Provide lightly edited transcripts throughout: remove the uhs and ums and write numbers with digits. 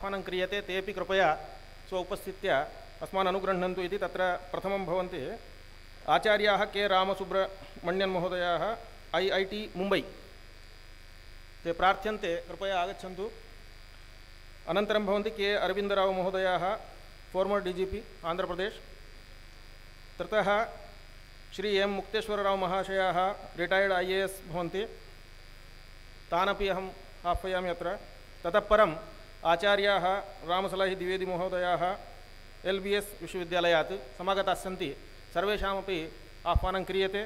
आह्वानं क्रियते तेपि कृपया स्व उपस्थित्य अस्मान् अनुगृह्णन्तु इति तत्र प्रथमं भवन्ति आचार्याः के रामसुब्रह्मण्यन् महोदयाः IIT मुम्बै ते प्रार्थ्यन्ते कृपया आगच्छन्तु। अनन्तरं भवन्ति के अरविन्दराव महोदयाः फॉर्मर DGP आन्ध्रप्रदेश। ततः श्री M मुक्तेश्वरराव महाशयाः रिटैर्ड IAS भवन्ति, तानपि अहम् आह्वयामि अत्र। ततः परम् आचार्याः रामसलाहि द्विवेदी महोदयाः LBS विश्वविद्यालयात् समागताः सन्ति, सर्वेषामपि आह्वानं क्रियते।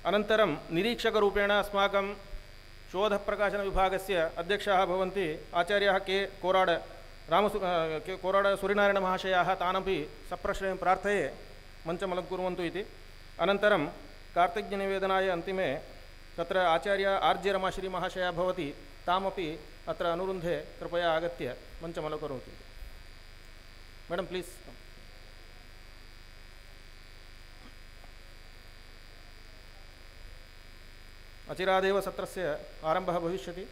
अनन्तरं निरीक्षकरूपेण अस्माकं शोधप्रकाशनविभागस्य अध्यक्षाः भवन्ति आचार्याः के कोराड सूर्यनारायणमहाशयाः, तानपि सप्रश्रयं प्रार्थये मञ्चमलङ्कुर्वन्तु इति। अनन्तरं कार्तज्ञनिवेदनाय अन्तिमे तत्र आचार्य RJ रमाश्री महाशया भवति, तामपि अत्र अनुरुन्धे कृपया आगत्य मञ्चमलङ्करोतु। Madam please. अचिरादेव सत्रस्य आरम्भः भविष्यति।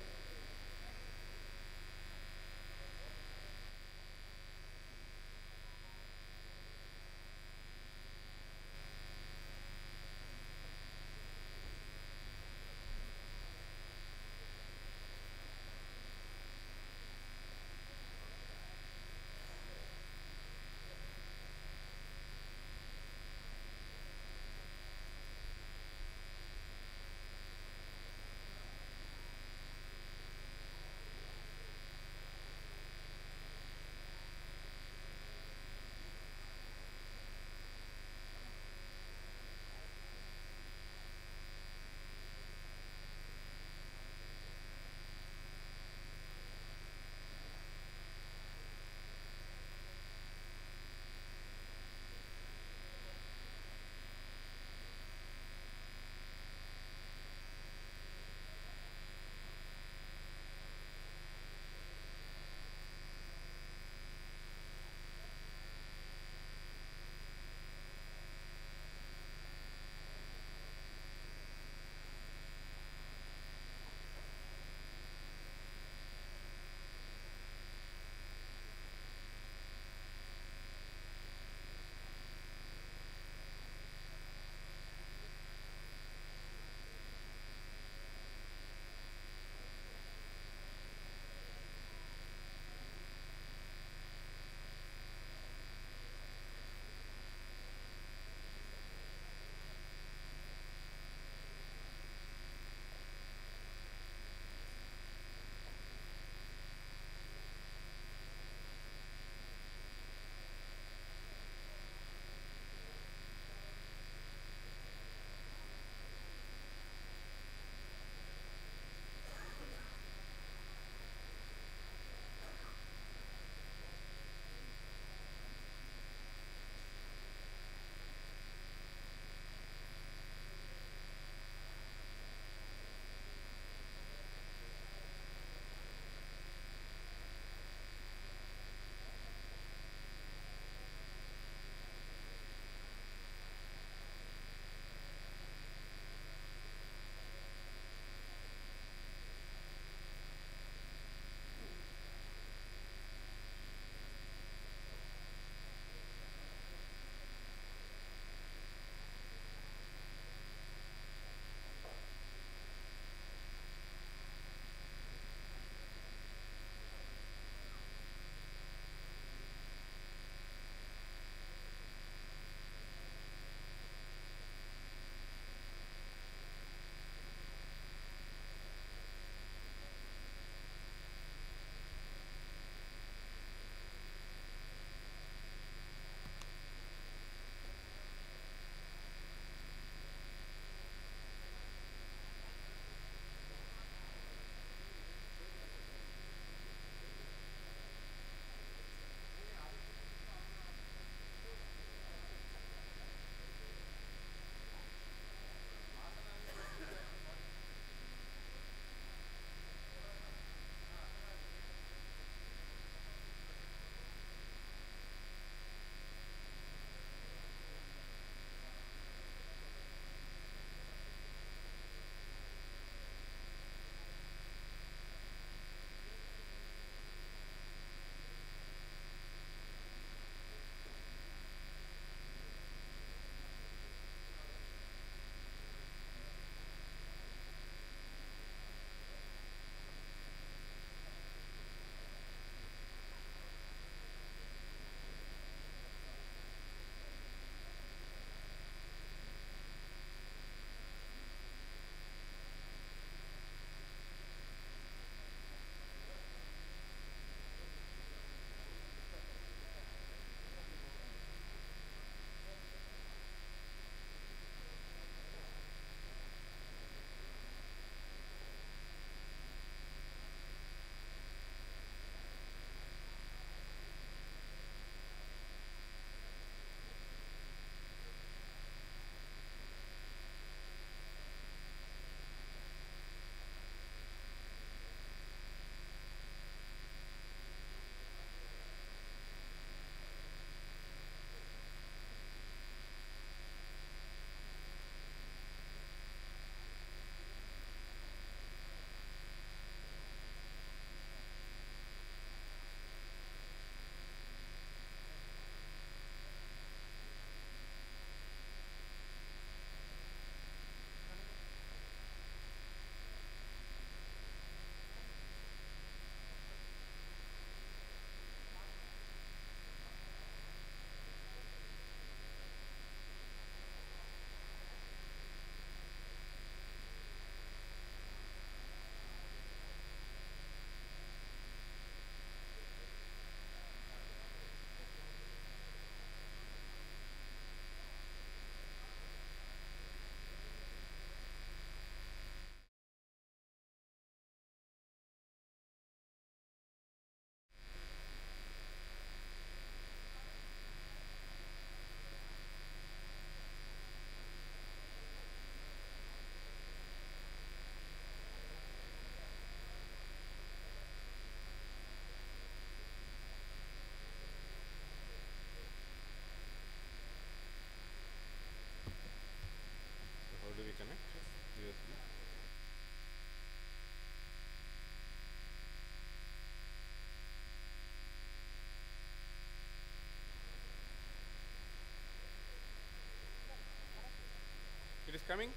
coming.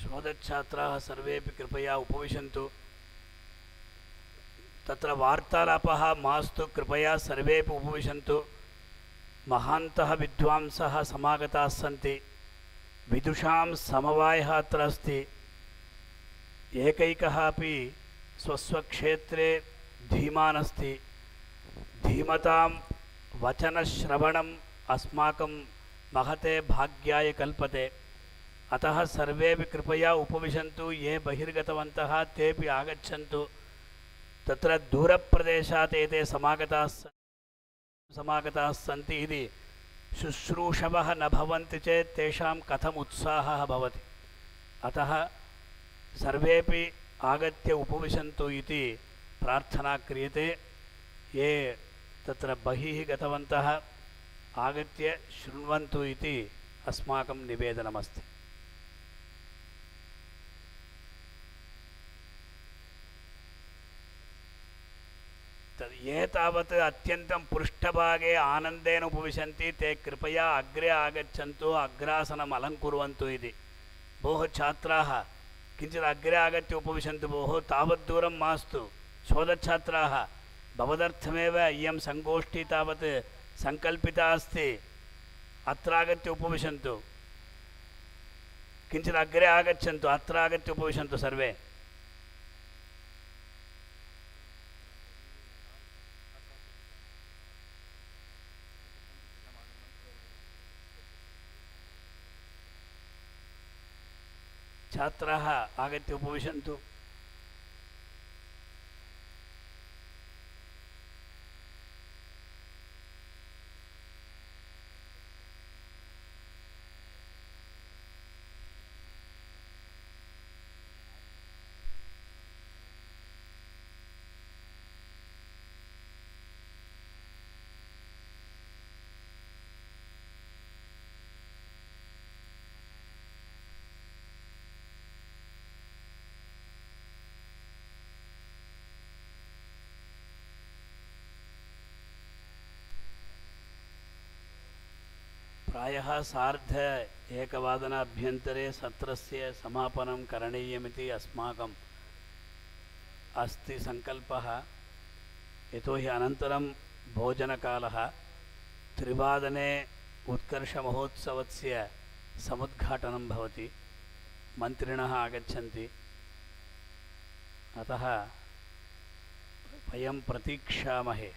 शोधच्छात्राः सर्वेपि कृपया उपविशन्तु. तत्र वार्तालापः मास्तु. कृपया सर्वेपि उपविशन्तु. महान्तः विद्वांसः समागताः सन्ति. विदुषां समवायः अत्र अस्ति. एकैकः अपि स्वस्वक्षेत्रे धीमान् अस्ति. धीमतां वचनश्रवणम् अस्माकं महते भाग्याय कल्पते. अतः सर्वेपि कृपया उपविशन्तु. ये बहिर्गतवन्तः तेपि आगच्छन्तु. तत्र दूरप्रदेशात् एते समागताः सन्ति इति शुश्रूषवः न भवन्ति चेत् तेषां कथम् उत्साहः भवति. अतः सर्वेपि आगत्य उपविशन्तु इति प्रार्थना क्रियते. ये तत्र बहिः गतवन्तः आगत्य शृण्वन्तु इति अस्माकं निवेदनमस्ति. ये तावत् अत्यन्तं पृष्ठभागे आनन्देन उपविशन्ति ते कृपया अग्रे आगच्छन्तु. अग्रासनम् अलङ्कुर्वन्तु इति. भोः छात्राः किञ्चित् अग्रे आगत्य उपविशन्तु. भोः तावत् दूरं मास्तु. शोधच्छात्राः भवदर्थमेव इयं सङ्गोष्ठी तावत् सङ्कल्पिता अस्ति. अत्र आगत्य उपविशन्तु. किञ्चित् अग्रे आगच्छन्तु. अत्र आगत्य उपविशन्तु सर्वे. छात्राः आगत्य उपविशन्तु. प्रायः 1:30 सत्रस्य समापनं करणीयमिति अस्माकम् अस्ति सङ्कल्पः. यतोहि अनन्तरं भोजनकालः. 3:00 उत्कर्षमहोत्सवस्य समुद्घाटनं भवति. मन्त्रिणः आगच्छन्ति. अतः वयं प्रतीक्षामहे.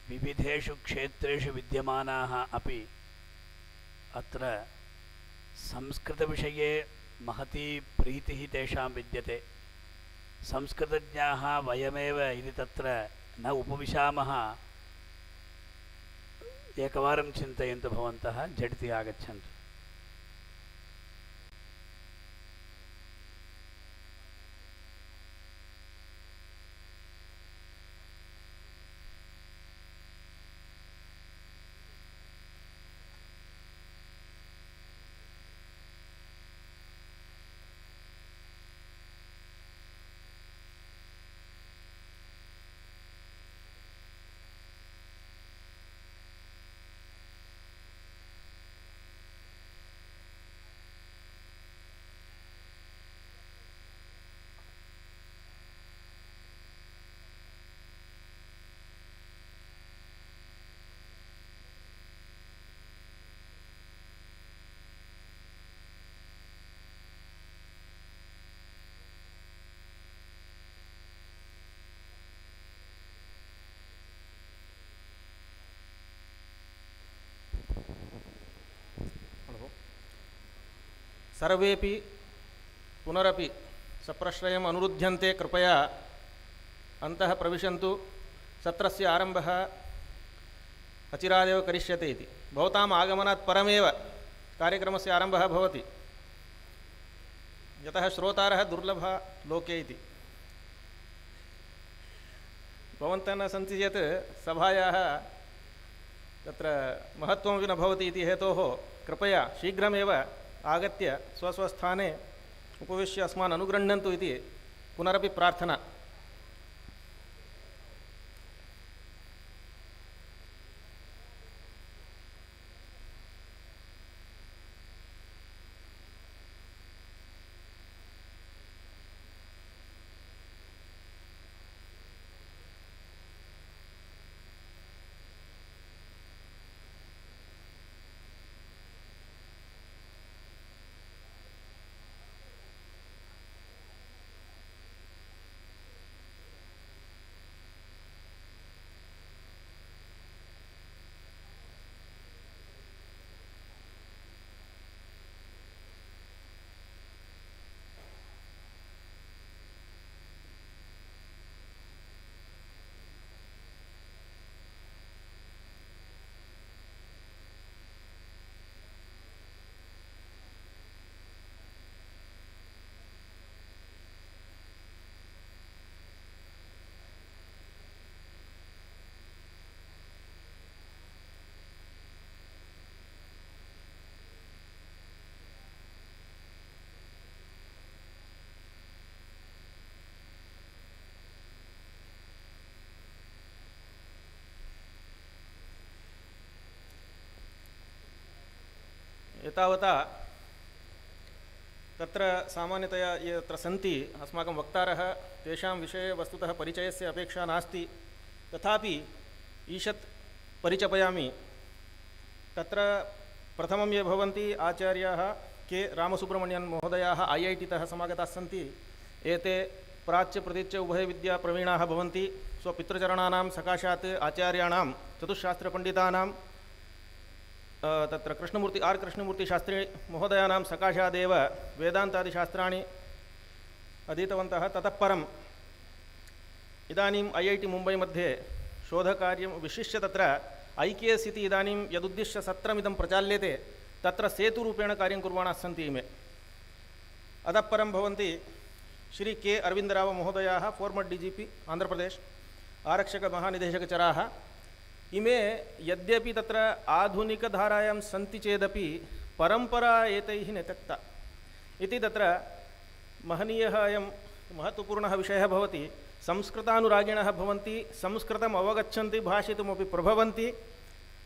विविधेषु क्षेत्रेषु विद्यमानाः अपि अत्र संस्कृतविषये महती प्रीतिः तेषां विद्यते. संस्कृतज्ञाः वयमेव इति तत्र न उपविशामः. एकवारं चिन्तयन्तु भवन्तः. झटिति आगच्छन्तु. सर्वेपि पुनरपि सप्रश्रयम् अनुरुध्यन्ते कृपया अन्तः प्रविशन्तु सत्रस्य आरम्भः अचिरादेव करिष्यते इति। भवताम् आगमनात् परमेव कार्यक्रमस्य आरम्भः भवति, यतः श्रोतारः दुर्लभः लोके इति। भवन्तः न सन्ति चेत् सभायाः तत्र महत्त्वमपि न भवति इति हेतोः कृपया शीघ्रमेव आगत्य स्वस्वस्थाने उपविश्य अस्मान् अनुगृह्णन्तु इति पुनरपि प्रार्थना। एतावता तत्र सामान्यतया ये अत्र सन्ति अस्माकं वक्तारः तेषां विषये वस्तुतः परिचयस्य अपेक्षा नास्ति, तथापि ईषत् परिचयामि। तत्र प्रथमं ये भवन्ति आचार्याः के रामसुब्रह्मण्यन् महोदयाः IIT तः समागताः सन्ति। एते प्राच्य प्रतीच्य उभयविद्याप्रवीणाः भवन्ति। स्वपितृचरणानां सकाशात् आचार्याणां चतुश्शास्त्रपण्डितानां तत्र कृष्णमूर्तिशास्त्री महोदयानां सकाशादेव वेदान्तादिशास्त्राणि अधीतवन्तः। ततः परम् इदानीम् IIT मुम्बै मध्ये शोधकार्यं विशिष्य तत्र IKS इति इदानीं यदुद्दिश्य सत्रमिदं प्रचाल्यते तत्र सेतुरूपेण कार्यं कुर्वाणाः सन्ति इमे। अतः परं भवन्ति श्री के अरविन्दराव महोदयाः, फॉर्मर् DGP आन्ध्रप्रदेश, आरक्षकमहानिदेशकचराः। इमे यद्यपि तत्र आधुनिकधारायां सन्ति चेदपि परम्परा एतैः न त्यक्ता इति तत्र महनीयः अयं महत्त्वपूर्णः विषयः भवति। संस्कृतानुरागिणः भवन्ति, संस्कृतम् अवगच्छन्ति, भाषितुमपि प्रभवन्ति,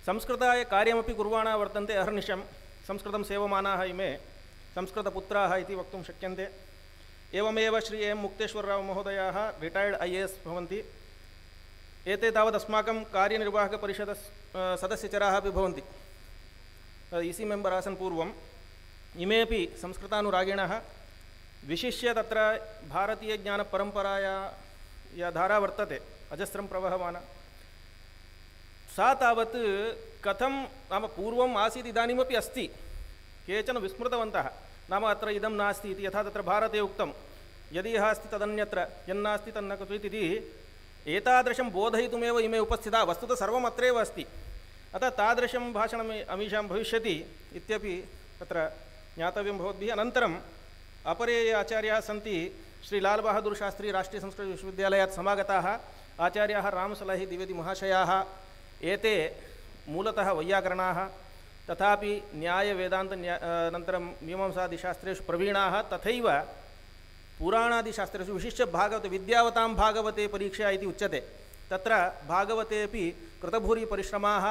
संस्कृताय कार्यमपि कुर्वाणाः वर्तन्ते अहर्निशं। संस्कृतं सेवमानाः इमे संस्कृतपुत्राः इति वक्तुं शक्यन्ते। एवमेव श्री एम् मुक्तेश्वरराव महोदयाः रिटैर्ड् IAS भवन्ति। एते तावत् अस्माकं कार्यनिर्वाहकपरिषद सदस्यचराः अपि भवन्ति, EC मेम्बर् आसन् पूर्वम्। इमेपि संस्कृतानुरागिणः। विशिष्य तत्र भारतीयज्ञानपरम्पराया या धारा वर्तते अजस्रं प्रवहमाना, सा तावत् कथं नाम पूर्वम् आसीत् इदानीमपि अस्ति। केचन विस्मृतवन्तः, नाम अत्र इदं नास्ति इति। यथा तत्र भारते उक्तं यदि यः अस्ति तदन्यत्र, यन्नास्ति तन्न क्वचित् इति। एतादृशं बोधयितुमेव इमे उपस्थिताः। वस्तुतः सर्वम् अत्रैव अस्ति, अतः तादृशं भाषणम् अमीषां भविष्यति इत्यपि तत्र ज्ञातव्यं भवद्भिः। अनन्तरम् अपरे ये आचार्याः सन्ति, श्री लाल बहादुर शास्त्री राष्ट्रीयसंस्कृतविश्वविद्यालयात् समागताः आचार्याः रामसलहि द्विवेदी महाशयाः। एते मूलतः वैयाकरणाः, तथापि न्यायवेदान्त अनन्तरं मीमांसादिशास्त्रेषु प्रवीणाः। तथैव पुराणादिशास्त्रेषु विशिष्य भागवते, विद्यावतां भागवते परीक्षा इति उच्यते। तत्र भागवते अपि कृतभूरि परिश्रमाः,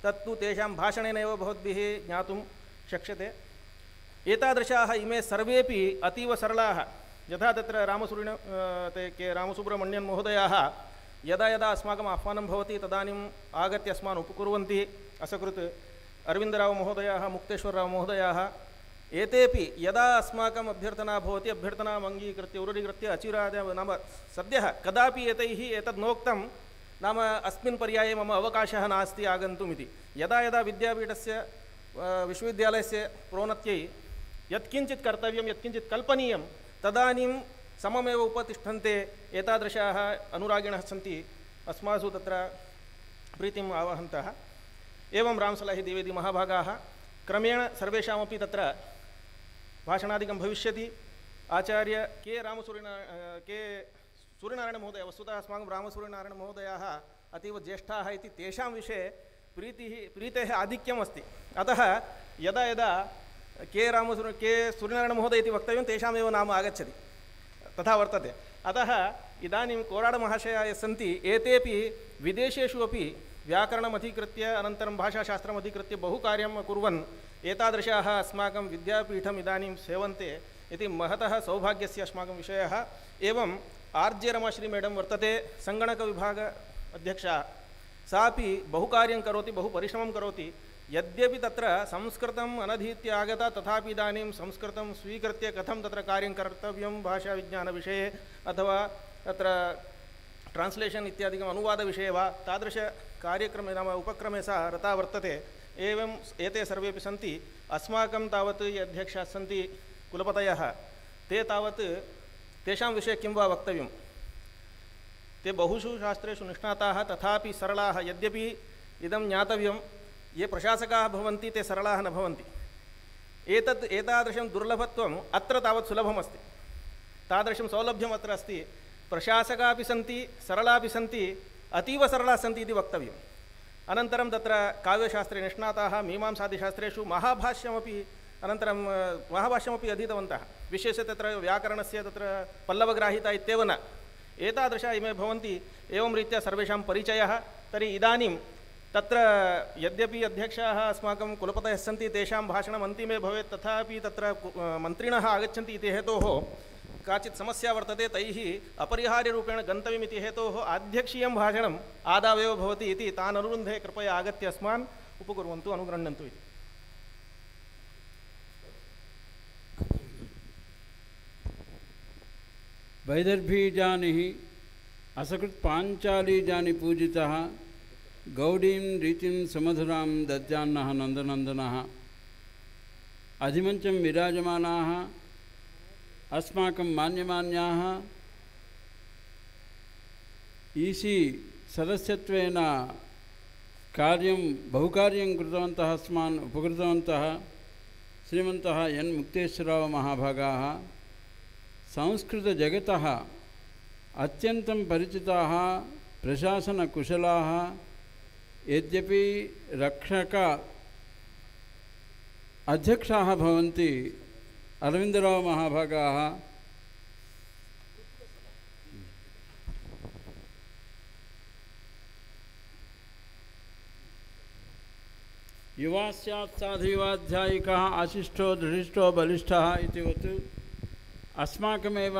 तत्तु तेषां भाषणेनैव भवद्भिः ज्ञातुं शक्यते। एतादृशाः इमे सर्वेपि अतीव सरलाः। यथा तत्र रामसुब्रह्मण्यन् महोदयाः यदा यदा अस्माकम् आह्वानं भवति तदानीम् आगत्य अस्मान् उपकुर्वन्ति। असकृत् अरविन्दराव महोदयाः, मुक्तेश्वरराव महोदयाः, एतेपि यदा अस्माकम् अभ्यर्थना भवति अभ्यर्थनाम् अङ्गीकृत्य उरूढीकृत्य अचिरादेव नाम सद्यः कदापि एतैः एतद् नोक्तं, नाम अस्मिन् पर्याये मम अवकाशः नास्ति आगन्तुम् इति। यदा यदा विद्यापीठस्य विश्वविद्यालयस्य प्रोन्नत्यै यत्किञ्चित् कर्तव्यं यत्किञ्चित् कल्पनीयं तदानीं सममेव उपतिष्ठन्ते एतादृशाः अनुरागिणः सन्ति अस्मासु तत्र प्रीतिम् आवहन्तः। एवं रामसलाहि द्विवेदी महाभागाः क्रमेण सर्वेषामपि तत्र भाषणादिकं भविष्यति। आचार्य के सूर्यनारायणमहोदय वस्तुतः अस्माकं रामसूर्यनारायणमहोदयाः अतीव ज्येष्ठाः इति तेषां विषये प्रीतेः आधिक्यम् अस्ति। अतः यदा यदा के सूर्यनारायणमहोदय इति वक्तव्यं तेषामेव नाम आगच्छति, तथा वर्तते। अतः इदानीं कोराडमहाशयाः ये सन्ति एतेपि विदेशेषु अपि व्याकरणम् अधिकृत्य अनन्तरं भाषाशास्त्रम् अधिकृत्य बहु कार्यं कुर्वन् एतादृशाः अस्माकं विद्यापीठम् इदानीं सेवन्ते इति महतः सौभाग्यस्य अस्माकं विषयः। एवं आर्जे रमाश्री मैडम वर्तते, सङ्गणकविभाग अध्यक्षा, सापि बहु कार्यं करोति, बहु परिश्रमं करोति। यद्यपि तत्र संस्कृतम् अनधीत्य आगता तथापि इदानीं संस्कृतं स्वीकृत्य कथं तत्र कार्यं कर्तव्यं भाषाविज्ञानविषये अथवा तत्र ट्रान्स्लेशन् इत्यादिकम् अनुवादविषये वा तादृशकार्यक्रमे नाम उपक्रमे सा रता वर्तते। एवं एते सर्वेपि सन्ति। अस्माकं तावत् ये अध्यक्षाः सन्ति कुलपतयः, ते तावत् तेषां विषये किं वा वक्तव्यं। ते बहुषु शास्त्रेषु निष्णाताः तथापि सरलाः। यद्यपि इदं ज्ञातव्यं, ये प्रशासकाः भवन्ति ते सरलाः न भवन्ति। एतादृशं दुर्लभत्वम् अत्र तावत् सुलभमस्ति। तादृशं सौलभ्यम् अत्र अस्ति। प्रशासकाः अपि सन्ति, सरलापि सन्ति, अतीव सरलाः सन्ति इति वक्तव्यम्। अनन्तरं तत्र काव्यशास्त्रे निष्णाताः, मीमांसादिशास्त्रेषु महाभाष्यमपि अनन्तरं महाभाष्यमपि अधीतवन्तः। विशेषतः तत्र व्याकरणस्य तत्र पल्लवग्राहिता इत्येव न, एतादृशा इमे भवन्ति। एवं रीत्या सर्वेषां परिचयः। तर्हि इदानीं तत्र यद्यपि अध्यक्षाः अस्माकं कुलपतयः सन्ति, तेषां भाषणम् अन्तिमे भवेत्, तथापि तत्र मन्त्रिणः आगच्छन्ति इति हेतोः काचित् समस्या वर्तते। तैः अपरिहार्यरूपेण गन्तव्यमिति हेतोः आध्यक्षीयं भाषणम् आदावेव भवति इति तान् अनुरुन्धे, कृपया आगत्य अस्मान् उपकुर्वन्तु, अनुगृह्णन्तु इति। वैदर्भीजानिः असकृत् पाञ्चालीजानि पूजितः गौडीं रीतिं सुमधुरां दद्यान्नः नन्दनन्दनः। अधिमञ्चं विराजमानाः अस्माकं मान्यमान्याः ईसी सदस्यत्वेन कार्यं बहुकार्यं कृतवन्तः, अस्मान् उपकृतवन्तः श्रीमन्तः एन् मुक्तेश्वरराव महाभागाः संस्कृतजगतः अत्यन्तं परिचिताः, प्रशासनकुशलाः। यद्यपि रक्षक अध्यक्षाः भवन्ति अरविन्दराव महाभागाः, युवा स्यात् साधुयुवाध्यायिकः आशिष्टो दृढिष्टो बलिष्ठः इतिवत् अस्माकमेव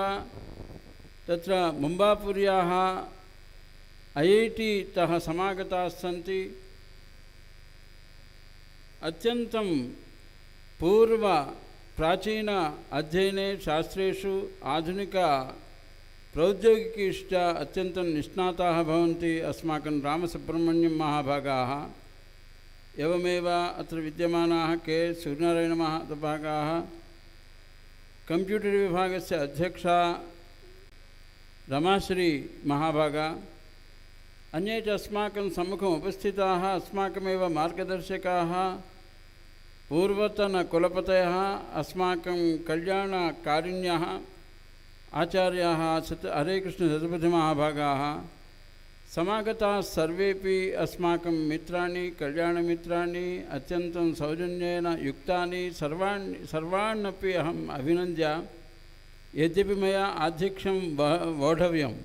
तत्र मुम्बापुर्याः IIT तः समागताः सन्ति। अत्यन्तं पूर्व प्राचीन अध्ययने शास्त्रेषु आधुनिक प्रौद्योगिकीश्च अत्यन्तं निष्णाताः भवन्ति अस्माकं रामसुब्रह्मण्यं महाभागाः। एवमेव अत्र विद्यमानाः के सूर्यनारायणमहाभागाः, कंप्यूटर् विभागस्य अध्यक्षा रमाश्री महाभागा, अन्ये च अस्माकं सम्मुखम् उपस्थिताः अस्माकमेव मार्गदर्शकाः पूर्वतनकुलपतयः, अस्माकं कल्याणकारिण्यः आचार्याः हरेकृष्णशतपथिमहाभागाः, समागताः सर्वेपि अस्माकं मित्राणि, कल्याणमित्राणि, अत्यन्तं सौजन्येन युक्तानि सर्वाण्यपि अहम् अभिनन्द्य, यद्यपि मया आध्यक्षं वोढव्यम्,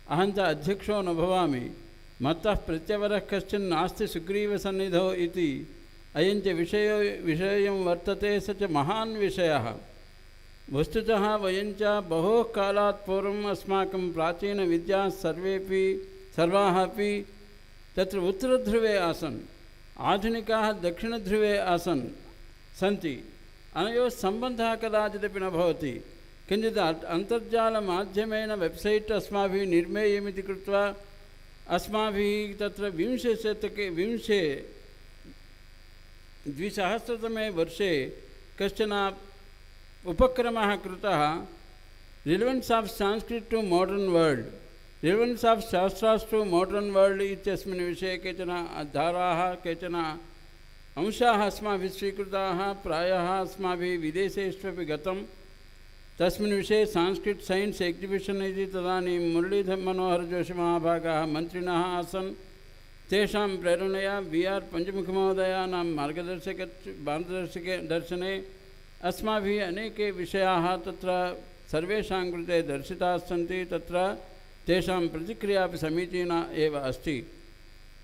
अहं च अध्यक्षो न भवामि, मत्तः प्रत्यवरः कश्चन नास्ति सुग्रीवसन्निधौ इति अयञ्च विषयं वर्तते। स च महान् विषयः। वस्तुतः वयञ्च बहु कालात् पूर्वम् अस्माकं प्राचीनविद्याः सर्वाः अपि तत्र उत्तरध्रुवे आसन्, आधुनिकाः दक्षिणध्रुवे आसन् सन्ति। अनयोः सम्बन्धः कदाचिदपि न भवति। किञ्चित् अन्तर्जालमाध्यमेन वेब्सैट् अस्माभिः निर्मेयमिति कृत्वा अस्माभिः तत्र 2020 वर्षे कश्चन उपक्रमः कृतः relevance of Sanskrit to modern world, relevance of shastras to modern world इत्यस्मिन् विषये केचन धाराः केचन अंशाः अस्माभिः स्वीकृताः। प्रायः अस्माभिः विदेशेष्वपि गतं। तस्मिन् विषये संस्कृत सैन्स् एग्जिबिशन् इति तदानीं मुरलीधर मनोहर जोशी महाभागाः मन्त्रिणः आसन्। तेषां प्रेरणया VR पञ्चमुखमहोदयानां मार्गदर्शने अस्माभिः अनेके विषयाः तत्र सर्वेषां कृते दर्शिताः सन्ति। तत्र तेषां प्रतिक्रिया अपि समीचीना एव अस्ति।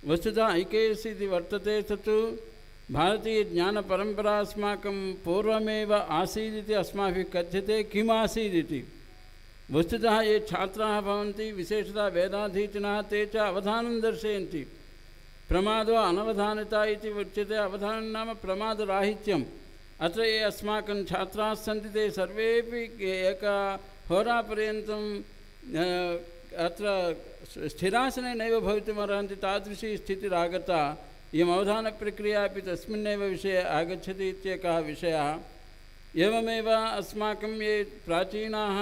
वस्तुतः IKS इति वर्तते, तत्तु भारतीयज्ञानपरम्परा अस्माकं पूर्वमेव आसीदिति अस्माभिः कथ्यते। किम् आसीदिति वस्तुतः ये छात्राः भवन्ति, विशेषतः वेदाधीतिनः, ते च अवधानं दर्शयन्ति। प्रमादो अनवधानता इति उच्यते। अवधानं नाम प्रमादराहित्यम्। अत्र ये अस्माकं छात्राः सन्ति ते सर्वेपि एकहोरापर्यन्तं अत्र स्थिरासने नैव भवितुमर्हन्ति। तादृशी स्थितिरागता। इयम् अवधानप्रक्रिया अपि तस्मिन्नेव विषये आगच्छति इत्येकः विषयः। एवमेव अस्माकं ये प्राचीनाः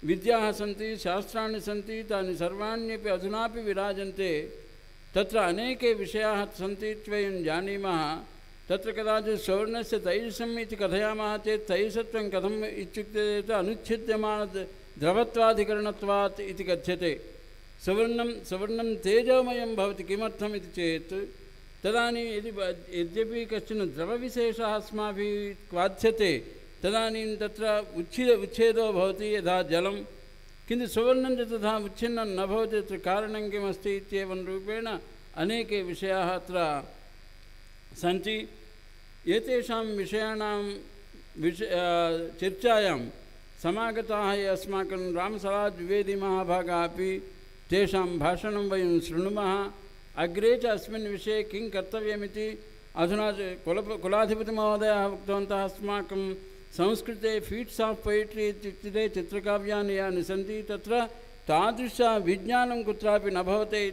विद्याः सन्ति, शास्त्राणि सन्ति, तानि सर्वाण्यपि अधुनापि विराजन्ते। तत्र अनेके विषयाः सन्ति वयं जानीमः। तत्र कदाचित् सवर्णस्य तैजसम् इति कथयामः चेत् तैजसत्वं कथम् इत्युक्ते अनुच्छिद्यमानद्रवत्वाधिकरणत्वात् इति कथ्यते। सवर्णं तेजोमयं भवति। किमर्थम् इति चेत् तदानीं यद्यपि कश्चन द्रवविशेषः अस्माभिः क्वाध्यते तदानीं तत्र उच्छेदो भवति यथा जलं, किन्तु सुवर्णं च तथा उच्छिन्नं न भवति। तत्र कारणं किमस्ति इत्येवं रूपेण अनेके विषयाः अत्र सन्ति। एतेषां विषयाणां चर्चायां समागताः ये अस्माकं रामसराज द्विवेदी महाभागाः अपि तेषां भाषणं वयं शृणुमः। अग्रे च अस्मिन् विषये किं कर्तव्यमिति अधुना कुलाधिपतिमहोदयः उक्तवन्तः। अस्माकं संस्कृते फीट्स् आफ् पोयट्री इत्युक्ते चित्रकाव्यानि यानि सन्ति तत्र तादृशविज्ञानं कुत्रापि न भवति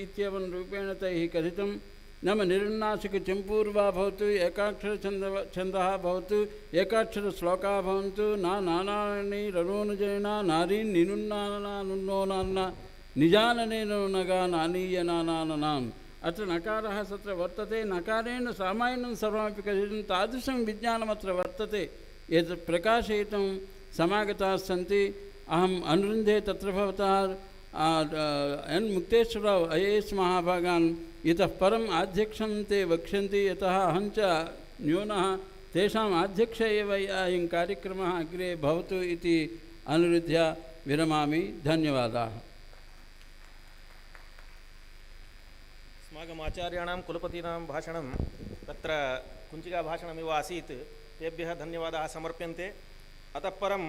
इत्येवं रूपेण तैः कथितं। नाम निरन्नासिकचम्पूर्वा भवतु, एकाक्षरछन्दः भवतु, एकाक्षरश्लोकाः भवन्तु, नानानि रनोनुजयना नारीन् निनुन्नानुन्नोनान्न निजाननेन नगा नानीय नानाननाम्। अत्र नकारः तत्र वर्तते। नकारेण सामान्यं सर्वमपि कथितं। तादृशं विज्ञानमत्र वर्तते। एतत् प्रकाशयितुं समागताः सन्ति। अहम् अनुरुन्धे तत्र भवतः एन् मुक्तेश्वरराव् IAS महाभागान् इतः परम् आध्यक्षं ते वक्ष्यन्ति। यतः अहं च न्यूनः तेषाम् अध्यक्ष एव अयं कार्यक्रमः अग्रे भवतु इति अनुरुध्य विरमामि। धन्यवादाः। अस्माकम् आचार्याणां कुलपतीनां भाषणं तत्र कुञ्चिकाभाषणमिव आसीत्। तेभ्यः धन्यवादाः समर्प्यन्ते। अतः परं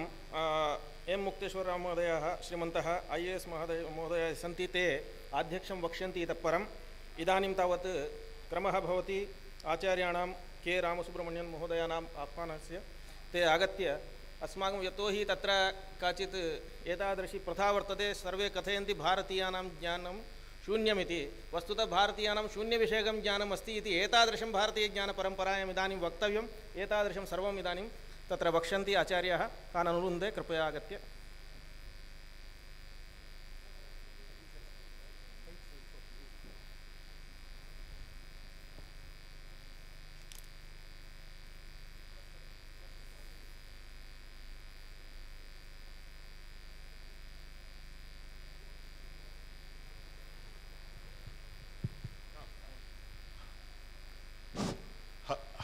एम् मुक्तेश्वरराव् महोदयः श्रीमन्तः IAS महोदयः सन्ति। ते आध्यक्षं वक्ष्यन्ति। इतः परम् इदानीं तावत् क्रमः भवति आचार्याणां के रामसुब्रह्मण्यन् महोदयानाम् आह्वानस्य। ते आगत्य अस्माकं यतोहि तत्र काचित् एतादृशी प्रथा वर्तते। सर्वे कथयन्ति भारतीयानां ज्ञानं शून्यमिति। वस्तुतः भारतीयानां शून्यविषयकं ज्ञानम् अस्ति इति एतादृशं भारतीयज्ञानपरम्परायाम् इदानीं वक्तव्यम्। एतादृशं सर्वम् इदानीं तत्र वक्ष्यन्ति आचार्याः। तान् अनुरुन्धे कृपया आगत्य।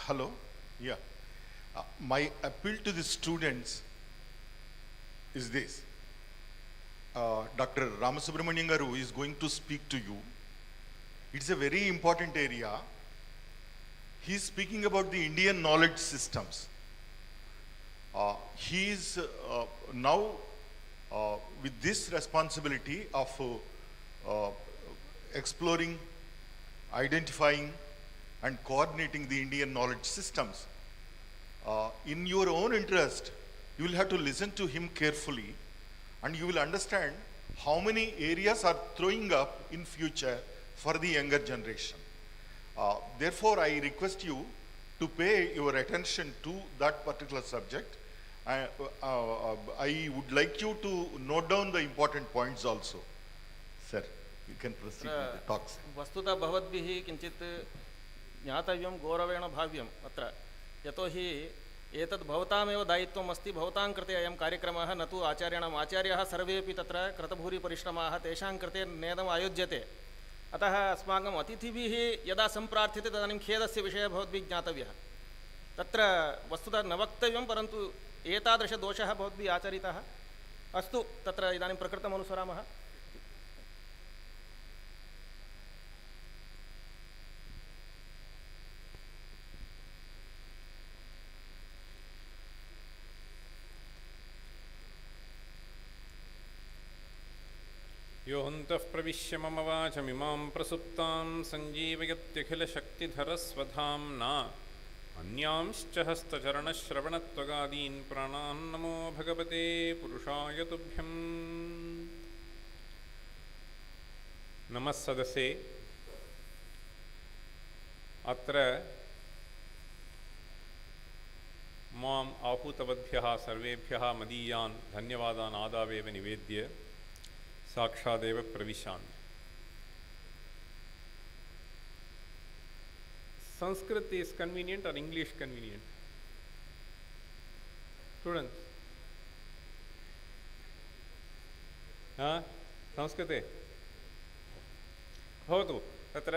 Hello, yeah. My appeal to the students is this. Dr. Ramasubramanian Garu is going to speak to you. It's a very important area. He's speaking about the Indian knowledge systems. He is now with this responsibility of exploring, identifying, and coordinating the Indian knowledge systems. In your own interest, you will have to listen to him carefully, and you will understand how many areas are throwing up in future for the younger generation. Therefore, I request you to pay your attention to that particular subject, I would like you to note down the important points also. Sir, you can proceed with the talks. वस्तुतः भवद्भिः किञ्चित् ज्ञातव्यं गौरवेण भाव्यम् अत्र यतोहि एतद् भवतामेव दायित्वम् अस्ति भवतां कृते अयं कार्यक्रमः न तु आचार्याणाम् आचार्याः सर्वेपि तत्र कृतभूरिपरिश्रमाः तेषां कृते नेदम् आयोज्यते अतः अस्माकम् अतिथिभिः यदा सम्प्रार्थ्यते तदानीं खेदस्य विषयः भवद्भिः ज्ञातव्यः तत्र वस्तुतः न वक्तव्यं परन्तु एतादृशदोषः भवद्भिः आचरितः अस्तु तत्र इदानीं प्रकृतम् अनुसरामः योऽन्तः प्रविश्य मम वाचमिमां प्रसुप्तां सञ्जीवयत्यखिलशक्तिधरस्वधाम्ना अन्यांश्च हस्तचरणश्रवणत्वगादीन् प्राणान् नमो भगवते पुरुषाय तुभ्यम् नमः सदसे अत्र माम् आहूतवद्भ्यः सर्वेभ्यः मदीयान् धन्यवादान् आदावेव निवेद्य साक्षादेव प्रविशामि Sanskrit is convenient or English convenient? Students? संस्कृते भवतु तत्र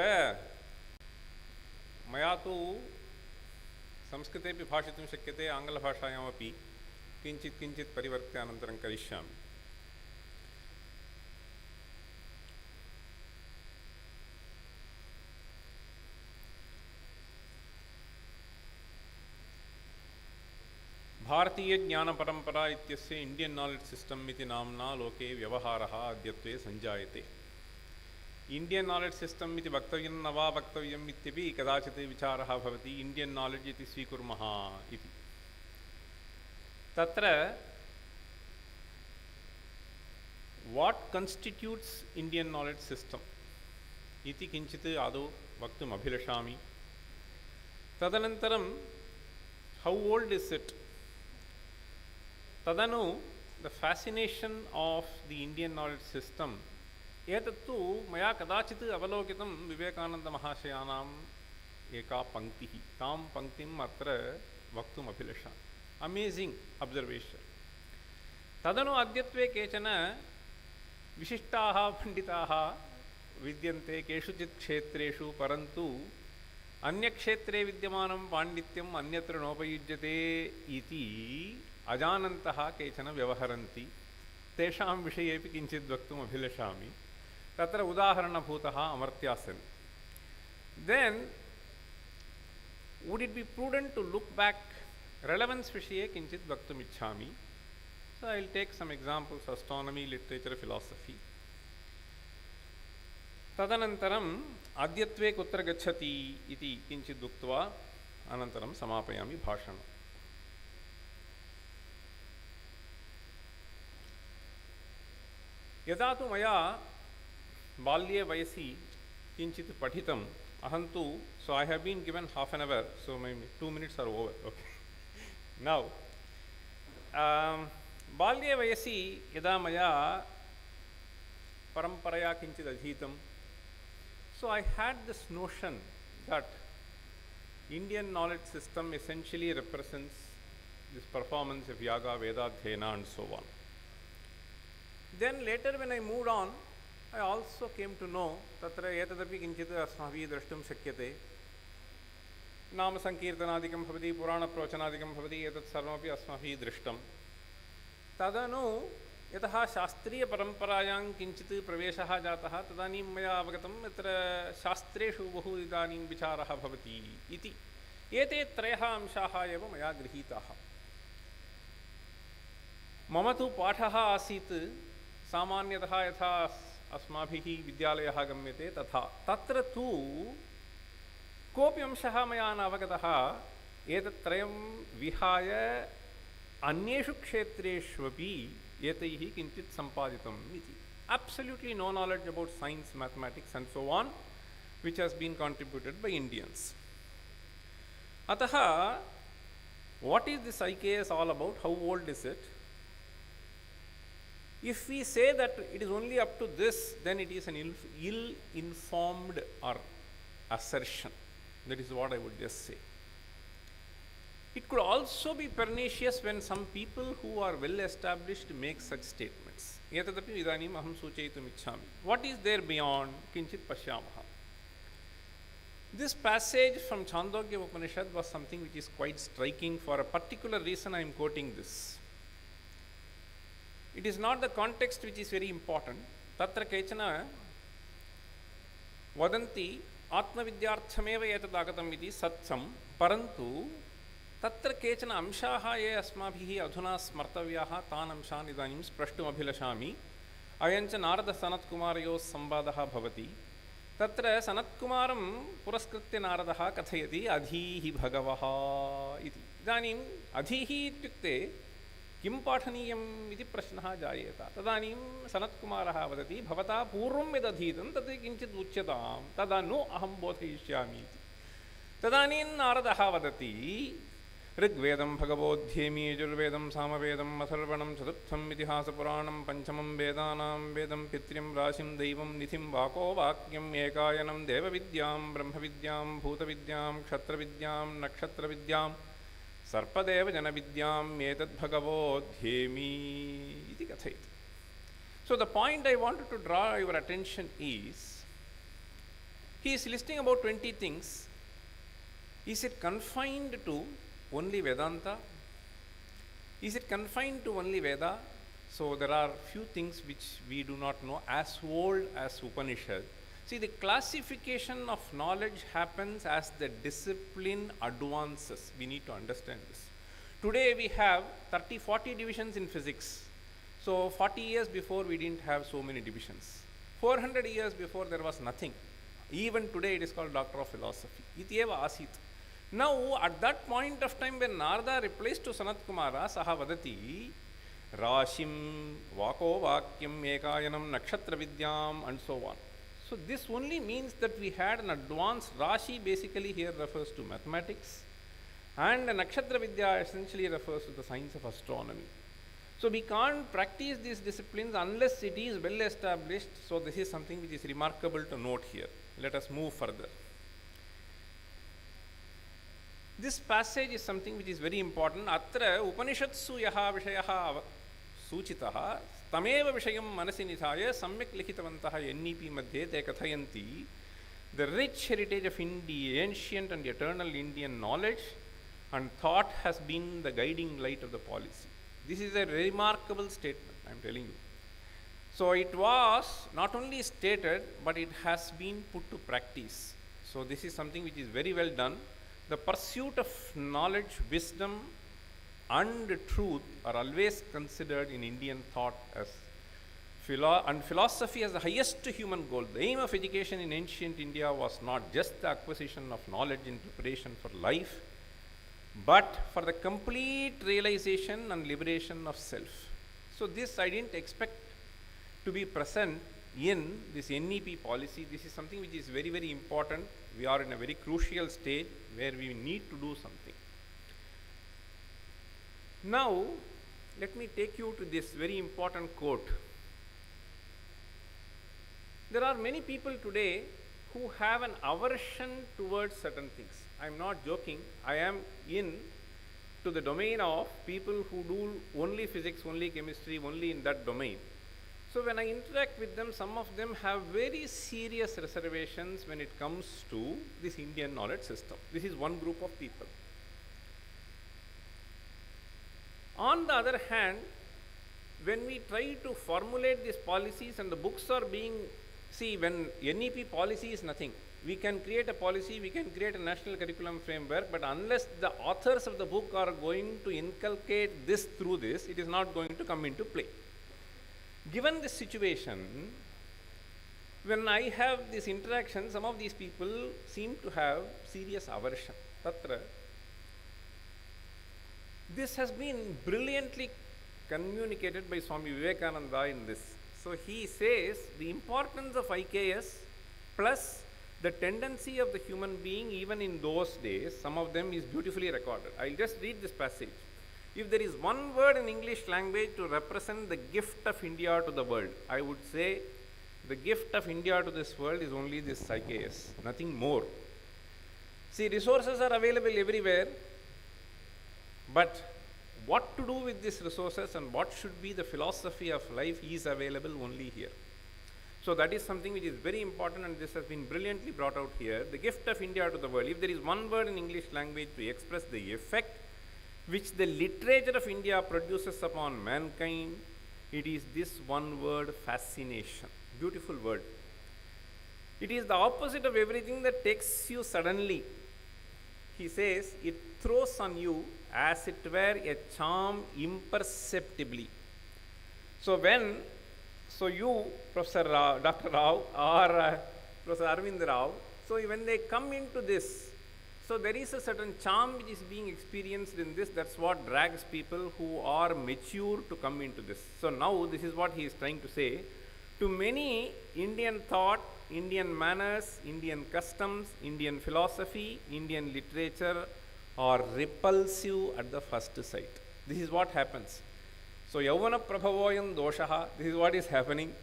मया तु संस्कृतेपि भाषितुं शक्यते आङ्ग्लभाषायामपि किञ्चित् परिवर्त्य अनन्तरं करिष्यामि भारतीय ज्ञानपरंपरा इत्यस्य इंडियन नॉलेज सिस्टम इति नाम्ना लोके व्यवहारः अद्यत्वे संजायते इंडियन नॉलेज सिस्टम इति वक्तव्यं न वा वक्तव्यम् इत्यपि कदाचित् विचारः भवति इंडियन नॉलेज इति स्वीकुर्मः इति तत्र व्हाट कन्स्टिट्यूट्स इंडियन नॉलेज सिस्टम इति किञ्चित् आदौ वक्तुम् अभिलषामि तदनन्तरं हाउ ओल्ड इज इट तदनु the fascination of the Indian knowledge system एतत्तु मया कदाचित् अवलोकितं विवेकानन्दमहाशयानाम् एका पङ्क्तिः तां पङ्क्तिम् अत्र वक्तुम् अभिलषामि अमेजिङ्ग् अब्सर्वेशन् तदनु अद्यत्वे केचन विशिष्टाः पण्डिताः विद्यन्ते केषुचित् क्षेत्रेषु परन्तु अन्यक्षेत्रे विद्यमानं पाण्डित्यम् अन्यत्र नोपयुज्यते इति अजानन्तः केचन व्यवहरन्ति तेषां विषयेपि किञ्चित् वक्तुम् अभिलषामि तत्र उदाहरणभूतः Amartya Sen then would it be prudent to look back relevance विषये किञ्चित् वक्तुम् इच्छामि so I will take some examples astronomy literature philosophy तदनन्तरम् अद्यत्वे कुत्र गच्छति इति किञ्चित् उक्त्वा अनन्तरं समापयामि भाषणम् यदा तु मया बाल्ये वयसि किञ्चित् पठितम् अहं तु so I have been given half an hour so my 2 minutes are over okay now बाल्ये वयसि यदा मया परम्परया किञ्चित् अधीतं so I had this notion that Indian knowledge system essentially represents this performance of yaga, vedadhyayana and so on. Then later when I moved on, I also came to know tatra etadapi kinchit asmabhi drashtum shakyate. नाम संकीर्तनादिकं भवति पुराण प्रवचनादिकं भवति एतत् सर्वमपि अस्माभिः दृष्टं तदनु यतः शास्त्रीय परम्परायां किञ्चित् प्रवेशः जातः तदानीं मया अवगतं यत्र शास्त्रेषु बहु इदानीं विचारः भवति इति एते त्रयः अंशाः एव मया गृहीताः मम तु पाठः आसीत् सामान्यतः यथा अस्माभिः विद्यालयः गम्यते तथा तत्र तु कोऽपि अंशः मया न अवगतः एतत्त्रयं विहाय अन्येषु क्षेत्रेष्वपि एतैः किञ्चित् सम्पादितम् इति absolutely no knowledge about science, mathematics and so on which has been contributed by Indians. अतः What is this IKS all about? How old is it? If we say that it is only up to this, then it is an ill-informed or assertion. That is what I would just say. It could also be pernicious when some people who are well established make such statements. Etadapi idanim aham suchayitum ichchami. What is there beyond? Kinchit pashyamaha. This passage from Chandogya Upanishad was something which is quite striking. For a particular reason I am quoting this. It is not the context which is very important. Tatra kechana vadanti atmavidyarthameva etadagatam iti satyam parantu tatra kechana amshaha ye asmabhihi adhuna smartavyaha tan amshan idanim sprashtum abhilashami ayancha narada sanatkumarayos sambadaha bhavati tatra sanatkumaram puraskritya naradaha kathayati adhihi bhagavaha iti. Idanim adhihi ityukte किं पाठनीयम् इति प्रश्नः जायेत. तदानीं सनत्कुमारः वदति भवता पूर्वं यदधीतं तत् किञ्चित् उच्यतां तदा नु अहं बोधयिष्यामि इति. तदानीं नारदः वदति ऋग्वेदं भगवोऽध्येमि यजुर्वेदं सामवेदम् अथर्वणं चतुर्थम् इतिहासपुराणं पञ्चमं वेदानां वेदं पितृं राशिं दैवं निधिं वाको वाक्यम् एकायनं देवविद्यां ब्रह्मविद्यां भूतविद्यां क्षत्रविद्यां नक्षत्रविद्यां सर्पदेव जनविद्याम् एतद्भगवोऽध्येमि इति कथयति. So the point I wanted to draw your attention is, he is listing about 20 things. Is it confined to only Vedanta? Is it confined to only Veda? So there are few things which we do not know, as old as Upanishad. See, the classification of knowledge happens as the discipline advances. We need to understand this. Today we have 30-40 divisions in physics. So 40 years before we didn't have so many divisions. 400 years before there was nothing. Even today it is called Doctor of Philosophy. Ityeva asit. Now at that point of time when Narada replies to Sanat Kumara, saha vadati rashim vako vakyam ekayanam nakshatra vidyam and so on. So this only means that we had an advanced Rashi basically here refers to mathematics, and Nakshatra Vidya essentially refers to the science of astronomy. So we can't practice these disciplines unless it is well established. So this is something which is remarkable to note here. Let us move further. This passage is something which is very important. Atra Upanishatsu yaha vishayaha suchitaha तमेव विषयं मनसि निधाय सम्यक् लिखितवन्तः NEP मध्ये ते कथयन्ति the rich heritage of India, ancient and eternal Indian knowledge and thought has been the guiding light of the policy. This is a remarkable statement, I am telling you. So it was not only stated, but it has been put to practice. So this is something which is very well done. The pursuit of knowledge, wisdom and truth are always considered in Indian thought as philosophy as the highest human goal. The aim of education in ancient India was not just the acquisition of knowledge in preparation for life, but for the complete realization and liberation of self. So this I didn't expect to be present in this NEP policy. This is something which is very, very important. We are in a very crucial stage where we need to do something. Now, let me take you to this very important quote. There are many people today who have an aversion towards certain things. I am not joking. I am in to the domain of people who do only physics, only chemistry, only in that domain. So when I interact with them, some of them have very serious reservations when it comes to this Indian knowledge system. This is one group of people. On the other hand, when we try to formulate these policies and the books are being, see, when NEP policy is nothing. We can create a policy, we can create a national curriculum framework, but unless the authors of the book are going to inculcate this through this, it is not going to come into play. Given this situation, when I have this interaction, some of these people seem to have serious aversion. Tatra. This has been brilliantly communicated by Swami Vivekananda in this. So he says the importance of IKS plus the tendency of the human being, even in those days, some of them is beautifully recorded. I'll just read this passage. If there is one word in English language to represent the gift of India to the world, I would say the gift of India to this world is only this IKS, nothing more. See, resources are available everywhere, but what to do with these resources and what should be the philosophy of life is available only here. So that is something which is very important, and this has been brilliantly brought out here. The gift of India to the world. If there is one word in English language to express the effect which the literature of India produces upon mankind, it is this one word, fascination. Beautiful word. It is the opposite of everything that takes you suddenly. He says, it throws on you as it were a charm imperceptibly. So you, Professor Rao, Dr. Rao, or Professor Arvind Rao, so when they come into this, so there is a certain charm which is being experienced in this. That's what drags people who are mature to come into this. So now this is what he is trying to say. To many, Indian thought, Indian manners, Indian customs, Indian philosophy, Indian literature are repulsive at the first sight. This is what happens. So Yauvana Prabhavoyam Doshaha, this is what is happening.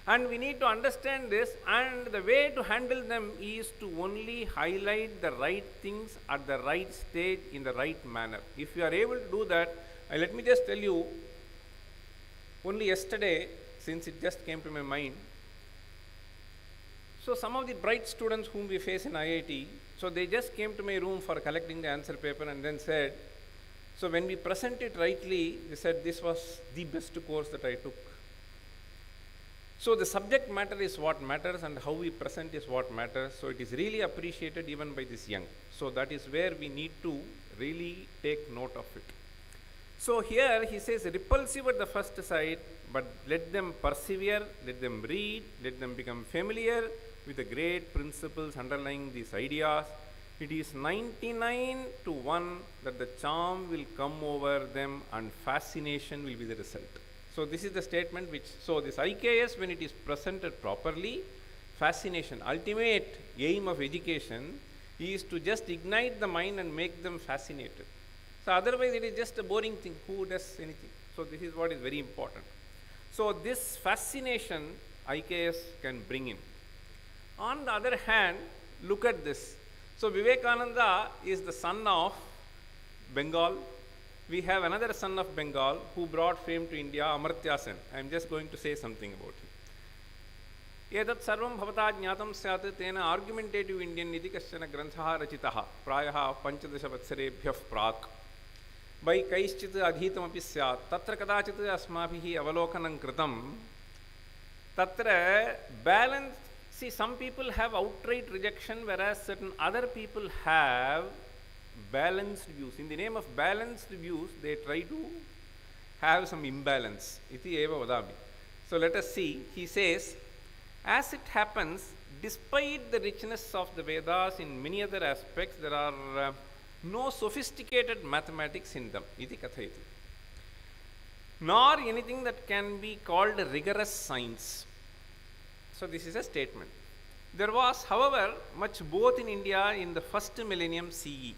And we need to understand this, and the way to handle them is to only highlight the right things at the right stage in the right manner. If you are able to do that, let me just tell you, only yesterday, since it just came to my mind, so some of the bright students whom we face in IIT, so they just came to my room for collecting the answer paper and then said, so when we present it rightly, they said this was the best course that I took. So the subject matter is what matters and how we present is what matters. So it is really appreciated even by this young. So that is where we need to really take note of it. So here he says repulsive at the first sight, but let them persevere, let them read, let them become familiar with the great principles underlying these ideas. It is 99 to 1 that the charm will come over them and fascination will be the result. So this is the statement which, so this IKS, when it is presented properly, fascination, ultimate aim of education is to just ignite the mind and make them fascinated. So otherwise it is just a boring thing, who does anything? So this is what is very important. So this fascination IKS can bring in. On the other hand, look at this. So Vivekananda is the son of Bengal. We have another son of Bengal who brought fame to India, Amartya Sen. I am just going to say something about him. Etat sarvam bhavata jnatam syat tena argumentative Indian iti kaschana grantha rachitaha prayaha panchadasha vatsarebhyah prak by kaischit adhitamapi syat tatra kadachit asmabhihi avalokanam kritam tatra balance. See, some people have outright rejection, whereas certain other people have balanced views. In the name of balanced views, they try to have some imbalance. Iti eva vadami. So let us see. He says, as it happens, despite the richness of the Vedas in many other aspects, there are no sophisticated mathematics in them. Iti kathayati. Nor anything that can be called rigorous science. So this is a statement. There was, however, much both in India in the first millennium CE.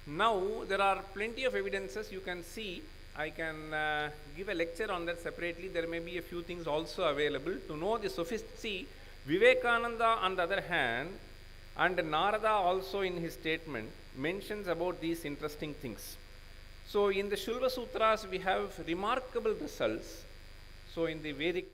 Now there are plenty of evidences. You can see, I can give a lecture on that separately. There may be a few things also available to know the sophisticated. Vivekananda on the other hand, and Narada also in his statement mentions about these interesting things. So in the Shulva Sutras we have remarkable results. So in the Vedic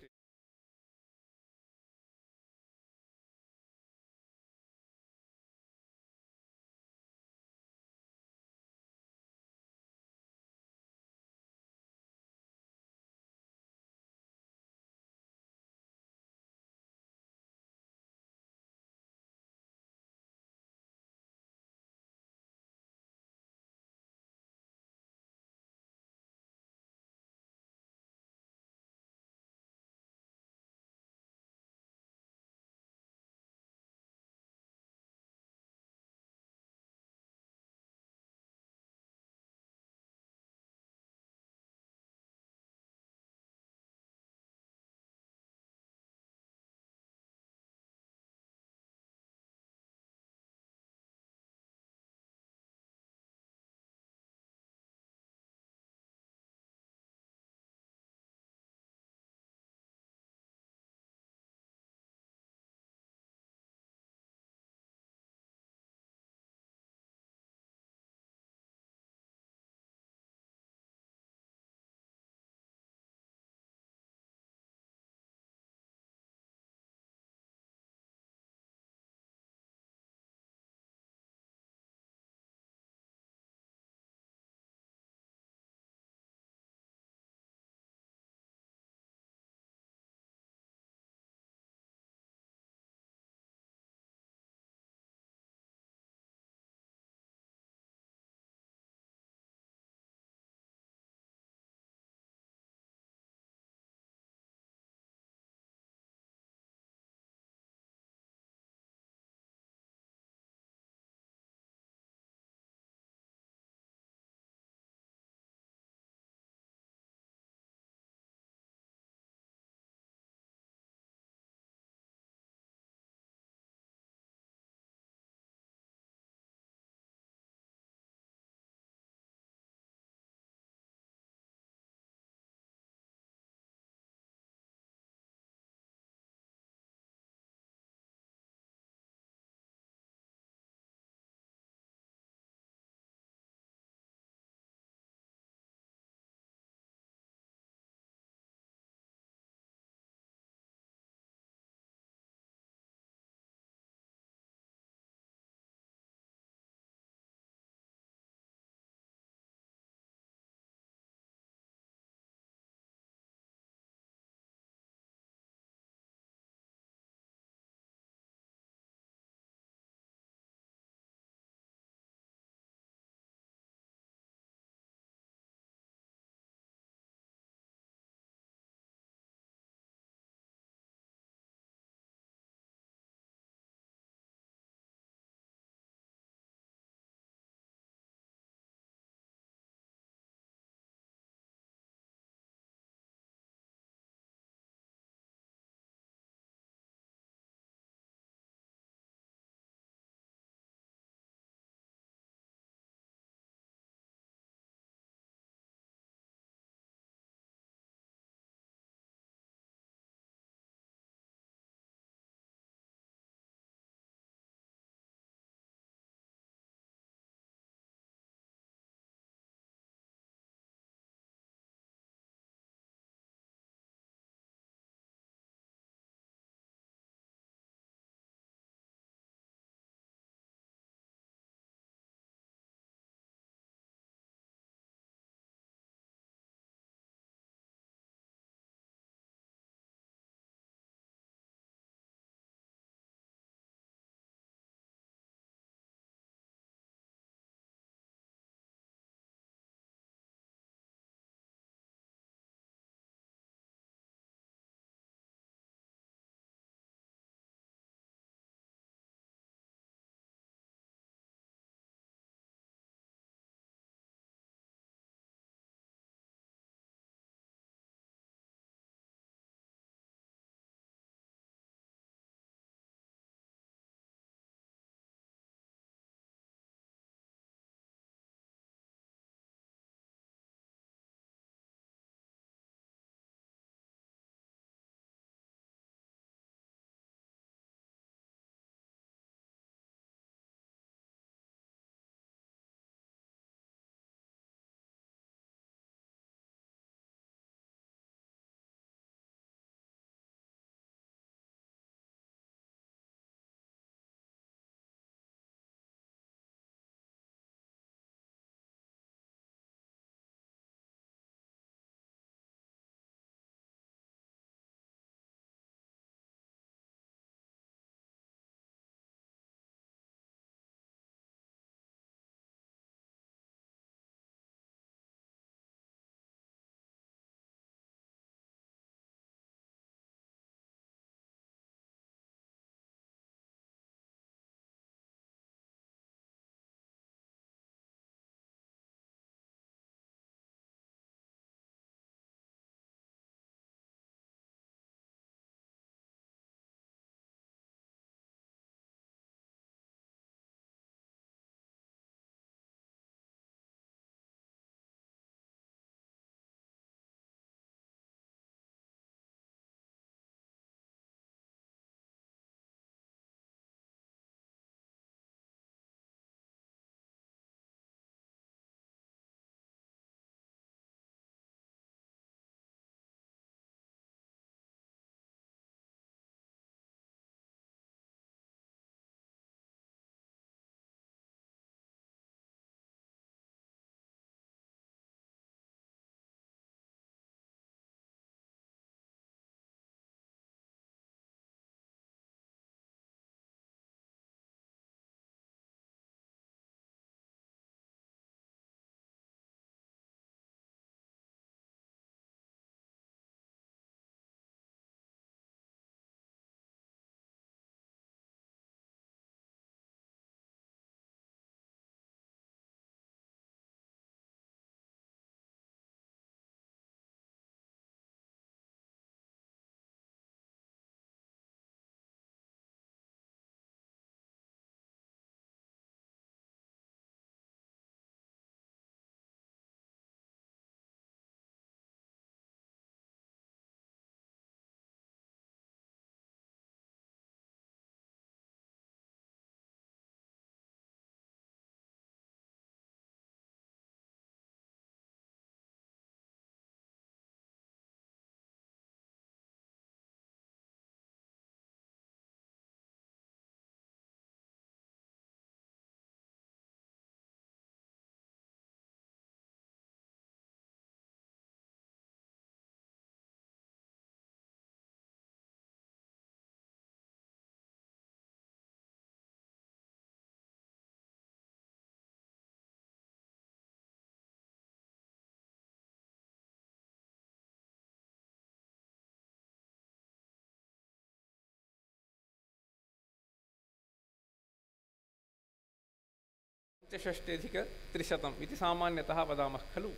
पञ्चषष्ट्यधिक-300 इति सामान्यतः वदामः खलु।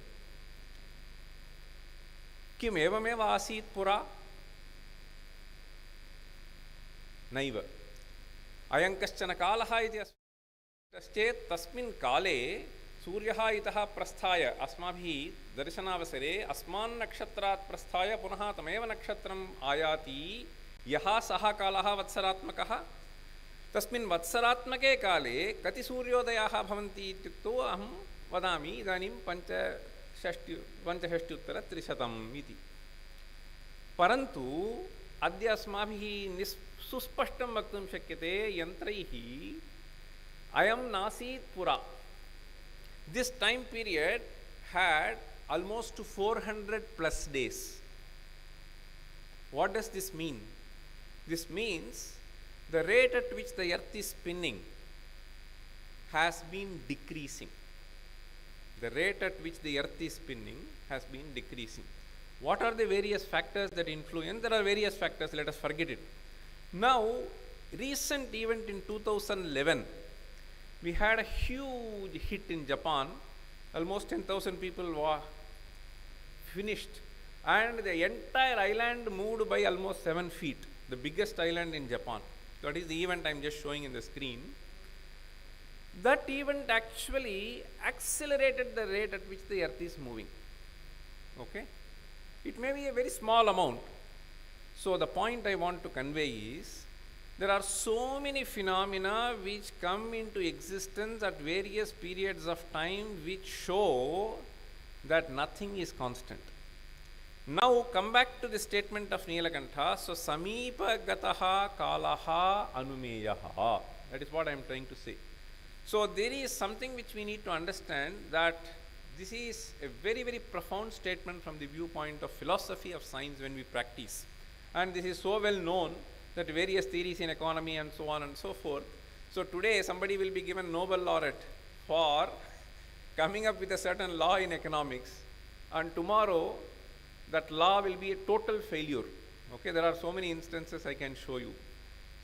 किम् एवमेव आसीत् पुरा? नैव। अयं कश्चन कालः इति चेत् तस्मिन् काले सूर्यः इतः प्रस्थाय अस्माभिः दर्शनावसरे अस्मान् नक्षत्रात् प्रस्थाय पुनः तमेव नक्षत्रम् आयाति यः सः कालः वत्सरात्मकः। तस्मिन् वत्सरात्मके काले कति सूर्योदयाः भवन्ति इत्युक्तौ अहं वदामि इदानीं 65-300 इति। परन्तु अद्य अस्माभिः सुस्पष्टं वक्तुं शक्यते यन्त्रैः अयं नासीत् पुरा। This time period had almost 400+ days. What does this mean? This means the rate at which the earth is spinning has been decreasing. The rate at which the earth is spinning has been decreasing. What are the various factors that influence? There are various factors, let us forget it. Now, recent event in 2011, we had a huge hit in Japan. Almost 10,000 people were finished, and the entire island moved by almost 7 feet, the biggest island in Japan. That is the event I am just showing in the screen. That event actually accelerated the rate at which the earth is moving. Okay? It may be a very small amount. So the point I want to convey is, there are so many phenomena which come into existence at various periods of time which show that nothing is constant. Now come back to the statement of Nilakantha. So samipagataha kalaha anumeyaha. That is what I am trying to say. So there is something which we need to understand, that this is a very, very profound statement from the viewpoint of philosophy of science when we practice. And this is so well known that various theories in economy and so on and so forth. So today somebody will be given Nobel laureate for coming up with a certain law in economics, and tomorrow that law will be a total failure. Okay, there are so many instances I can show you.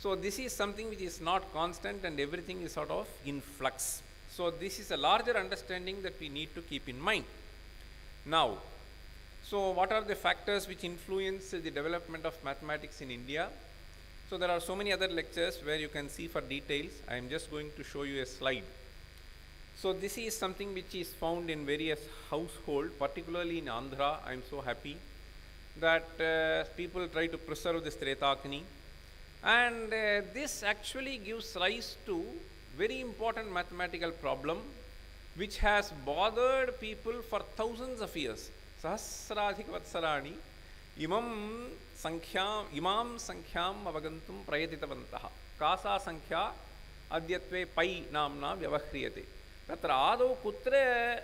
So this is something which is not constant, and everything is sort of in flux. So this is a larger understanding that we need to keep in mind. Now, so what are the factors which influence the development of mathematics in India? So there are so many other lectures where you can see for details. I am just going to show you a slide. So this is something which is found in various households, particularly in Andhra. I am so happy that people try to preserve this Tretakni. And this actually gives rise to very important mathematical problem which has bothered people for thousands of years. Sahasradhik vatsarani imam sankhyaam avagantum prayatitavantaha. Kasa sankhya adyatve pai namna vyavahriyate. Tatra adau kutre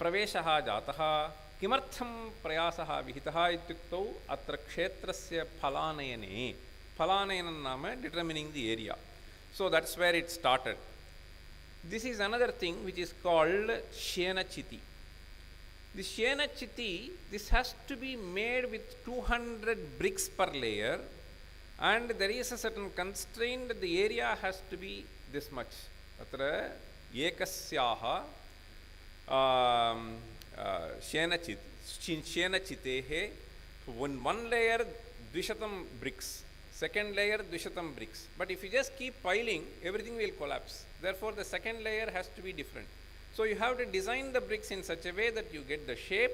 praveshaha jataha kimartham prayasaha vihitaha ityuktau atra kshetrasya phalanayane. Phalanayanam nama determining the area. So that's where it started. This is another thing which is called Shena Chiti. The Shena Chiti, this has to be made with 200 bricks per layer, and there is a certain constraint that the area has to be this much. Tatra ekasyaha Shena Chitehe, one layer Dvishatam bricks, second layer Dvishatam bricks. But if you just keep piling, everything will collapse. Therefore, the second layer has to be different. So you have to design the bricks in such a way that you get the shape,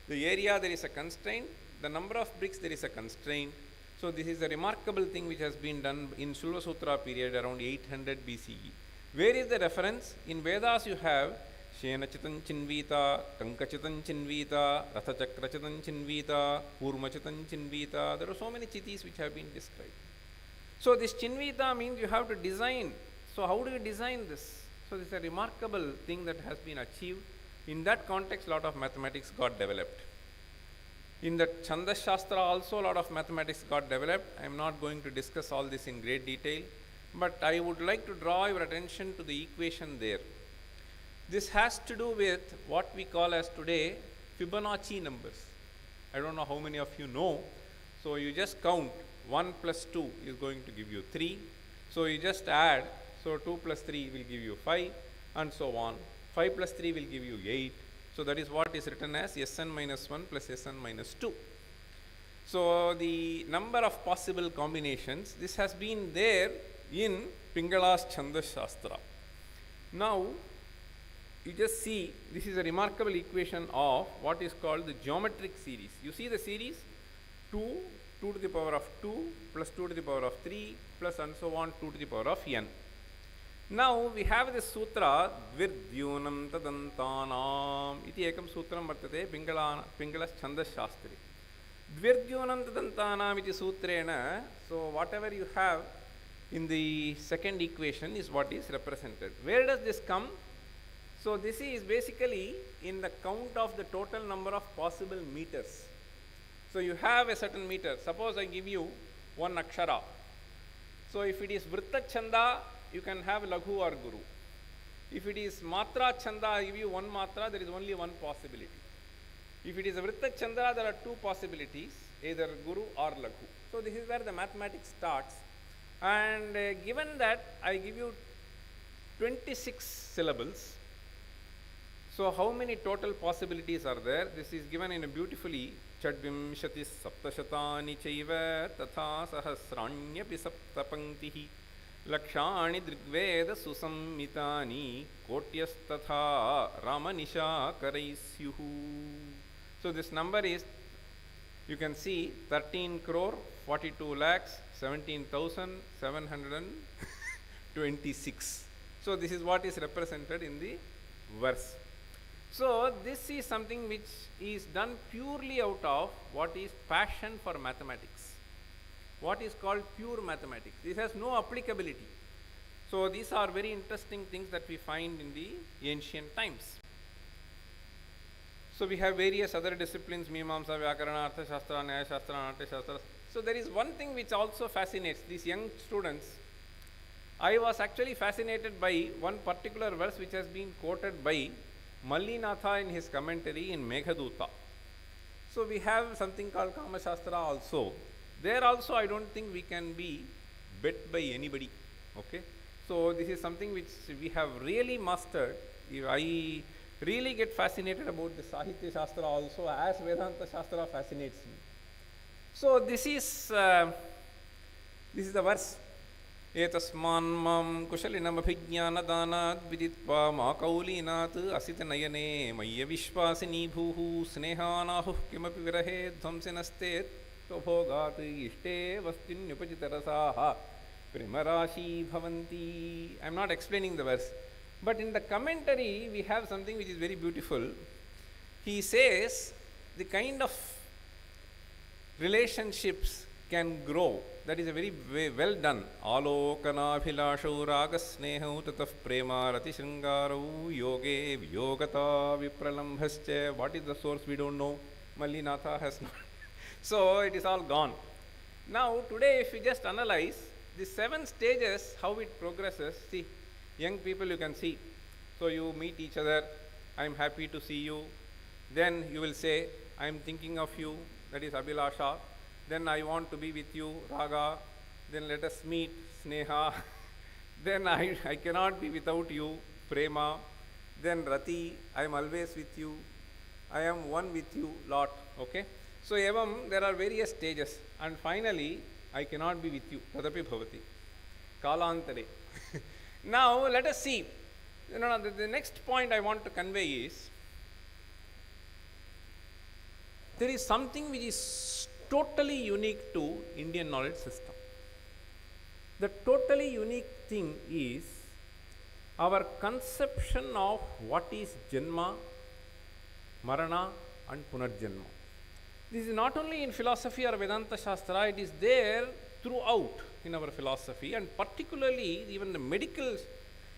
the area there is a constraint, the number of bricks there is a constraint. So this is a remarkable thing which has been done in Sulva Sutra period around 800 BCE. Where is the reference? In Vedas you have Shena Chitan Chinvita, Kanka Chitan Chinvita, Ratha Chakra Chitan Chinvita, Kurma Chitan Chinvita. There are so many chitis which have been described. So this Chinvita means you have to design. So how do you design this? So this is a remarkable thing that has been achieved. In that context, a lot of mathematics got developed. In the Chandas Shastra also, a lot of mathematics got developed. I am not going to discuss all this in great detail, but I would like to draw your attention to the equation there. This has to do with what we call as today Fibonacci numbers. I don't know how many of you know. So you just count 1 plus 2 is going to give you 3. So you just add. So 2 plus 3 will give you 5. and so on. 5 plus 3 will give you 8. So that is what is written as Sn minus 1 plus Sn minus 2. So the number of possible combinations, this has been there in Pingala's Chandas Shastra. Now you just see, this is a remarkable equation of what is called the geometric series. You see the series 2, 2 to the power of 2 plus 2 to the power of 3 plus and so on 2 to the power of n. Now we have this sutra Dvirdyunam Tadantanam iti ekam sutram vartate Pingala's Chandas Shastri. Dvirdyunam Tadantanam iti sutrena, so whatever you have in the second equation is what is represented. Where does this come? So this is basically in the count of the total number of possible meters. So you have a certain meter. Suppose I give you one akshara. So if it is Vritta Chanda, you can have Laghu or Guru. If it is Matra Chanda, I give you one Matra, there is only one possibility. If it is a Vritta Chanda, there are two possibilities, either Guru or Laghu. So this is where the mathematics starts. And given that I give you 26 syllables, so how many total possibilities are there? This is given in a beautifully Chadvimshati Saptashatani Chaiva Tatha Sahasranyapi Saptapanktihi Lakshani Drigveda Susammitani Kotyastatha Ramanisha Karaisyuhu. So this number is, you can see 13 crore 42 lakhs 17,726. So this is what is represented in the verse. So this is something which is done purely out of what is passion for mathematics, what is called pure mathematics. This has no applicability. So these are very interesting things that we find in the ancient times. So we have various other disciplines, Mimamsa, Vyakarana, Artha Shastra, Nyaya Shastra, Natya Shastra. So there is one thing which also fascinates these young students. I was actually fascinated by one particular verse which has been quoted by Mallinatha in his commentary in Meghaduta. So we have something called Kama Shastra also. There also I don't think we can be bet by anybody. Okay. So this is something which we have really mastered. I really get fascinated about the Sahitya Shastra also, as Vedanta Shastra fascinates me. So this is the verse. Etasman mam kushalinam abhijnanadanat viditva makaulinaat asitanayane maya vishwasini bhuhu snehanahuh kimapi virahe dhvamsinastet tvabhogat ishte vastinyupachitarasaha primarashi bhavanti. I am not explaining the verse, but in the commentary we have something which is very beautiful. He says the kind of relationships can grow. That is a very well done. Alokana bhilasho ragasneho tatah prema rati shringaro yoge vyogata vipralambhascha. What is the source? We don't know. Mallinatha has not. So it is all gone. Now today if you just analyze the 7 stages, how it progresses. See, young people you can see. So you meet each other. I am happy to see you. Then you will say, I am thinking of you. That is Abhilasha. Then I want to be with you, Raga. Then let us meet, Sneha. Then I cannot be without you, Prema. Then Rati, I am always with you. I am one with you, lot. Okay. So evam, there are various stages. And finally, I cannot be with you. Tadapi bhavati. Kalantare. Now let us see. The next point I want to convey is, there is something which is totally unique to Indian knowledge system. The totally unique thing is our conception of what is Janma, Marana and Punarjanma. This is not only in philosophy or Vedanta Shastra, it is there throughout in our philosophy, and particularly even the medical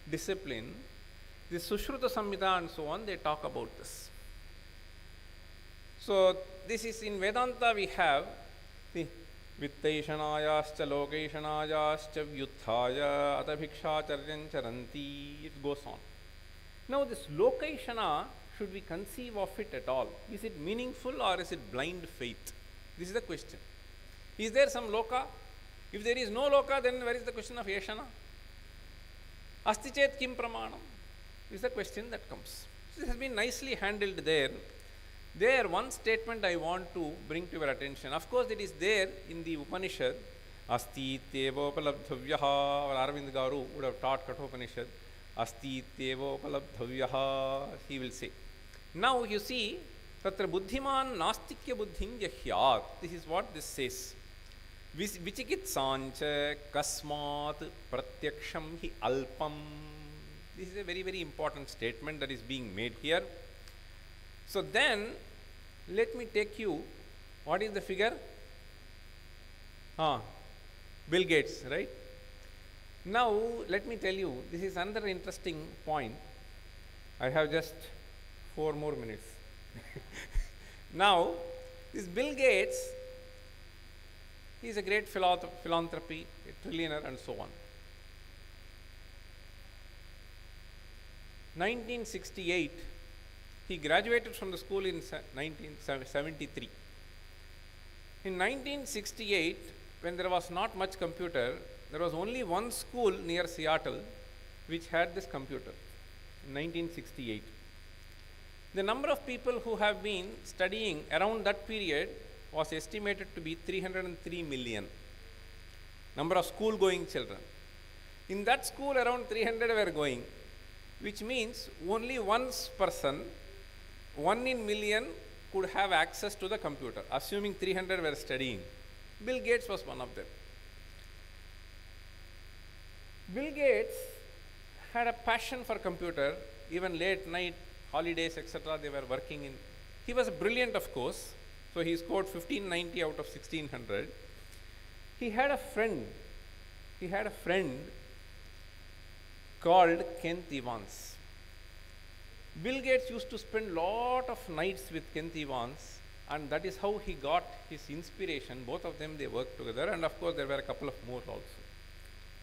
discipline, the Sushruta Samhita and so on, they talk about this. So this is in Vedanta we have the Vittaishanayascha Lokaishanayascha Vyuthaya Atabhikshacharyan Charanti, it goes on. Now this Lokaishana, should we conceive of it at all? Is it meaningful or is it blind faith? This is the question. Is there some Loka? If there is no Loka, then where is the question of Yeshana? Asti chet kim pramanam? Is the question that comes. This has been nicely handled there. There, one statement I want to bring to your attention. Of course, it is there in the Upanishad. Asti tevopalabdhavyaha, or Arvind Garu would have taught Kathopanishad. Asti tevopalabdhavyaha, he will say. Now you see, tatra buddhiman nastikya buddhim jahyat. This is what this says. Vichikitsancha kasmat pratyaksham hi alpam. This is a very, very important statement that is being made here. So then, let me take you, what is the figure? Bill Gates, right? Now, let me tell you, this is another interesting point. I have just 4 more minutes. Now, this Bill Gates, he is a great philanthropy, a trillionaire and so on. 1968, he graduated from the school in 1973. In 1968, when there was not much computer, there was only one school near Seattle which had this computer in 1968. The number of people who have been studying around that period was estimated to be 303 million. Number of school going children. In that school, around 300 were going, which means only one person, 1 in million, could have access to the computer, assuming 300 were studying. Bill Gates was one of them. Bill Gates had a passion for computer, even late night, holidays, etc. they were working in. He was brilliant, of course, so he scored 1590 out of 1600. He had a friend called Kent Evans. Bill Gates used to spend lot of nights with Kent Evans, and that is how he got his inspiration. Both of them, they worked together, and of course there were a couple of more also.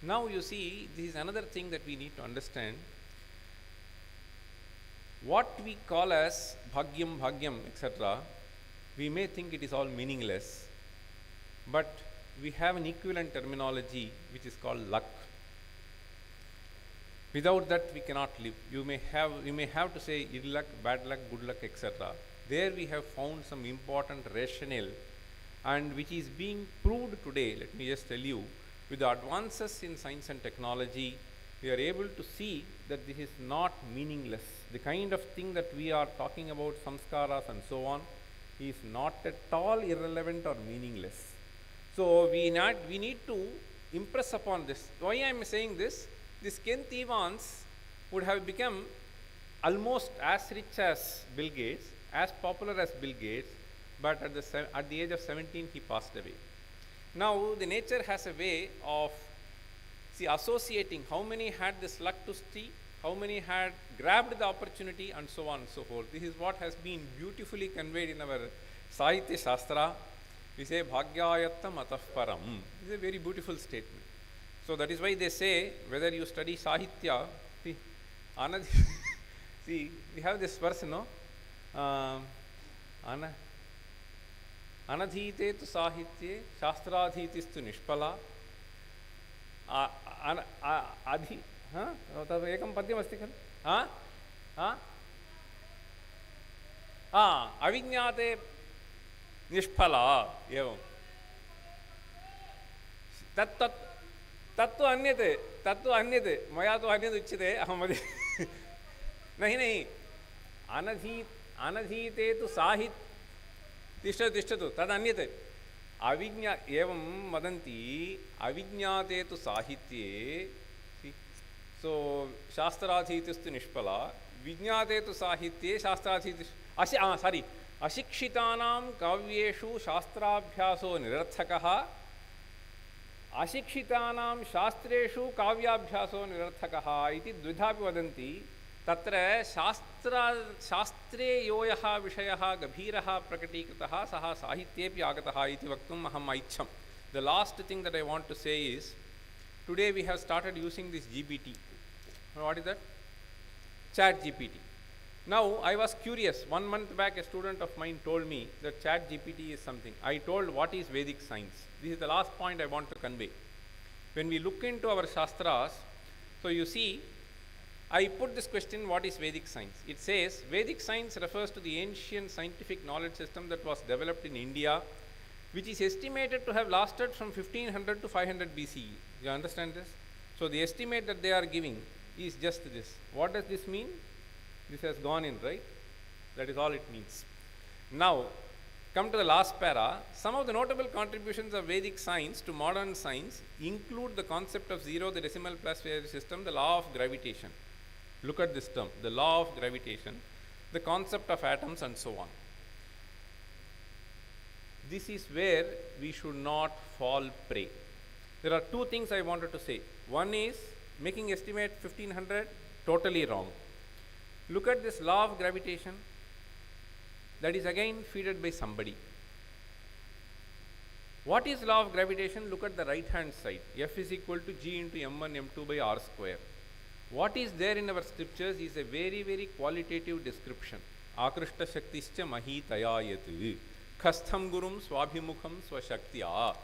Now you see, this is another thing that we need to understand. What we call as bhagyam, etc., we may think it is all meaningless, but we have an equivalent terminology which is called luck. Without that, we cannot live. You may have to say ill luck, bad luck, good luck, etc. There we have found some important rationale, and which is being proved today. Let me just tell you, with the advances in science and technology, we are able to see that this is not meaningless. The kind of thing that we are talking about, samskaras and so on, is not at all irrelevant or meaningless. So we need to impress upon this. Why I am saying this? This Kent Evans would have become almost as rich as Bill Gates, as popular as Bill Gates, but at the age of 17 he passed away. Now the nature has a way of associating how many had this luck to see, how many had grabbed the opportunity, and so on and so forth. This is what has been beautifully conveyed in our Sahitya Shastra. We say bhagyayattam atah param. This is a very beautiful statement. So that is why they say, whether you study Sahitya, see, we have this verse, no? Anadhite tu sahitye shastradhitistu nishpala adhi ekam padyam asti khelu avignate nishpala evam तत्व अन्यते मया तो अन्यद उच्यते अहम नहीं अनधीते तो साहित्य तिष्ठतु तदन्यते अविज्ञा एवं वदन्ति अविज्ञाते तो साहित्ये सो शास्त्राधीतस्तु निष्फला विज्ञाते तो साहित्ये शास्त्राधीत अशिक्षितानां काव्येषु शास्त्राभ्यासो निरर्थकः अशिक्षितानां शास्त्रेषु काव्याभ्यासो निरर्थकः इति द्विधापि वदन्ति. तत्र शास्त्रे यो यः विषयः गभीरः प्रकटीकृतः सः साहित्येपि आगतः इति वक्तुम् अहम् ऐच्छम्. The last thing that I want to say is, today we have started using this GPT. What is that? Chat GPT. Now I was curious. 1 month back a student of mine told me that Chat GPT is something. I told, what is Vedic science? This is the last point I want to convey. When we look into our Shastras, so you see, I put this question, what is Vedic science? It says, Vedic science refers to the ancient scientific knowledge system that was developed in India, which is estimated to have lasted from 1500 to 500 BCE. You understand this? So the estimate that they are giving is just this. What does this mean? This has gone in, right? That is all it means. Now, come to the last para. Some of the notable contributions of Vedic science to modern science include the concept of zero, the decimal plus value system, the law of gravitation. Look at this term, the law of gravitation, the concept of atoms, and so on. This is where we should not fall prey. There are two things I wanted to say. One is making estimate 1500, totally wrong. Look at this law of gravitation. That is again feeded by somebody. What is law of gravitation? Look at the right hand side. F is equal to G into M1 M2 by R square. What is there in our scriptures is a very, very qualitative description. Akrishta shaktischa mahitayayat khastham gurum swabhimukham swashaktya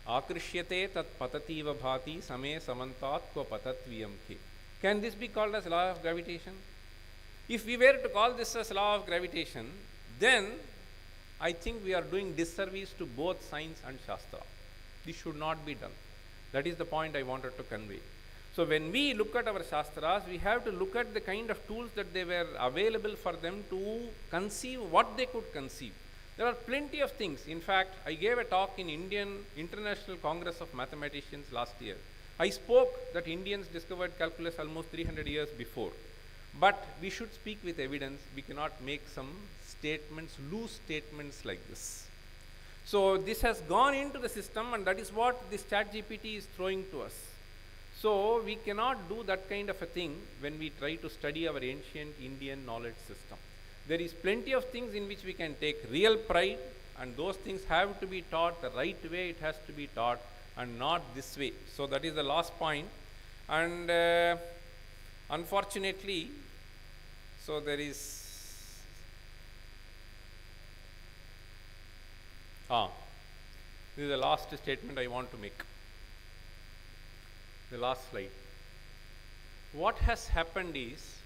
akrishyate tat patativa bhati same samantat kva patatviyam ke. Can this be called as law of gravitation? If we were to call this as law of gravitation, then I think we are doing disservice to both science and Shastra. This should not be done. That is the point I wanted to convey. So when we look at our Shastras, we have to look at the kind of tools that they were available for them to conceive what they could conceive. There are plenty of things. In fact, I gave a talk in Indian International Congress of Mathematicians last year. I spoke that Indians discovered calculus almost 300 years before. But we should speak with evidence. We cannot make some statements, loose statements like this. So this has gone into the system, and that is what this ChatGPT is throwing to us. So we cannot do that kind of a thing when we try to study our ancient Indian knowledge system. There is plenty of things in which we can take real pride, and those things have to be taught the right way it has to be taught, and not this way. So that is the last point. And unfortunately, so there is this is the last statement I want to make. The last slide. What has happened is,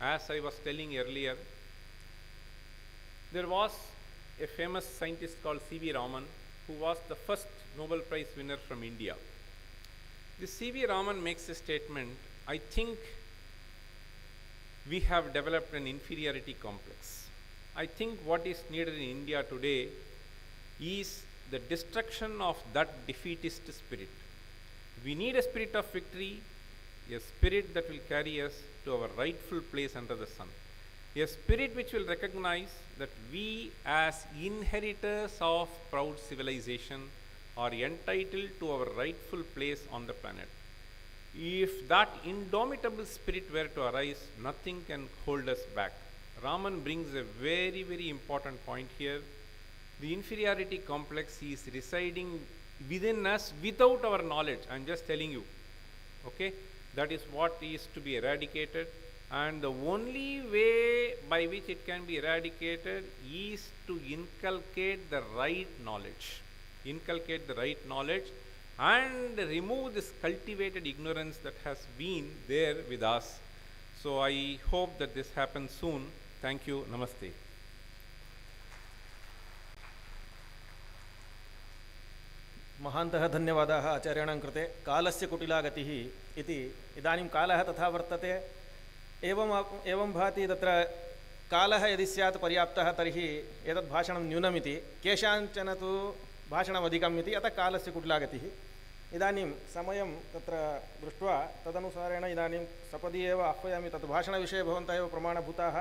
as I was telling earlier, there was a famous scientist called C.V. Raman, who was the first Nobel Prize winner from India. This C.V. Raman makes a statement, I think we have developed an inferiority complex. I think what is needed in India today is the destruction of that defeatist spirit. We need a spirit of victory, a spirit that will carry us to our rightful place under the sun. A spirit which will recognize that we as inheritors of proud civilization are entitled to our rightful place on the planet. If that indomitable spirit were to arise, nothing can hold us back. Raman brings a very, very important point here. The inferiority complex is residing within us without our knowledge. I am just telling you. Okay? That is what is to be eradicated. And the only way by which it can be eradicated is to inculcate the right knowledge. Inculcate the right knowledge and remove this cultivated ignorance that has been there with us. So I hope that this happens soon. Thank you. Namaste. महान्तः धन्यवादाः आचार्याणां कृते. कालस्य कुटिला गतिः इति इदानीं कालः तथा वर्तते. एवं भाति तत्र कालः यदि स्यात् पर्याप्तः तर्हि एतद् भाषणं न्यूनमिति, केषाञ्चन तु भाषणम् अधिकम् इति, अतः कालस्य कुटिला गतिः. इदानीं समयं तत्र दृष्ट्वा तदनुसारेण इदानीं सपदि एव आह्वयामि. तत् भाषणविषये भवन्तः एव प्रमाणभूताः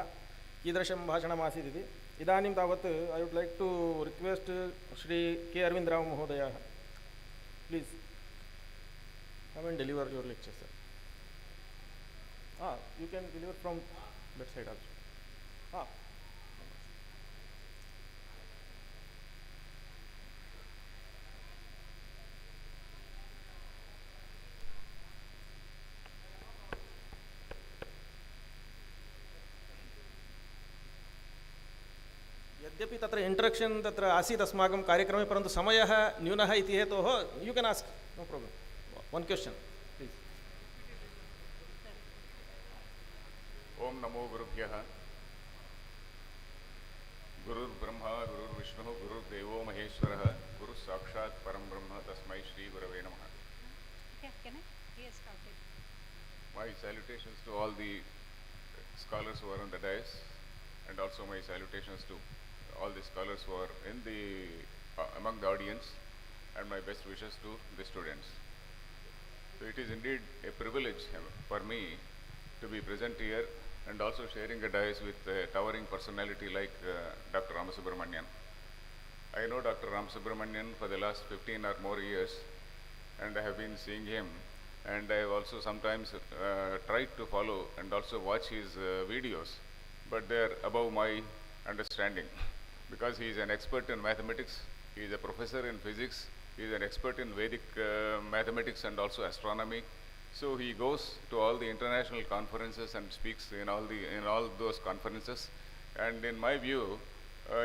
कीदृशं भाषणमासीत् इति. इदानीं तावत् I would like to request Shri K Arvindrao महोदयः, please come and deliver your lecture, sir. You can deliver from that side also. यद्यपि तत्र इंट्रडक्शन तत्र आसीत् अस्माकं कार्यक्रमे, परन्तु समयः न्यूनः इति हेतोः you can ask, no problem. One question please. ओम नमो गुरुभ्यः। गुरुर्ब्रह्मा गुरुर्विष्णुः गुरुर्देवो महेश्वरः गुरुः साक्षात् परं ब्रह्म तस्मै श्री गुरवे नमः। Can I? Yes, started. My salutations to all the scholars who are on the dais, and also my salutations to all the scholars who are in the among the audience, and my best wishes to the students. So it is indeed a privilege for me to be present here and also sharing a dais with a towering personality like Dr. Ramasubramanian. I know Dr. Ramasubramanian for the last 15 or more years, and I have been seeing him, and I have also sometimes tried to follow and also watch his videos, but they are above my understanding because he is an expert in mathematics, he is a professor in physics, he is an expert in Vedic mathematics and also astronomy. So he goes to all the international conferences and speaks in all those conferences. And in my view,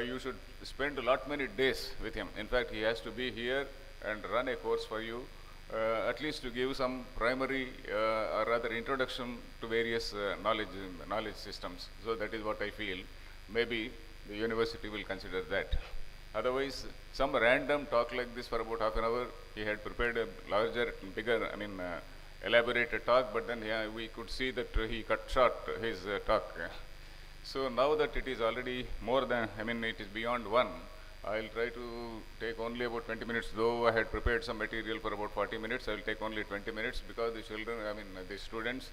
you should spend many days with him. In fact, he has to be here and run a course for you, at least to give some primary or rather introduction to various knowledge systems. So that is what I feel. Maybe the university will consider that. Otherwise, some random talk like this for about half an hour, he had prepared a larger, bigger, elaborated talk, but then we could see that he cut short his talk. So now that it is already more than, it is beyond 1, I'll try to take only about 20 minutes, though I had prepared some material for about 40 minutes, I'll take only 20 minutes because the children, the students,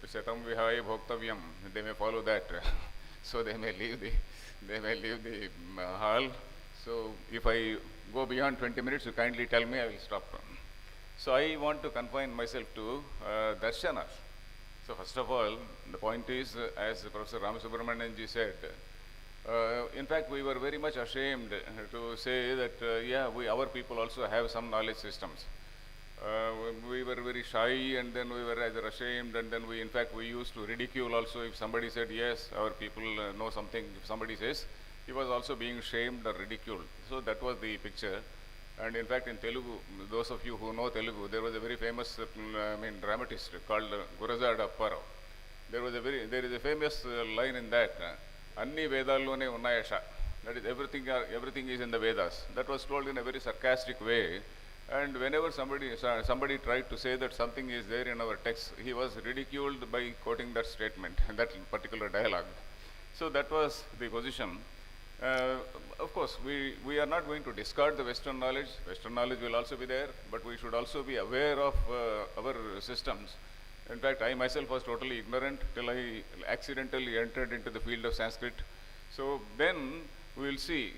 Satam Vihaya Bhoktavyam, they may follow that. So they may leave the hall. So if I go beyond 20 minutes, you kindly tell me, I will stop. So I want to confine myself to darshanas. So first of all, the point is, as Professor Ramasubramanian ji said, in fact, we were very much ashamed to say that, our people also have some knowledge systems. We were very shy, and then we were rather ashamed, and then we used to ridicule also if somebody said, yes, our people know something. If somebody says, he was also being shamed or ridiculed. So that was the picture. And in fact, in Telugu, those of you who know Telugu, there was a very famous dramatist called Gurazada Apparao. There is a famous line in that, Anni Vedallone Unnayasha. That is, everything is in the Vedas. That was told in a very sarcastic way. And whenever somebody tried to say that something is there in our text, he was ridiculed by quoting that statement, that particular dialogue. So that was the position. Of course, we are not going to discard the Western knowledge. Western knowledge will also be there, but we should also be aware of our systems. In fact, I myself was totally ignorant till I accidentally entered into the field of Sanskrit. So then we will see,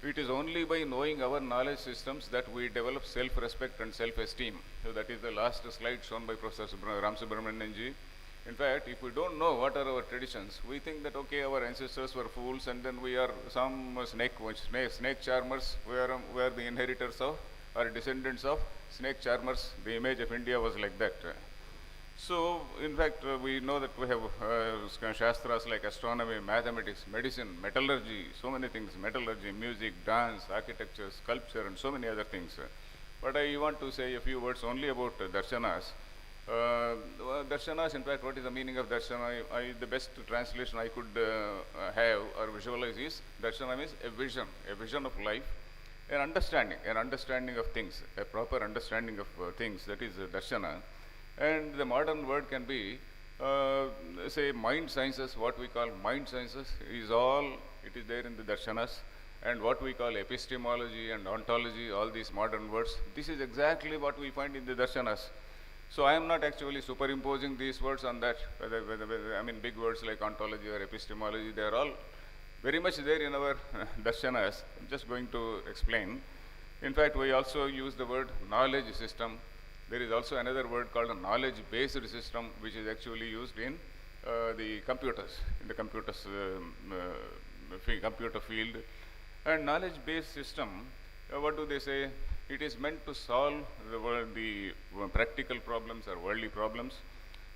it is only by knowing our knowledge systems that we develop self-respect and self-esteem. So that is the last slide shown by Professor Ramasubramanian ji. In fact, if we don't know what are our traditions, we think that, okay, our ancestors were fools, and then we are some snake charmers, we are the inheritors of, or descendants of snake charmers. The image of India was like that. So, in fact, we know that we have shastras like astronomy, mathematics, medicine, metallurgy, so many things, metallurgy, music, dance, architecture, sculpture, and so many other things. But I want to say a few words only about darshanas. Darshanas, in fact, what is the meaning of darshana? The best translation I could have or visualize is, darshana means a vision of life, an understanding of things, a proper understanding of things, that is darshana. And the modern word can be, say, mind sciences. What we call mind sciences is it is there in the darshanas. And what we call epistemology and ontology, all these modern words, this is exactly what we find in the darshanas. So I am not actually superimposing these words on that. Big words like ontology or epistemology, they are all very much there in our darshanas. I'm just going to explain. In fact, we also use the word knowledge system. There is also another word called a knowledge-based system, which is actually used in the computers, in the computer field. And knowledge-based system, what do they say? It is meant to solve the practical problems or worldly problems.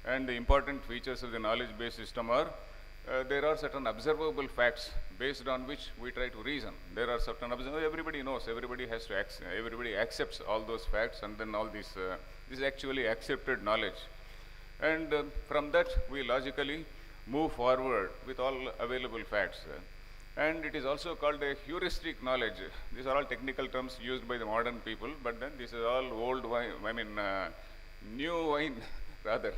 And the important features of the knowledge-based system are, there are certain observable facts based on which we try to reason. There are certain everybody knows, everybody accepts all those facts, and then all this is actually accepted knowledge. And from that we logically move forward with all available facts. And it is also called a heuristic knowledge. These are all technical terms used by the modern people, but then this is all old wine, new wine rather.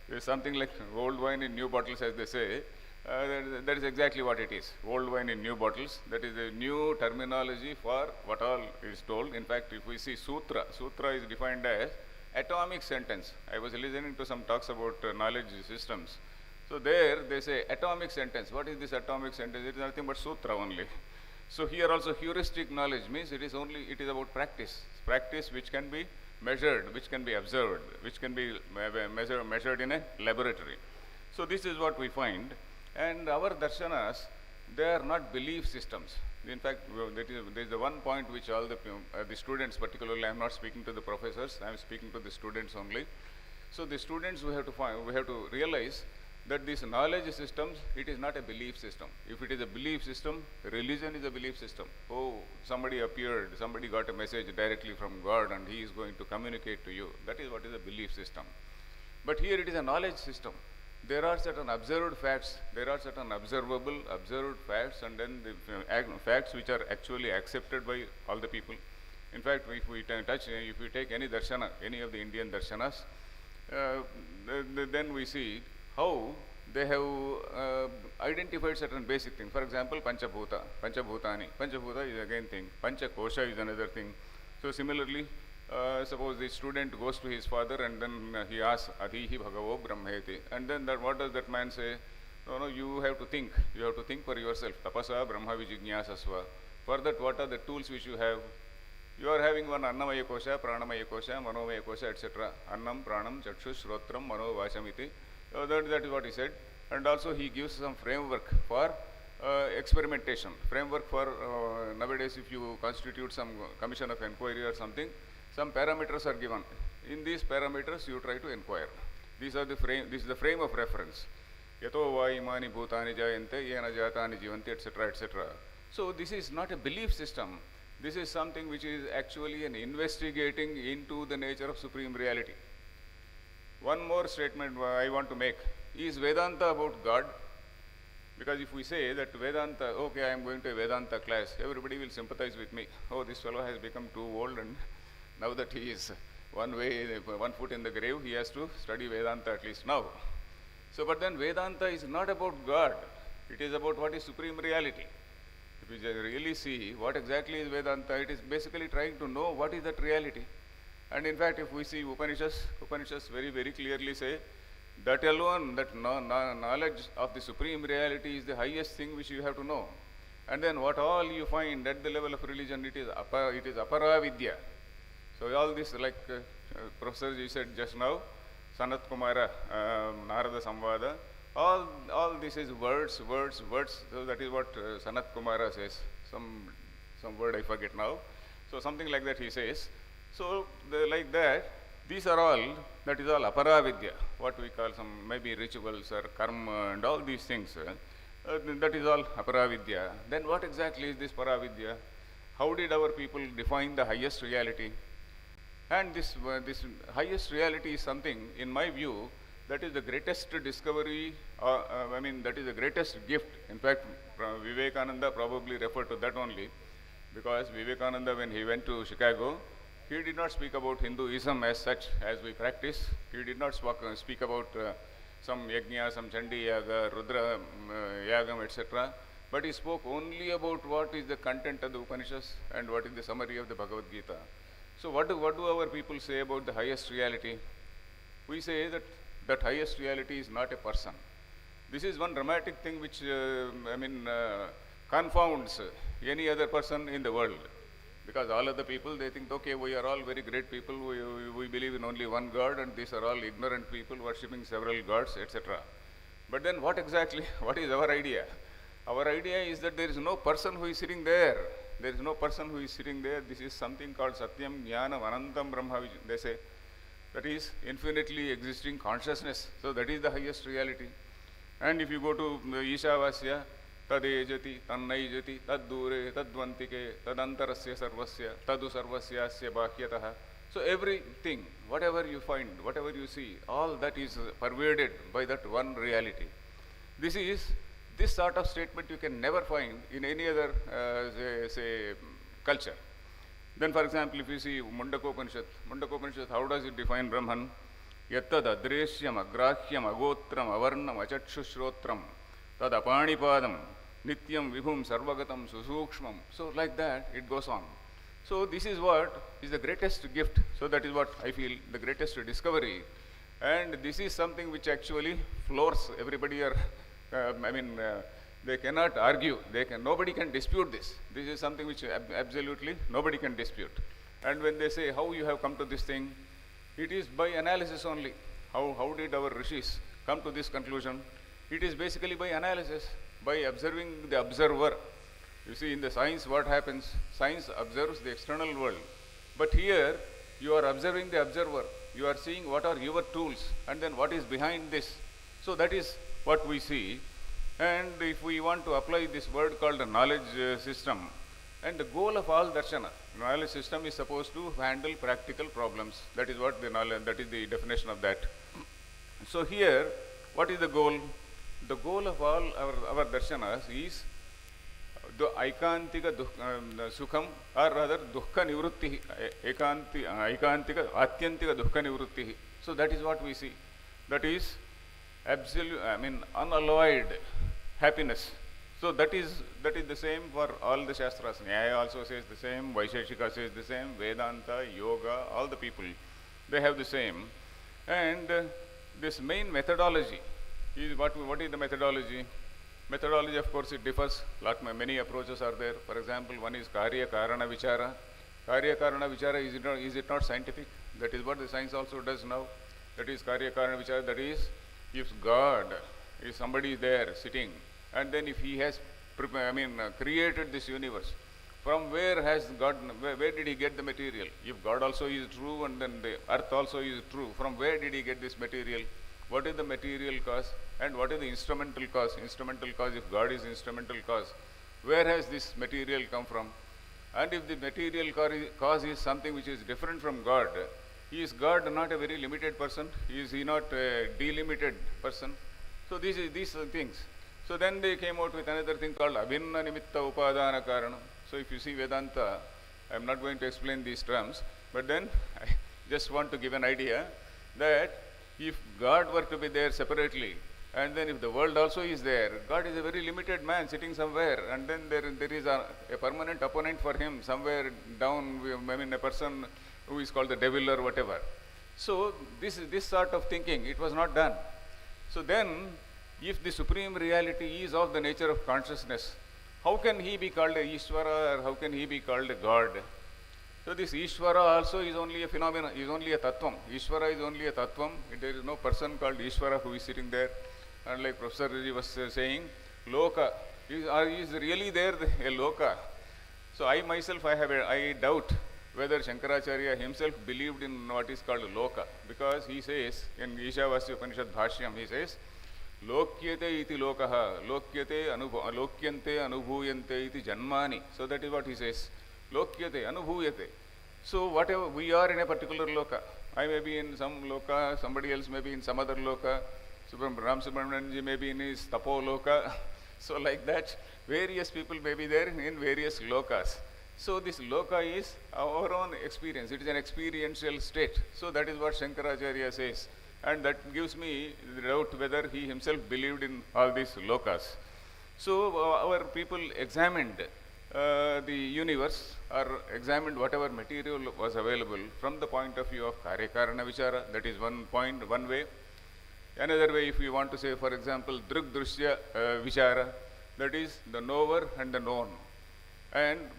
It's something like old wine in new bottles, as they say. That is exactly what it is. Old wine in new bottles. That is a new terminology for what all is told. In fact, if we see sutra, sutra is defined as atomic sentence. I was listening to some talks about knowledge systems. So there they say atomic sentence. What is this atomic sentence? It is nothing but sutra only. So here also heuristic knowledge means it is about practice. Practice which can be measured, which can be observed, which can be measured in a laboratory. So this is what we find. And our darshanas, they are not belief systems. In fact, there is the one point which all the students, particularly, I am not speaking to the professors, I am speaking to the students only. So the students, we have to realize that these knowledge systems, it is not a belief system. If it is a belief system, religion is a belief system. Oh, somebody appeared, somebody got a message directly from God and he is going to communicate to you. That is what is a belief system. But here it is a knowledge system. There are certain observed facts, there are certain observable, observed facts, and then the facts which are actually accepted by all the people. In fact, if we take any darshana, any of the Indian darshanas, then we see how they have identified certain basic things. For example, Panchabhuta, Panchabhutani. Panchabhuta is again thing. Panchakosha is another thing. So similarly, suppose the student goes to his father and then he asks, Adhihi Bhagavo Brahmeti. And then what does that man say? No, you have to think. You have to think for yourself. Tapasa Brahma Vijignyasasva. For that, what are the tools which you have? You are having one Annamaya Kosha, Pranamaya Kosha, Manomaya Kosha, etc. Annam, Pranam, Chakshu, Shrotram, Mano, Vachamiti. So that is what he said. And also he gives some framework for experimentation. Framework for nowadays, if you constitute some commission of inquiry or something, some parameters are given. In these parameters, you try to inquire. These are the frame. This is the frame of reference. Yato va imani bhutani jayante, yena jatani jivanti, etc., etc. So this is not a belief system. This is something which is actually an investigating into the nature of supreme reality. One more statement I want to make. Is Vedanta about God? Because if we say that Vedanta, okay, I am going to a Vedanta class, everybody will sympathize with me. Oh, this fellow has become too old, and now that he is one foot in the grave, he has to study Vedanta at least now. So, but then Vedanta is not about God. It is about what is supreme reality. If you really see what exactly is Vedanta, it is basically trying to know what is that reality. And in fact, if we see Upanishads very, very clearly say that alone, that knowledge of the supreme reality is the highest thing which you have to know. And then what all you find at the level of religion, it is aparavidya. So all this, like Professor Ji said just now, Sanat Kumara, Narada Samvada, all this is words. So that is what Sanat Kumara says. Some word I forget now. So something like that he says. So like that, these are all, that is all aparavidya, what we call some maybe rituals or karma and all these things. That is all aparavidya. Then what exactly is this paravidya? How did our people define the highest reality? And this highest reality is something, in my view, that is the greatest discovery, that is the greatest gift. In fact, Vivekananda probably referred to that only, because Vivekananda, when he went to Chicago, he did not speak about Hinduism as such, as we practice. He did not speak about some yajna, some chandi yaga, rudra yagam, etc. But he spoke only about what is the content of the Upanishads and what is the summary of the Bhagavad Gita. So what do our people say about the highest reality? We say that highest reality is not a person. This is one dramatic thing which confounds any other person in the world. Because all other people, they think, okay, we are all very great people, we believe in only one God, and these are all ignorant people worshipping several gods, etc. But then what is our idea? Our idea is that there is no person who is sitting there. There is no person who is sitting there. This is something called Satyam Jnanam Anantam Brahma, they say. That is infinitely existing consciousness. So that is the highest reality. And if you go to Ishavasya, Tadejati, Tannaijati, Taddure, Tadvantike, Tadantarasya Sarvasya, Tadu Sarvasyasya Bhakyataha. So everything, whatever you find, whatever you see, all that is pervaded by that one reality. This sort of statement you can never find in any other, say, culture. Then, for example, if you see Mundakopanishad, how does it define Brahman? Yattad adreshyam agrahyam agotram avarnam achakshushrotram tad apanipadam nityam vibhum sarvagatam susukshmam. So like that it goes on. So this is what is the greatest gift. So that is what I feel the greatest discovery. And this is something which actually floors everybody. They cannot argue. Nobody can dispute this. This is something which absolutely nobody can dispute. And when they say how you have come to this thing, it is by analysis only. How did our rishis come to this conclusion? It is basically by analysis, by observing the observer. You see, in the science, what happens? Science observes the external world. But here, you are observing the observer. You are seeing what are your tools and then what is behind this. So that is what we see. And if we want to apply this word called a knowledge system, and the goal of all darshana, knowledge system is supposed to handle practical problems. That is what the knowledge, that is the definition of that. So here, what is the goal? The goal of all our darshanas is the aikantika sukham, or rather dukkha nivrutti, aikantika atyantika dukkha nivrutti. So that is what we see. That is absolute, unalloyed happiness. So that is the same for all the Shastras. Nyaya also says the same, Vaisheshika says the same, Vedanta, Yoga, all the people, they have the same. And this main methodology is what is the methodology? Methodology, of course, it differs. Many approaches are there. For example, one is Karya Karana Vichara. Karya Karana Vichara, is it not scientific? That is what the science also does now. That is Karya Karana Vichara. That is, if God, if somebody is there sitting, and then if he has created this universe, from where has God, where did he get the material? If God also is true and then the earth also is true, from where did he get this material? What is the material cause and what is the instrumental cause? Instrumental cause, if God is instrumental cause, where has this material come from? And if the material cause is something which is different from God, is God not a very limited person? Is he not a delimited person? So these are things. So then they came out with another thing called Abhinna Nimitta Upadana Karanam. So if you see Vedanta, I am not going to explain these terms, but then I just want to give an idea that if God were to be there separately, and then if the world also is there, God is a very limited man sitting somewhere, and then there is a permanent opponent for him somewhere down, a person who is called the devil or whatever. So this sort of thinking, it was not done. So then, if the supreme reality is of the nature of consciousness, how can he be called a Ishvara or how can he be called a God? So this Ishvara also is only a phenomenon, is only a Tattvam. Ishvara is only a Tattvam. There is no person called Ishvara who is sitting there. And like Professor Raji was saying, Loka, is really there a Loka? So I myself, I doubt whether Shankaracharya himself believed in what is called Loka, because he says in Ishavasya Upanishad Bhashyam, he says, Lokyate iti lokaha, lokyante anubhuyante iti janmani. So that is what he says. Lokyate, anubhuyate. So whatever, we are in a particular loka. I may be in some loka, somebody else may be in some other loka. Ram Subramanianji may be in his tapo loka. So like that, various people may be there in various lokas. So this loka is our own experience. It is an experiential state. So that is what Shankaracharya says. And that gives me the doubt whether he himself believed in all these lokas. So our people examined the universe, or examined whatever material was available from the point of view of Karya Karana Vichara. That is one point, one way. Another way, if we want to say, for example, Druk Drushya Vichara, that is the knower and the known.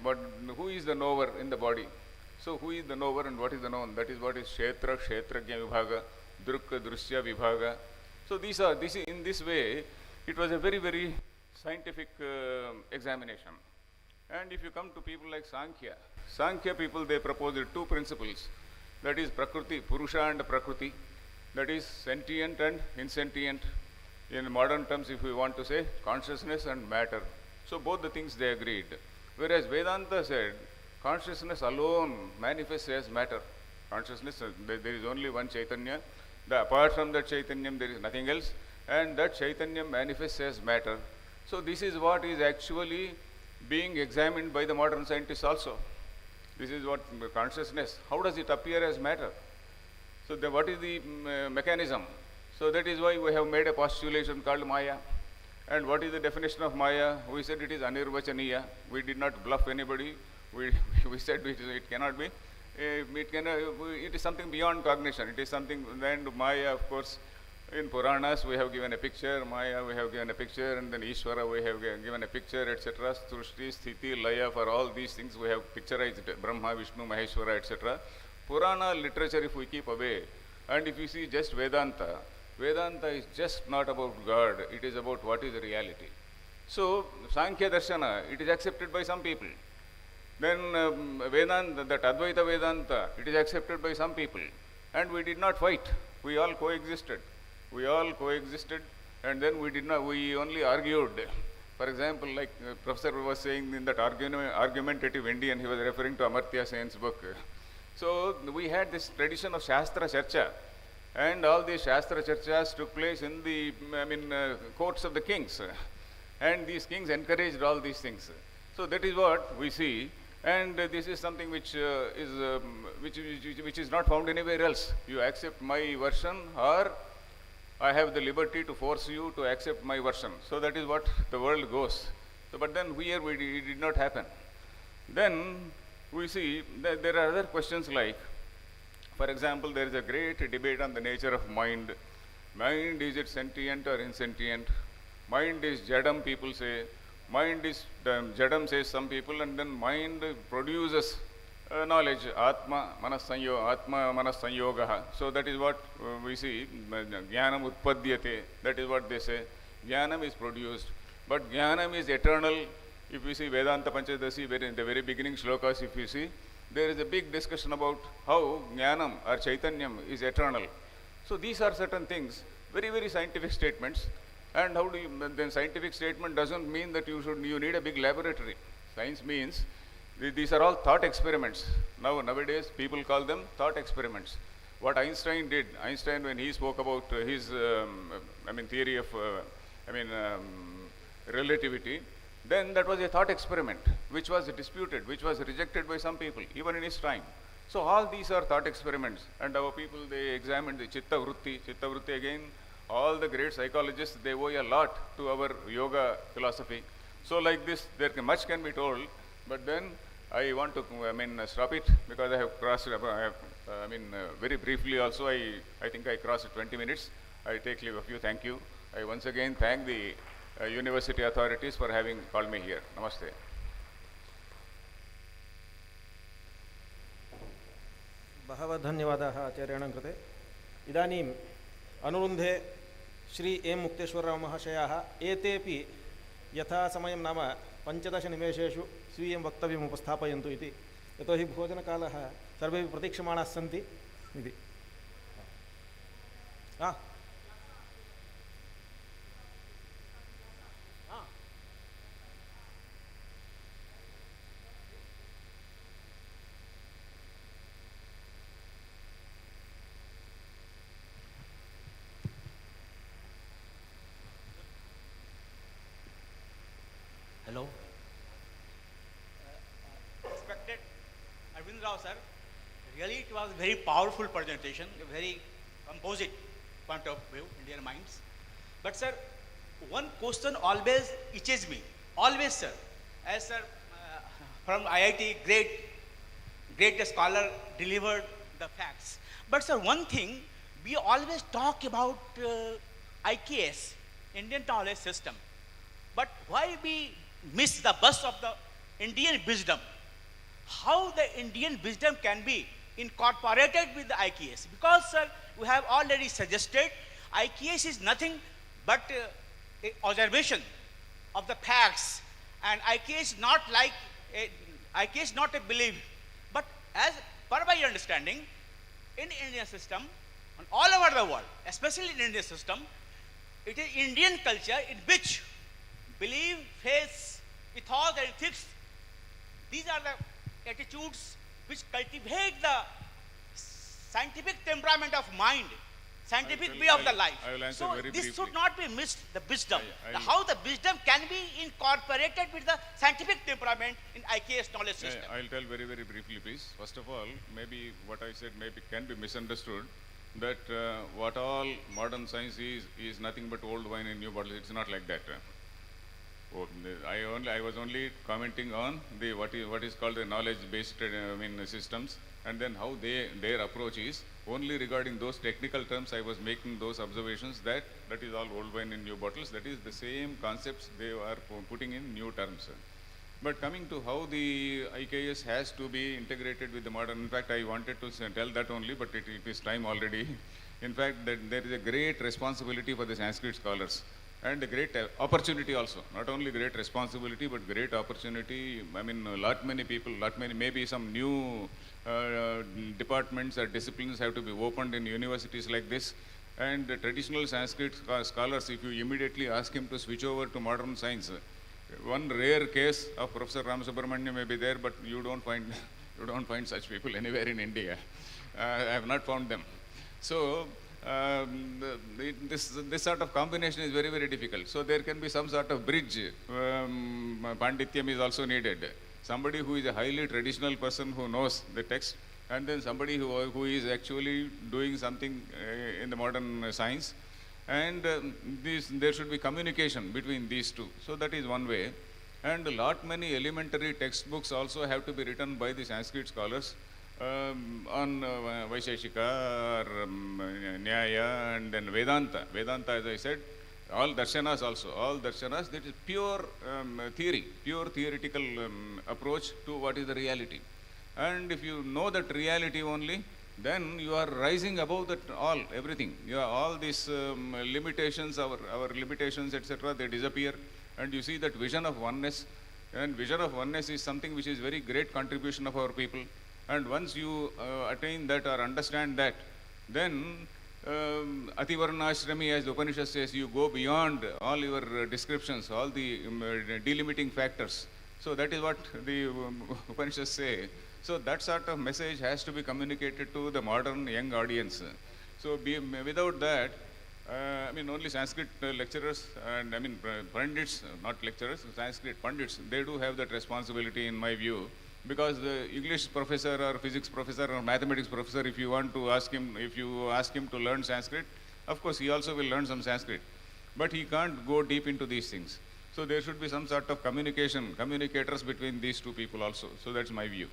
But who is the knower in the body? So who is the knower and what is the known? That is what is Kshetra, Kshetrajna Vibhaga, Drukka, Drushya Vibhaga. So in this way, it was a very, very scientific examination. And if you come to people like Sankhya people, they proposed two principles. That is Prakriti, Purusha and Prakriti. That is sentient and insentient. In modern terms, if we want to say, consciousness and matter. So both the things they agreed. Whereas Vedanta said, consciousness alone manifests as matter. Consciousness, there is only one Chaitanya. Apart from that Chaitanyam, there is nothing else. and that Chaitanya manifests as matter. So this is what is actually being examined by the modern scientists also. This is what consciousness, how does it appear as matter? So what is the mechanism? So that is why we have made a postulation called Maya. And what is the definition of Maya? We said it is anirvachaniya. We did not bluff anybody. We said it cannot be. It is something beyond cognition. It is something, and Maya, of course, in Puranas we have given a picture, Maya we have given a picture, and then Ishvara we have given a picture, etc. Srushti, Sthiti, Laya, for all these things we have picturized Brahma, Vishnu, Maheshwara, etc. Purana literature, if we keep away, and if you see just Vedanta, Vedanta is just not about God, it is about what is reality. So, Sankhya Darshana, it is accepted by some people. Then Vedanta, that Advaita Vedanta, it is accepted by some people. And we did not fight, we all coexisted. We all coexisted, and then we only argued. For example, like Professor was saying in that argumentative Indian, he was referring to Amartya Sen's book. So we had this tradition of Shastra Charcha, and all these Shastra Charchas took place in the courts of the kings, and these kings encouraged all these things. So that is what we see, and this is something which is not found anywhere else. You accept my version, or I have the liberty to force you to accept my version. So that is what the world goes. So, but then here it did not happen. Then we see that there are other questions like, for example, there is a great debate on the nature of mind. Mind, is it sentient or insentient? Mind is jadam, people say. Mind is jadam, says some people, and then mind produces knowledge, Atma Manas Sanyogaha. So that is what we see, Jnanam Utpadyate, that is what they say. Jnanam is produced, but Jnanam is eternal. If you see Vedanta Panchadasi, in the very beginning shlokas, if you see, there is a big discussion about how Jnanam or Chaitanyam is eternal. So these are certain things, very, very scientific statements. And how do you, then scientific statement doesn't mean that you need a big laboratory. Science means these are all thought experiments. Nowadays people call them thought experiments. What Einstein did, when he spoke about his theory of relativity, then that was a thought experiment which was disputed, which was rejected by some people, even in his time. So all these are thought experiments, and our people, they examined the Chitta Vritti. Chitta Vritti, again, all the great psychologists, they owe a lot to our yoga philosophy. So like this, much can be told, but then I want to stop it, because I have crossed, very briefly also, I think I crossed 20 minutes. I take leave of you. Thank you. I once again thank the university authorities for having called me here. Namaste. बहवः धन्यवादाः आचार्याणां कृते. इदानीम् अनुरुन्धे Shri M मुक्तेश्वरराव महाशयाः एतेपि यथा समयं नाम 15 निमेषेषु स्वीयं वक्तव्यम् उपस्थापयन्तु इति, यतोहि भोजनकालः सर्वेपि प्रतीक्षमाणाः सन्ति इति. Hello. Respected Arvind Rao sir, really it was a very powerful presentation, a very composite point of view, Indian minds. But sir, one question always itches me, always sir, as sir from IIT, great scholar delivered the facts. But sir, one thing, we always talk about IKS, Indian Knowledge System. But why we miss the bus of the Indian wisdom? How the Indian wisdom can be incorporated with the IKS? Because sir, we have already suggested IKS is nothing but a observation of the facts, and IKS not like IKS not a belief. But as per my understanding, in Indian system, and all over the world, especially in Indian system, it is Indian culture in which belief, faith, ethos, and ethics, these are the attitudes which cultivate the scientific temperament of mind, scientific will- way of I'll- the life. I will answer So very this briefly. should not be missed, the wisdom. I'll- How the wisdom can be incorporated with the scientific temperament in IKS knowledge system. I'll tell very, very briefly, please. First of all, maybe what I said maybe can be misunderstood, that what all modern science is nothing but old wine in new bottles. It's not like that. I was only commenting on the what is called the knowledge-based systems, and then how their approach is only regarding those technical terms. I was making those observations that is all old wine in new bottles. That is the same concepts they are putting in new terms. But coming to how the IKS has to be integrated with the modern, in fact, I wanted to tell that only, but it is time already. In fact, that there is a great responsibility for the Sanskrit scholars, and a great opportunity also. Not only great responsibility, but great opportunity. I mean, many people, maybe some new departments or disciplines have to be opened in universities like this. And the traditional Sanskrit scholars, if you immediately ask him to switch over to modern science, one rare case of Professor Ram Subramanian may be there, but you don't find such people anywhere in India. I have not found them. So this sort of combination is very, very difficult. So there can be some sort of bridge. Pandityam is also needed. Somebody who is a highly traditional person who knows the text, and then somebody who is actually doing something in the modern science. And there should be communication between these two. So that is one way. And many elementary textbooks also have to be written by the Sanskrit scholars on Vaisheshika or Nyaya, and then Vedanta. Vedanta, as I said, all darshanas also. All darshanas, that is pure theory, pure theoretical approach to what is the reality. And if you know that reality only, then you are rising above that everything. All these limitations, our limitations, etc., they disappear, and you see that vision of oneness. And vision of oneness is something which is very great contribution of our people. And once you attain that or understand that, then Ativarnashrami, as the Upanishad says, you go beyond all your descriptions, all the delimiting factors. So that is what the Upanishads say. So that sort of message has to be communicated to the modern young audience. So without that, only Sanskrit lecturers and Pandits, not lecturers, Sanskrit Pandits, they do have that responsibility in my view. Because the English professor or physics professor or mathematics professor, if you ask him to learn Sanskrit, of course he also will learn some Sanskrit. But he can't go deep into these things. So there should be some sort of communicators between these two people also. So that's my view.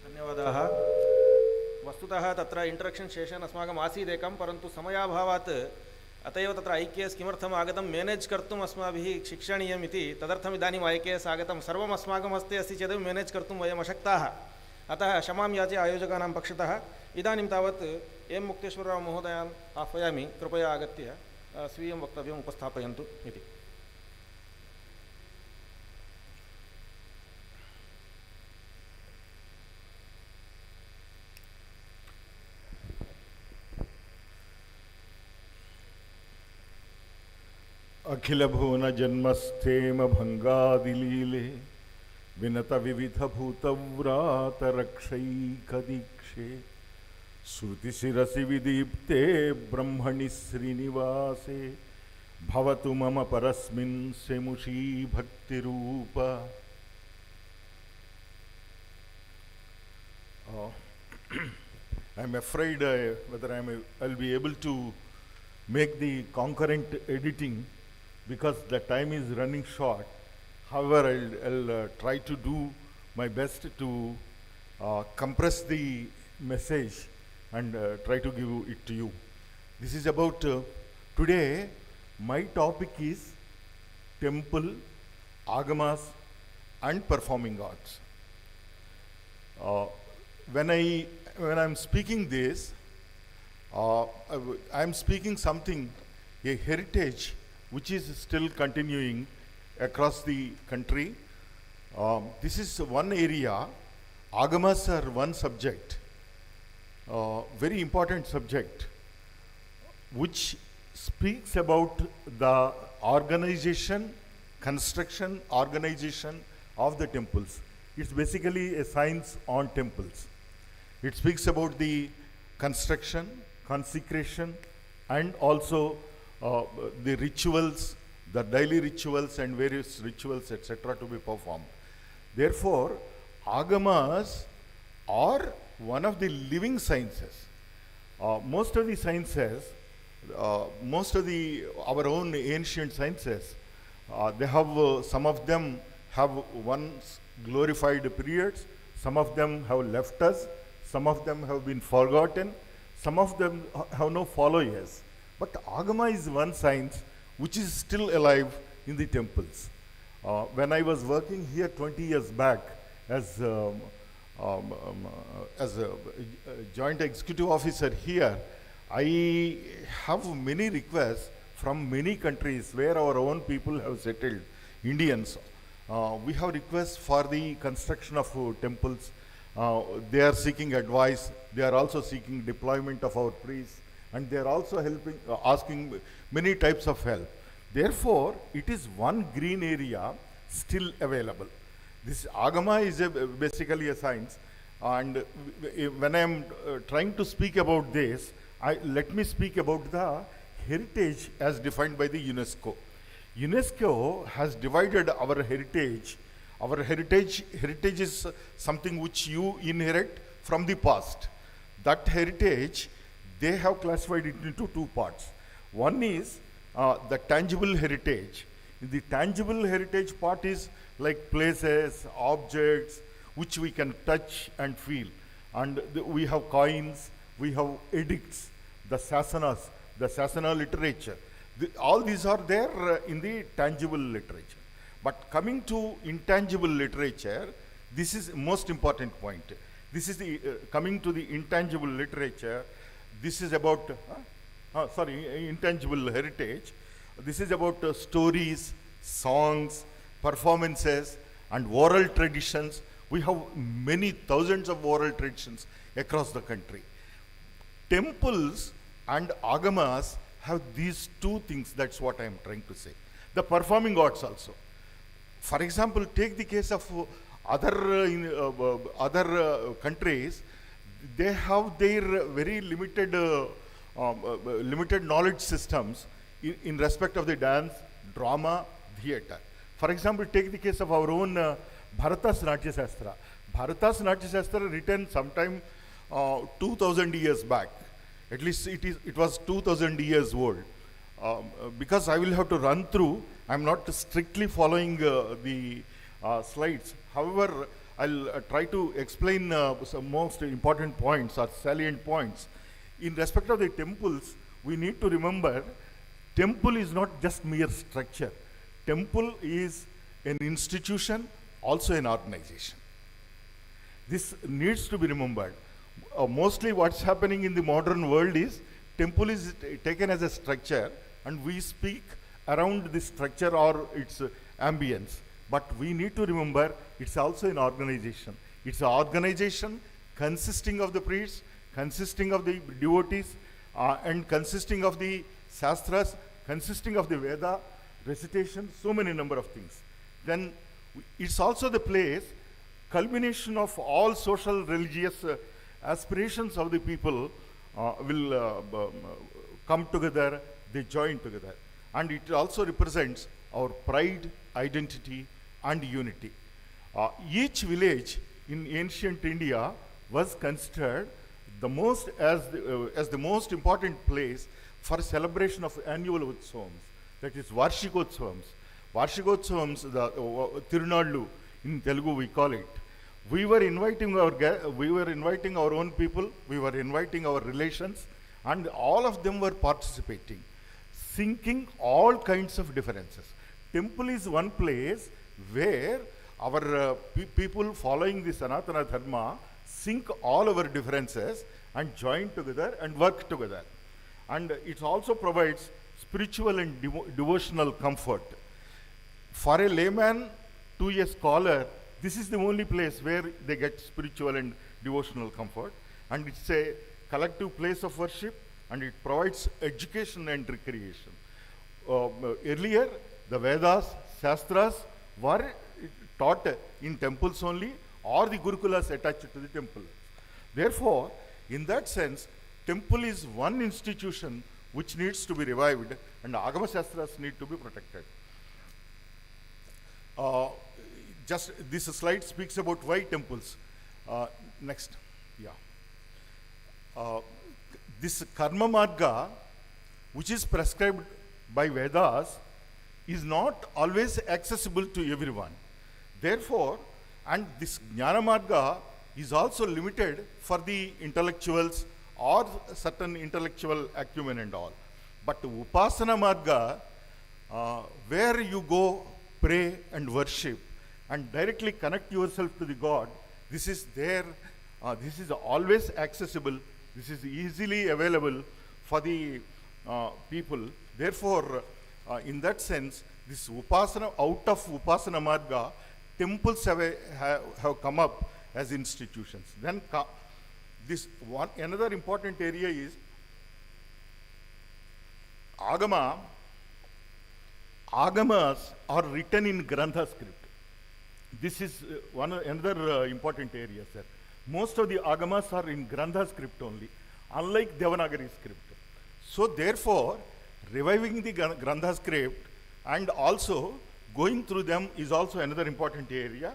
धन्यवादाः. वस्तुतः तत्र introduction session अस्माकम् आसीदेकं, परन्तु समयाभावात् अत एव तत्र IKS किमर्थम् आगतं, मेनेज् कर्तुम् अस्माभिः शिक्षणीयम् इति, तदर्थम् इदानीम् IKS आगतं. सर्वम् अस्माकम् हस्ते अस्ति चेदपि मेनेज् कर्तुं वयम् अशक्ताः. अतः क्षमां याचे आयोजकानां पक्षतः. इदानीं तावत् एम् मुक्तेश्वरराव महोदयान् आह्वयामि, कृपया आगत्य स्वीयं वक्तव्यम् उपस्थापयन्तु इति. अखिल भुवन जन्मस्थेम भंगादिलीले विनत विविध भूतव्रात रक्षैक दीक्षे श्रुति शिरसि विदीप्ते ब्रह्मणि श्रीनिवासे भवतु मम परस्मिन् सेमुषी भक्ति रूप. I'm afraid whether I'll be able to make the concurrent editing, because the time is running short. However, I'll try to do my best to compress the message and try to give it to you. This is about today. My topic is temple, agamas, and performing arts. When I'm speaking this, I'm speaking something, a heritage which is still continuing across the country. This is one area. Agamas are one subject, very important subject, which speaks about the organization, construction, organization of the temples. It's basically a science on temples. It speaks about the construction, consecration, and also the rituals, the daily rituals and various rituals, etc., to be performed. Therefore, agamas are one of the living sciences. Most of the sciences, our own ancient sciences, they have some of them have once glorified periods, some of them have left us, some of them have been forgotten, some of them have no followers. But Agama is one science which is still alive in the temples. When I was working here 20 years back as a joint executive officer here, I have many requests from many countries where our own people have settled, Indians. We have requests for the construction of temples. They are seeking advice. They are also seeking deployment of our priests, and they are also helping, asking many types of help. Therefore, it is one green area still available. This Agama is basically a science, and when I am trying to speak about this, let me speak about the heritage as defined by the UNESCO. UNESCO has divided our heritage. Our heritage is something which you inherit from the past. That heritage, they have classified it into two parts. One is the tangible heritage. The tangible heritage part is like places, objects, which we can touch and feel. And we have coins, we have edicts, the sasanas, the sasana literature. All these are there in the tangible literature. But coming to intangible literature, this is most important point. This is the coming to the intangible literature. This is about intangible heritage. This is about stories, songs, performances, and oral traditions. We have many thousands of oral traditions across the country. Temples and agamas have these two things. That's what I am trying to say. The performing arts also. For example, take the case of other countries. They have their very limited limited knowledge systems in respect of the dance, drama, theatre. For example, take the case of our own Bharata's Natya Shastra. Bharata's Natya Shastra written sometime 2000 years back. At least it was 2000 years old. Because I will have to run through, I'm not strictly following the slides. However, I'll try to explain some most important points or salient points. In respect of the temples, we need to remember, temple is not just mere structure. Temple is an institution, also an organization. This needs to be remembered. Mostly what's happening in the modern world is, temple is taken as a structure and we speak around the structure or its ambience. But we need to remember, it's also an organization. It's an organization consisting of the priests, consisting of the devotees, and consisting of the shastras, consisting of the Veda, recitation, so many number of things. Then it's also the place, culmination of all social, religious aspirations of the people will come together, they join together. And it also represents our pride, identity, and unity. Each village in ancient India was considered the most as the most important place for celebration of annual utsavams, that is Varshikotsavams. Varshikotsavams, the Tirunallu in Telugu we call it. We were inviting our own people, we were inviting our relations, and all of them were participating, sinking all kinds of differences. Temple is one place where our people following the Sanatana Dharma sink all our differences and join together and work together. And it also provides spiritual and devotional comfort. For a layman to a scholar, this is the only place where they get spiritual and devotional comfort. And it's a collective place of worship, and it provides education and recreation. Earlier, the Vedas, Shastras were taught in temples only, or the Gurukulas attached to the temple. Therefore, in that sense, temple is one institution which needs to be revived, and Agama Shastras need to be protected. Just this slide speaks about why temples. Next, yeah. This karma marga, which is prescribed by Vedas, is not always accessible to everyone. Therefore, and this jnana marga is also limited for the intellectuals or certain intellectual acumen and all. But upasana marga, where you go, pray and worship and directly connect yourself to the God, this is there, this is always accessible, this is easily available for the people. Therefore, in that sense, this upasana, out of upasana marga, temples have come up as institutions. Then this one another important area is agama. Agamas are written in Grantha script. This is another important area, sir. Most of the agamas are in Grantha script only, unlike Devanagari script. So therefore, reviving the Grantha script and also going through them is also another important area.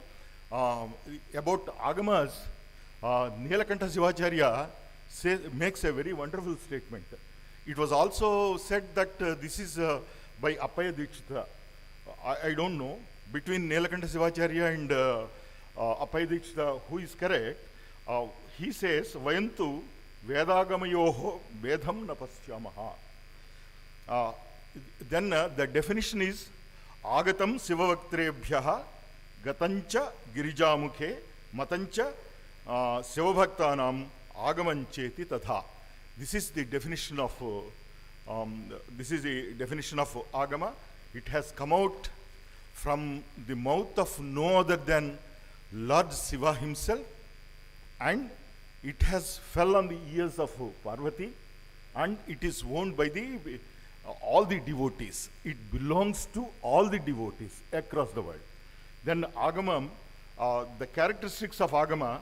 About agamas, Nilakanta Sivacharya makes a very wonderful statement. It was also said that this is by Appaya Dikshita. I don't know, between Nilakanta Sivacharya and Appaya Dikshita, who is correct. He says, Vayantu Vedagamayoho Vedham Napasyamaha. Then the definition is Agatam Sivavaktrebhyaha Gatancha Girijamukhe Matancha Sivabhaktanam Agamancheti Tatha. This is the definition of agama. It has come out from the mouth of no other than Lord Shiva himself, and it has fell on the ears of Parvati, and it is owned by all the devotees. It belongs to all the devotees across the world. Then agamam, the characteristics of agama,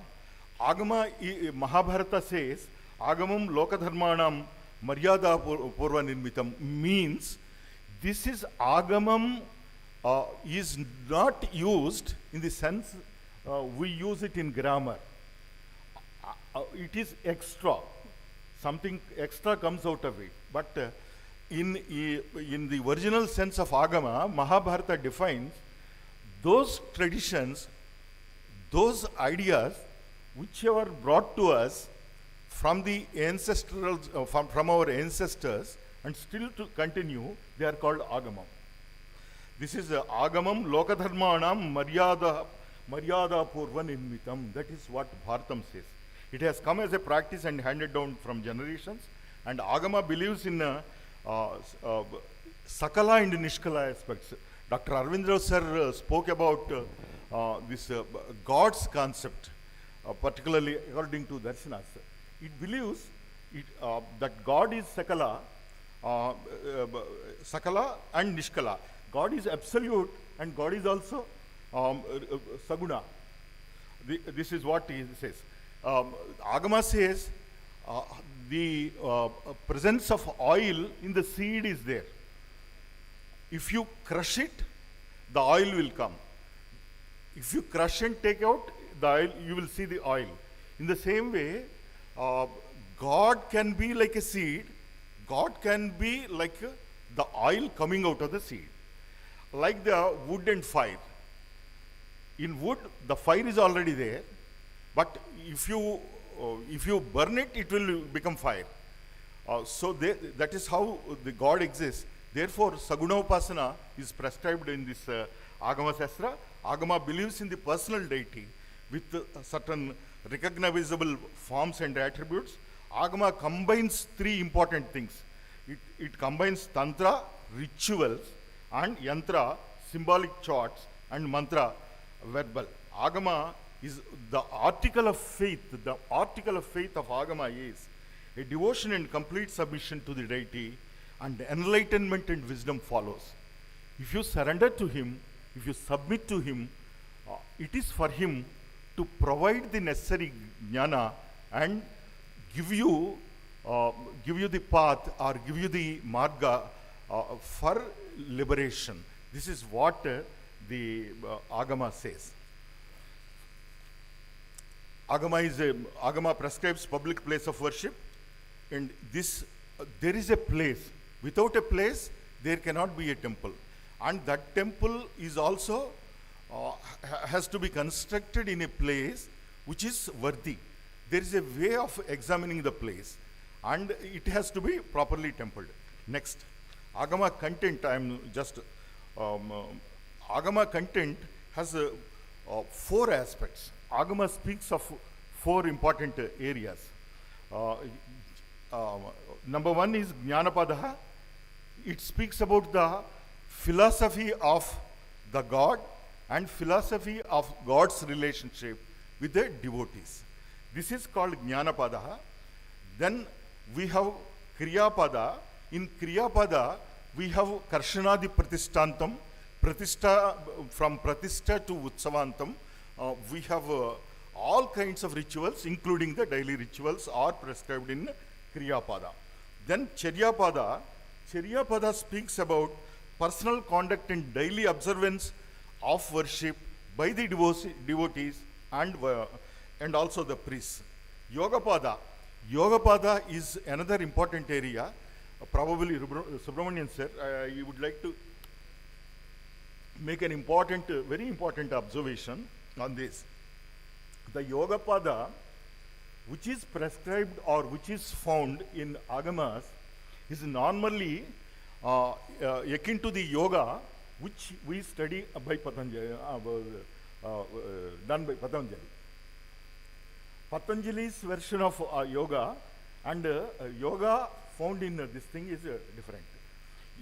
Mahabharata says, agamam lokadharmanam maryada purva nirmitam, means this is agamam is not used in the sense we use it in grammar. It is extra. Something extra comes out of it. But in the original sense of agama, Mahabharata defines those traditions, those ideas which were brought to us from the ancestral, from our ancestors, and still to continue, they are called agamam. This is agamam lokadharmanam maryada purva nirmitam. That is what Bharatam says. It has come as a practice and handed down from generations, and agama believes in sakala and nishkala aspects. Dr. Arvind Rao sir spoke about this God's concept, particularly according to Darshanas. It believes that God is sakala and nishkala. God is absolute and God is also saguna. This is what he says. Agama says the presence of oil in the seed is there. If you crush it, the oil will come. If you crush and take out the oil, you will see the oil. In the same way, God can be like a seed. God can be like the oil coming out of the seed. Like the wood and fire. In wood, the fire is already there, but if you burn it, it will become fire. So that is how the God exists. Therefore, Saguna Upasana is prescribed in this Agama Shastra. Agama believes in the personal deity with certain recognizable forms and attributes. Agama combines three important things. It combines Tantra, rituals, and Yantra, symbolic charts, and Mantra, verbal. Agama is the article of faith. The article of faith of Agama is a devotion and complete submission to the deity, and enlightenment and wisdom follows. If you surrender to him, if you submit to him, it is for him to provide the necessary jnana and give you the path or give you the marga for liberation. This is what the Agama says. Agama prescribes public place of worship, and this there is a place. Without a place, there cannot be a temple, and that temple is also has to be constructed in a place which is worthy. There is a way of examining the place, and it has to be properly templed. Next, Agama content. Agama content has 4 aspects. Agama speaks of 4 important areas. Number 1 is Jnanapada. It speaks about the philosophy of the God and philosophy of God's relationship with the devotees. This is called Jnanapada. Then we have Kriyapada. In Kriyapada, we have Karshanadi Pratishtantam. Pratishtha, from Pratishtha to Utsavantam. We have all kinds of rituals, including the daily rituals, are prescribed in Kriyapada. Then Charyapada. Charyapada speaks about personal conduct and daily observance of worship by the devotees and also the priests. Yogapada. Yogapada is another important area. Probably Subramanian sir, you would like to make an important, very important observation on this. The Yogapada, which is prescribed or which is found in Agamas, is normally akin to the yoga which we study by Patanjali, done by Patanjali. Patanjali's version of yoga and yoga found in this thing is different.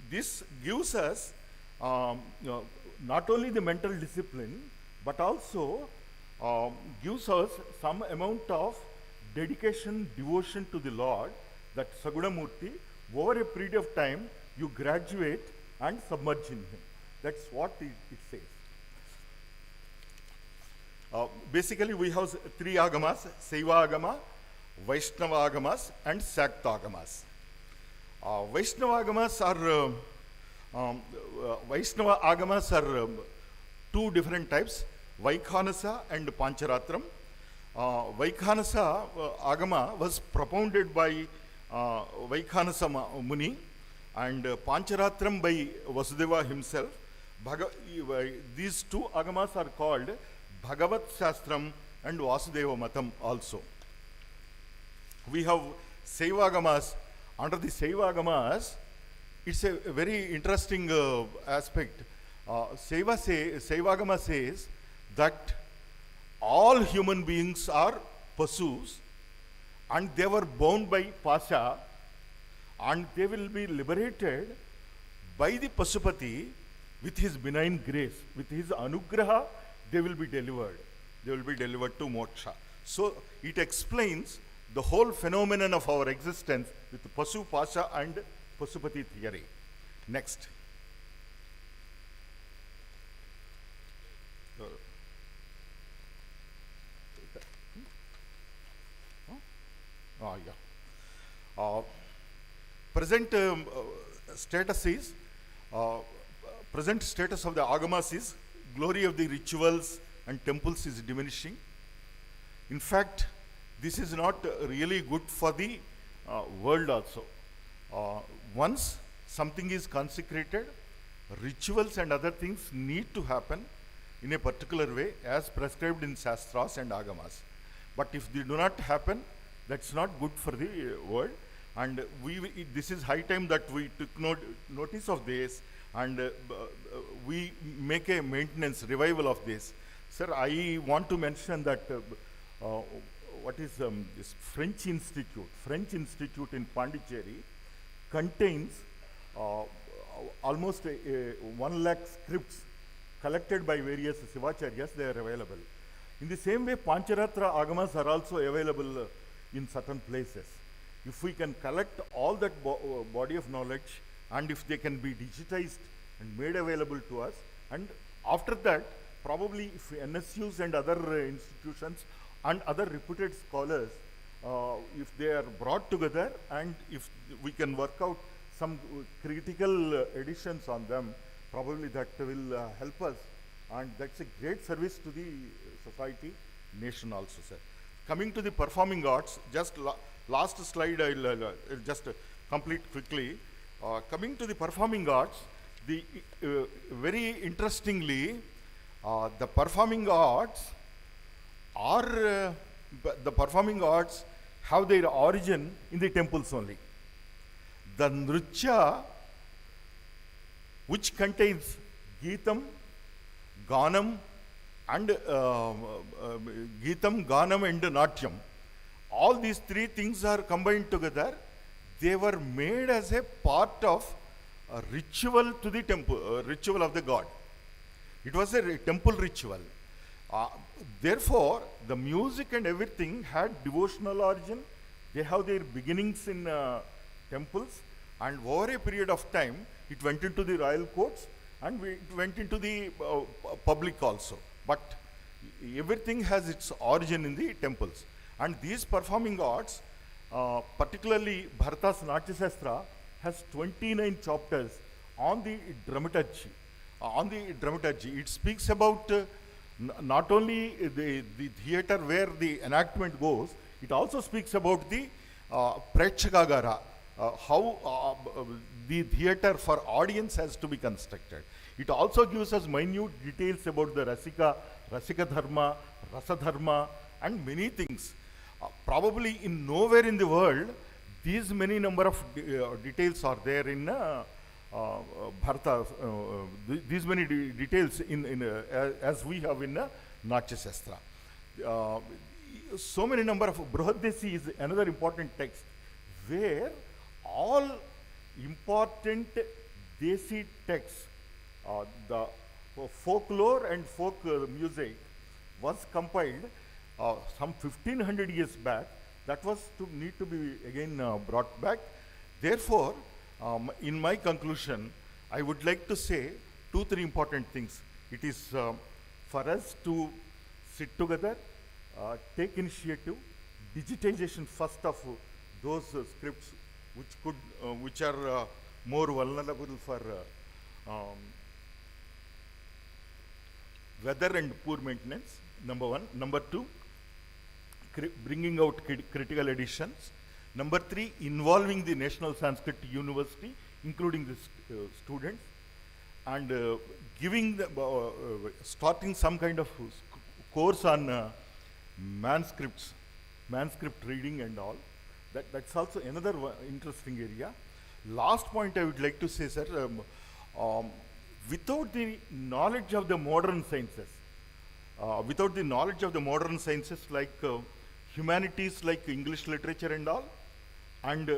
This gives us not only the mental discipline, but also gives us some amount of dedication, devotion to the Lord, that Sagunamurti, over a period of time, you graduate and submerge in Him. That's what it says. Basically, we have 3 agamas: Saiva agama, Vaishnava agamas, and Sakta agamas. Vaishnava agamas are 2 different types: Vaikhanasa and Pancharatram. Vaikhanasa agama was propounded by Vaikhanasa Muni, and Pancharatram by Vasudeva himself. These 2 agamas are called Bhagavat Shastram and Vasudeva Matam also. We have Saiva agamas. Under the Saiva agamas, it's a very interesting aspect. Saiva agama says that all human beings are pasus, and they were bound by pasha, and they will be liberated by the Pasupati with his benign grace. With his anugraha, they will be delivered. They will be delivered to moksha. So it explains the whole phenomenon of our existence with Pasu, Pasha and Pasupati theory. Next. Present status of the agamas is glory of the rituals and temples is diminishing. In fact, this is not really good for the world also. Once something is consecrated, rituals and other things need to happen in a particular way as prescribed in Shastras and Agamas. But if they do not happen, that's not good for the world. And this is high time that we took notice of this, and we make a maintenance revival of this. Sir, I want to mention that what is this French Institute in Pondicherry contains almost 1 lakh scripts collected by various Sivacharyas. They are available. In the same way, Pancharatra Agamas are also available in certain places. If we can collect all that body of knowledge, and if they can be digitized and made available to us, and after that, probably if NSUs and other institutions and other reputed scholars if they are brought together and if we can work out some critical additions on them, probably that will help us, and that's a great service to the society, nation also, sir. Coming to the performing arts, just last slide I'll just complete quickly. Coming to the performing arts, the very interestingly, the performing arts have their origin in the temples only. The nritya, which contains Geetam, Ganam, and Natyam, all these three things are combined together. They were made as a part of a ritual to the temple, ritual of the god. It was a temple ritual. Therefore, the music and everything had devotional origin. They have their beginnings in temples, and over a period of time, it went into the royal courts, and it went into the public also. But everything has its origin in the temples. And these performing arts, particularly Bharata's Natya Shastra, has 29 chapters on the dramaturgy. It speaks about not only the theater where the enactment goes, it also speaks about the Prechakagara, how the theater for audience has to be constructed. It also gives us minute details about the Rasika Dharma, Rasa Dharma, and many things. Probably in nowhere in the world, these many number of details are there in Bharata, these many details as we have in Natya Shastra. So many number of Brihadesi is another important text where all important Desi texts, the folklore and folk music was compiled some 1500 years back. That was need to be again brought back. Therefore, in my conclusion, I would like to say 2-3 important things. It is for us to sit together, take initiative, digitization first of those scripts which are more vulnerable for weather and poor maintenance, number one. Number two, bringing out critical editions. Number three, involving the National Sanskrit University, including the students, and giving the, starting some kind of course on manuscript reading and all. That's also another interesting area. Last point I would like to say, sir, without the knowledge of the modern sciences, like humanities like English literature and all, and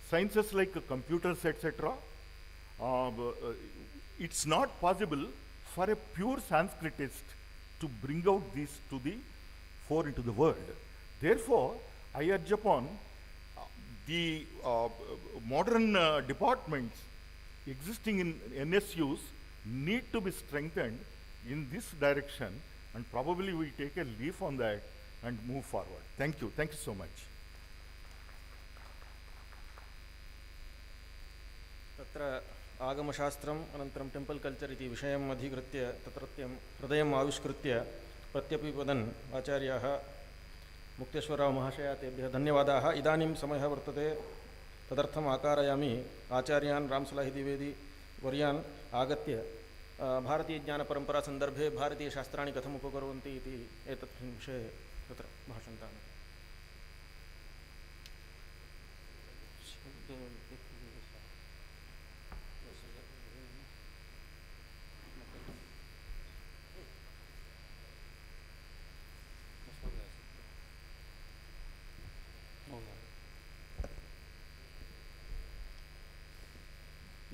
sciences like computers, etc., it's not possible for a pure Sanskritist to bring out these to the fore into the world. Therefore, I urge upon the modern departments existing in NSUs need to be strengthened in this direction, and probably we take a leaf on that and move forward. Thank you. Thank you so much. तत्र आगमशास्त्रम् अनन्तरं temple culture इति विषयम् अधिकृत्य तत्रत्यं हृदयम् आविष्कृत्य प्रत्यपिवदन् आचार्याः मुक्तेश्वरराव महाशया तेभ्यः धन्यवादाः. इदानीं समयः वर्तते, तदर्थम् आकारयामि आचार्यान् रामसलाहि द्विवेदी वर्यान् आगत्य भारतीयज्ञानपरम्परासन्दर्भे भारतीयशास्त्राणि कथम् उपकुर्वन्ति इति एतत् विषये तत्र भाषन्ताम्.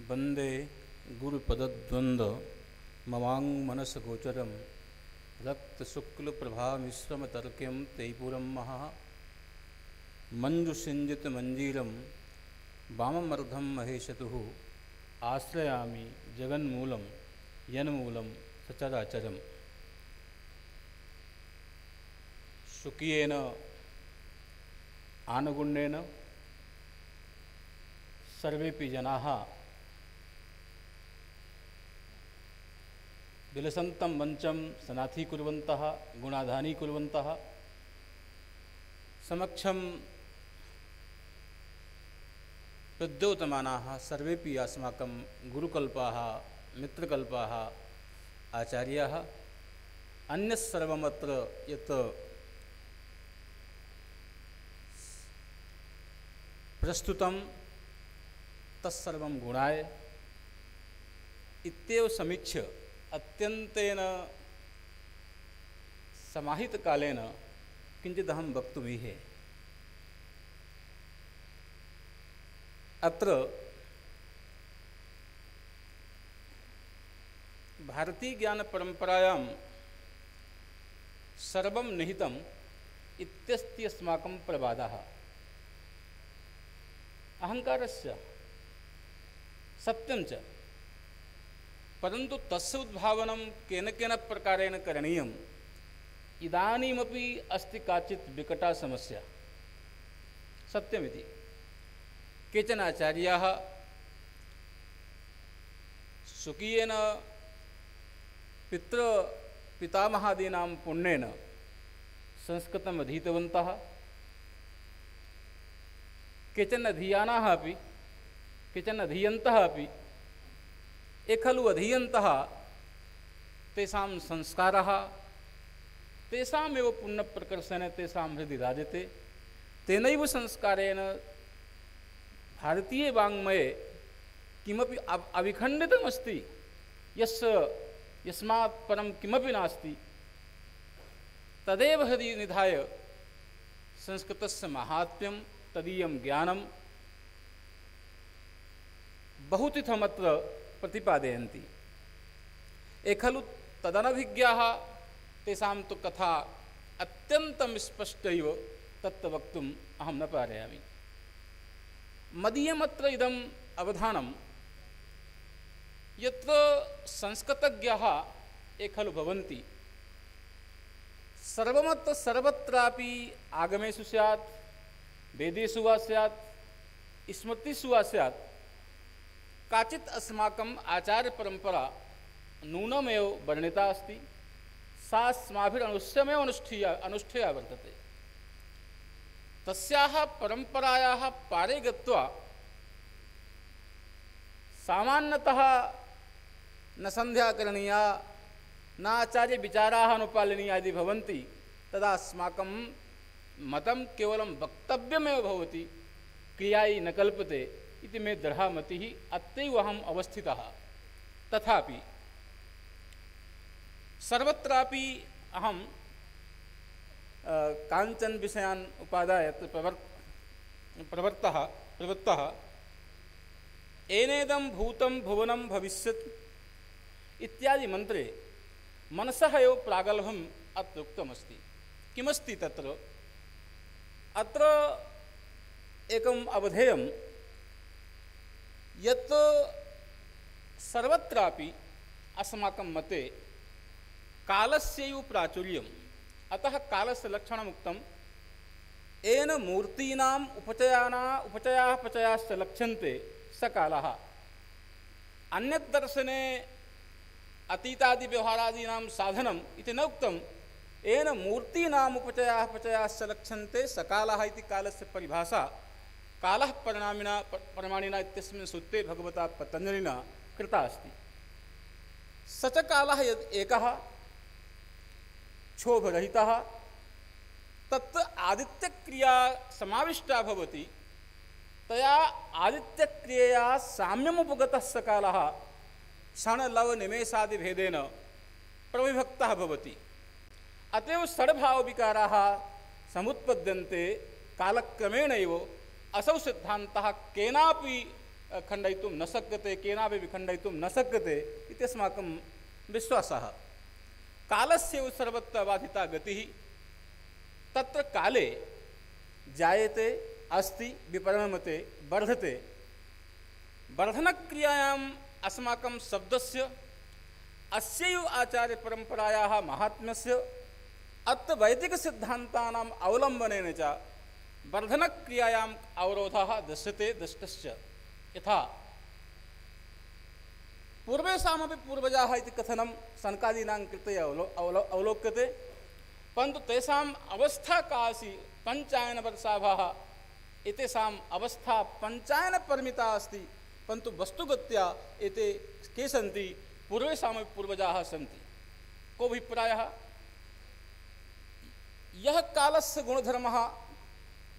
वंदे गुरुपदद्वंद्व ममांग मनस गोचरम रक्त शुक्ल प्रभा मिश्रम तर्क्यम तैपुरम महा मंजु सिंजित मंजीरम वाममर्धम महेशतु आश्रयामि जगन्मूलम यन्मूलम सचराचरम. शुक्येन आनुगुण्येन सर्वेपि जनाः विलसन्तं मञ्चं सनाथीकुर्वन्तः गुणाधानीकुर्वन्तः समक्षं प्रद्योतमानाः सर्वेपि अस्माकं गुरुकल्पाः मित्रकल्पाः आचार्याः अन्यस्सर्वमत्र यत् प्रस्तुतं तत्सर्वं गुणाय इत्येव समीक्ष्य अत्यन्तेन समाहितकालेन किञ्चिदहं वक्तुमीहे। अत्र भारतीयज्ञानपरम्परायां सर्वं निहितम् इत्यस्ति अस्माकं प्रवादः। अहङ्कारस्य सत्यं च, परन्तु तस्य उद्भावनं केन केन प्रकारेण करणीयम् इदानीमपि अस्ति काचित् विकटा समस्या। सत्यमिति केचन आचार्याः स्वकीयेन पितामहादीनां पुण्येन संस्कृतम् अधीतवन्तः। केचन अधीयानाः अपि केचन अधीयन्तः अपि ये खलु अधीयन्तः तेषां संस्कारः तेषामेव पुण्यप्रकर्षेण तेषां हृदि राजते। तेनैव संस्कारेण भारतीयवाङ्मये किमपि अविखण्डितमस्ति, यस्मात् परं किमपि नास्ति। तदेव हृदि निधाय संस्कृतस्य माहात्म्यं तदीयं ज्ञानं बहुतिथमत्र प्रतिपादयन्ति। ये खलु तदनभिज्ञाः तेषां तु कथा अत्यन्तं स्पष्टैव तत्र वक्तुम् अहं न पारयामि। मदीयमत्र इदम् अवधानं यत्र संस्कृतज्ञाः ये खलु भवन्ति सर्वमत्र सर्वत्रापि आगमेषु स्यात्, वेदेषु वा स्यात्, स्मृतिषु वा स्यात् काचित् अस्माकम् आचार्यपरम्परा नूनमेव वर्णिता अस्ति। सा अस्माभिरनुष्यमेव अनुष्ठेया वर्तते। तस्याः परम्परायाः पारे गत्वा सामान्यतः न सन्ध्या करणीया, न आचार्यविचाराः अनुपालनीया यदि भवन्ति तदा अस्माकं मतं केवलं वक्तव्यमेव भवति, क्रियायै न कल्पते इति मे दृढा मतिः। अत्रैव अहम् अवस्थितः। तथापि सर्वत्रापि अहं काञ्चन विषयान् उपादाय प्रवृत्तः एनेदं भूतं भुवनं भविष्यत् इत्यादि मन्त्रे मनसः एव प्रागल्भम् अत्र उक्तमस्ति। किमस्ति तत्र? अत्र एकम् अवधेयं यत् सर्वत्रापि अस्माकं मते कालस्यैव प्राचुर्यम्। अतः कालस्य लक्षणम् उक्तम्। येन मूर्तीनाम् उपचयाः पचयाश्च लक्ष्यन्ते स कालः। अन्यत् दर्शने अतीतादि व्यवहारादीनां साधनम् इति न उक्तम्। येन मूर्तीनाम् उपचयाः पचयाश्च लक्ष्यन्ते स कालः इति कालस्य परिभाषा कालः परमाणिना इत्यस्मिन् सूत्रे भगवता पतञ्जलिना कृता अस्ति। स च कालः यद् एकः क्षोभरहितः तत् आदित्यक्रिया समाविष्टा भवति, तया आदित्यक्रियया साम्यमुपगतः स कालः क्षणलवनिमेषादिभेदेन प्रविभक्तः भवति। अतएव षड्भावविकाराः समुत्पद्यन्ते कालक्रमेणैव। असौ सिद्धान्तः केनापि खण्डयितुं न शक्यते, केनापि विखण्डयितुं न शक्यते इति अस्माकं विश्वासः। कालस्यैव सर्वत्र बाधिता गतिः। तत्र काले जायते, अस्ति, विपरिणमते, वर्धते। वर्धनक्रियायाम् अस्माकं शब्दस्य अस्यैव आचार्यपरम्परायाः माहात्म्यस्य अत्र वैदिकसिद्धान्तानाम् अवलम्बनेन च वर्धनक्रियायाम् अवरोधः दृश्यते दृष्टश्च। यथा पूर्वेषामपि पूर्वजाः इति कथनं सनकादीनां कृते अवलोक्यते, परन्तु तेषाम् अवस्था का आसीत् पञ्चायनवर्षाभाः, एतेषाम् अवस्था पञ्चायनपरिमिता अस्ति, परन्तु वस्तुगत्या एते के सन्ति, पूर्वेषामपि पूर्वजाः सन्ति। को अभिप्रायः? यः कालस्य गुणधर्मः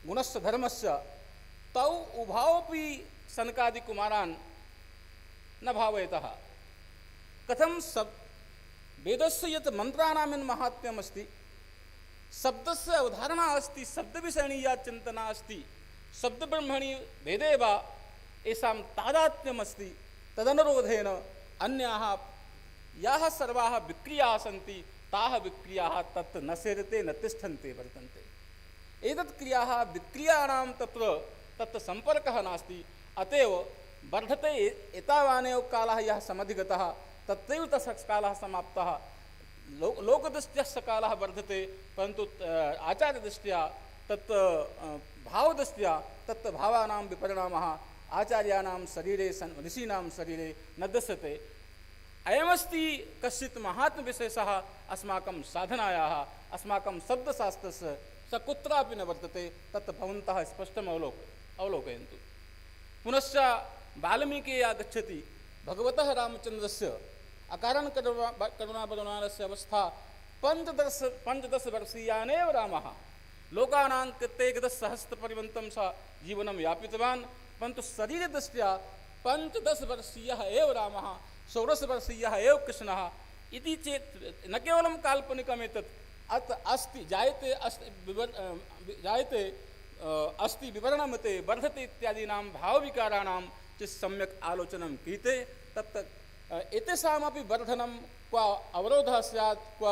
गुणस्य धर्मस्य तौ उभावपि सनकादिकुमारान् न भावयतः। कथं वेदस्य यत् मन्त्राणां माहात्म्यम् अस्ति, शब्दस्य अवधारणा अस्ति, शब्दविषयणीया चिन्तना अस्ति, शब्दब्रह्मणि भेदे वा येषां तादात्म्यम् अस्ति, तदनुरोधेन अन्याः याः सर्वाः विक्रियाः सन्ति ताः विक्रियाः तत् न सेरते न तिष्ठन्ते वर्तन्ते। एतत् क्रियाः विक्रियाणां तत्र सम्पर्कः नास्ति, अतएव वर्धते एतावानेव कालः यः समधिगतः तत्रैव तस्य कालः समाप्तः। लोकदृष्ट्या स कालः वर्धते, परन्तु आचार्यदृष्ट्या तत् भावदृष्ट्या तत् भावानां विपरिणामः आचार्याणां शरीरे ऋषीणां शरीरे न दृश्यते। अयमस्ति कश्चित् महात्मविशेषः अस्माकं साधनायाः, अस्माकं शब्दशास्त्रस्य स कुत्रापि न वर्तते। तत् भवन्तः स्पष्टम् अवलोकयन्तु। पुनश्च वाल्मीकिः आगच्छति, भगवतः रामचन्द्रस्य अकारण करुणावरुणारस्य अवस्था पञ्चदशवर्षीयानेव रामः लोकानां कृते एकदशसहस्रपर्यन्तं स जीवनं यापितवान्, परन्तु शरीरदृष्ट्या 15 वर्षीयः एव रामः, 16 वर्षीयः एव कृष्णः इति चेत् न केवलं काल्पनिकमेतत्, अस्ति जायते अस्ति विवरणमते वर्धते इत्यादीनां भावविकाराणां च सम्यक् आलोचनं क्रियते। तत् एतेषामपि वर्धनं क्व अवरोधः स्यात्, क्व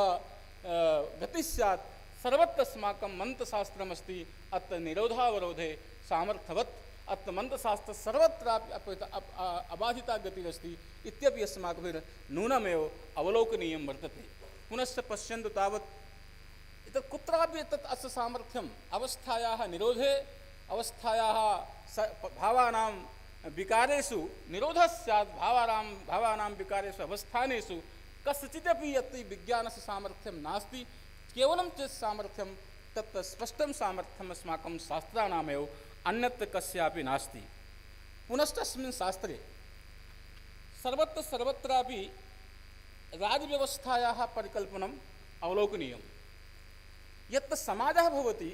गतिः स्यात्, सर्वत्र अस्माकं मन्त्रशास्त्रमस्ति। अत्र निरोधावरोधे सामर्थ्यवत् अत्र मन्त्रशास्त्र सर्वत्रापि अबाधिता गतिरस्ति इत्यपि अस्माभिः नूनमेव अवलोकनीयं वर्तते। पुनश्च पश्यन्तु तावत् एतत् कुत्रापि एतत् अस्य सामर्थ्यम् अवस्थायाः निरोधे, अवस्थायाः भावानां विकारेषु निरोधः स्यात्, भावानां विकारेषु अवस्थानेषु कस्यचिदपि यत् विज्ञानस्य सामर्थ्यं नास्ति, केवलं चेत् सामर्थ्यं तत् स्पष्टं सामर्थ्यम् अस्माकं शास्त्राणामेव, अन्यत्र कस्यापि नास्ति। पुनश्च अस्मिन् शास्त्रे सर्वत्रापि राजव्यवस्थायाः परिकल्पनम् अवलोकनीयम्। यत्र समाजः भवति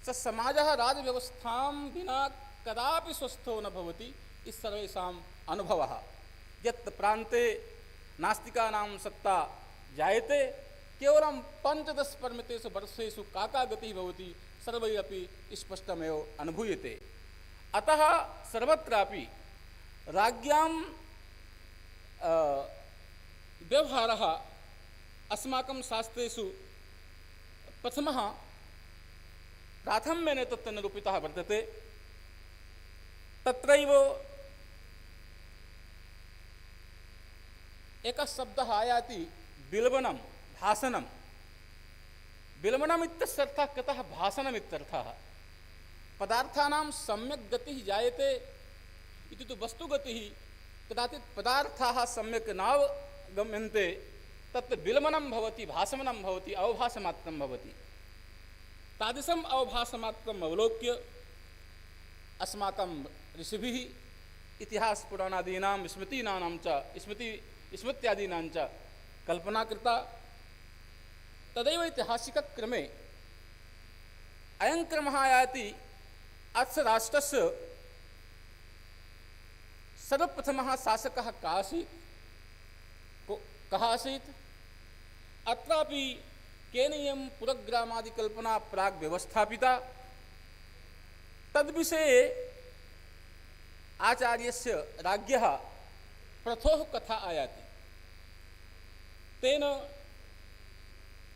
स समाजः राजव्यवस्थां विना कदापि स्वस्थो न भवति इति सर्वेषाम् अनुभवः। यत्र प्रान्ते नास्तिकानां सत्ता जायते, केवलं 15 परिमितेषु वर्षेषु का गतिः भवति सर्वैः अपि स्पष्टमेव अनुभूयते। अतः सर्वत्रापि राज्ञां व्यवहारः अस्माकं शास्त्रेषु प्रथमः प्राथम्येन तत्र निरूपितः वर्तते। तत्रैव एकः शब्दः आयाति बिल्वनं, भाषणं। बिल्वनम् इत्यस्य अर्थः कतः भाषणम् इत्यर्थः। पदार्थानां सम्यक् गतिः जायते इति तु वस्तुगतिः, कदाचित् पदार्थाः सम्यक् नावगम्यन्ते, तत्र बिल्वनं भवति, भाषमनं भवति, अवभाषमात्रं भवति। तादृशम् अवभाषमात्रम् अवलोक्य अस्माकं ऋषिभिः इतिहासपुराणादीनां स्मृत्यादीनां च कल्पना कृता। तदैव ऐतिहासिकक्रमे अयं क्रमः आयाति। अस्य राष्ट्रस्य सर्वप्रथमः शासकः कः आसीत्? अत्रापि केन इयं पुरग्रामादिकल्पना प्राग् व्यवस्थापिता, तद्विषये आचार्यस्य राज्ञः प्रथोः कथा आयाति। तेन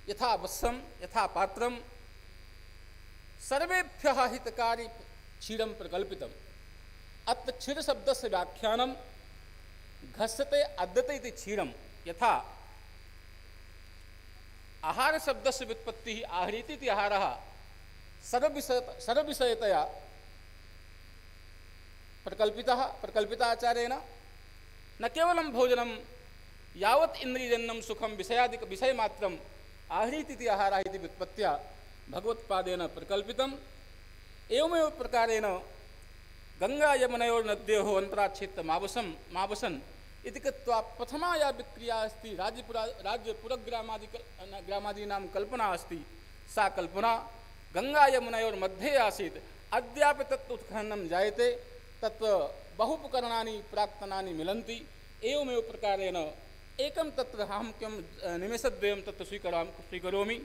यथा वत्सं यथा पात्रं सर्वेभ्यः हितकारी क्षीरं प्रकल्पितम्। अत्र क्षीरशब्दस्य व्याख्यानं घस्यते अद्यते इति क्षीरं। यथा आहारशब्दस्य व्युत्पत्तिः आहरीति इति आहारः, सर्वविषयतया प्रकल्पिताचार्येण न केवलं भोजनं यावत् इन्द्रियजन्यं सुखं विषयमात्रम् आहरीति आहारः इति व्युत्पत्त्या भगवत्पादेन प्रकल्पितम्। एवमेव प्रकारेण गंगा यमुनयोर्नद्योः अन्तराच्छेत्य मावसन् इति कृत्वा प्रथमा या विक्रिया अस्ति राज्यपुरग्रामादीनां कल्पना अस्ति, सा कल्पना गंगा यमुनयोर्मध्ये आसीत्। अद्यापि तत् उत्खननं जायते, तत् बहुपकरणानि प्राक्तनानि मिलन्ति। एवमेव प्रकारेण एकं तत्र अहं किं निमेषद्वयं तत्र स्वीकरोमि।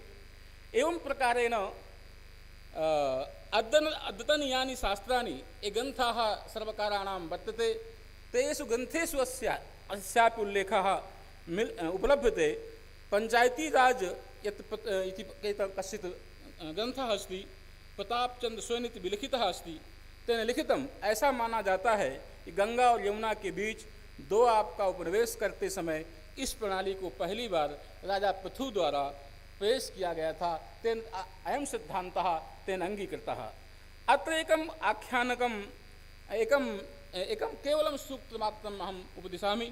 एवं प्रकारेण अद्यतनीयानि शास्त्राणि ये ग्रन्थाः सर्वकाराणां वर्तते, तेषु ग्रन्थेषु अस्यापि उल्लेखः उपलभ्यते। पंचायती राज इति कश्चित् ग्रन्थः अस्ति, प्रतापचंद्र स्वयं इति विलिखितः अस्ति। तेन लिखितम् ऐसा माना जाता है कि गंगा और यमुना के बीच दो आप का उपनिवेश करते समय इस प्रणाली को पहली बार राजा पृथु द्वारा पेश किया गया था। तेन अयं सिद्धान्तः तेन अंगीकृतः। अत्र एकम् आख्यानकम् एकं केवलं सूक्तमात्रम् अहम् उपदिशामि।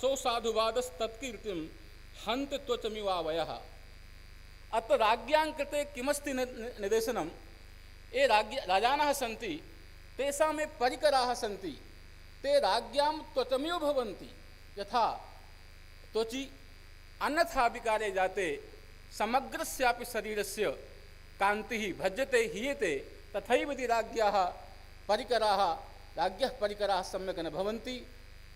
सोऽसाधुवादस्तत्कीर्तिं हन्ति त्वचमिवावयः। अत्र राज्ञां कृते किमस्ति निदेशनं? ये राजानः सन्ति, तेषां ये परिकराः सन्ति, ते राज्ञां त्वचमिव भवन्ति। यथा त्वचि अन्यथा विकारे जाते समग्रस्यापि शरीरस्य कान्तिः भज्यते हीयते, तथैव यदि राज्ञः परिकराः सम्यक् न भवन्ति,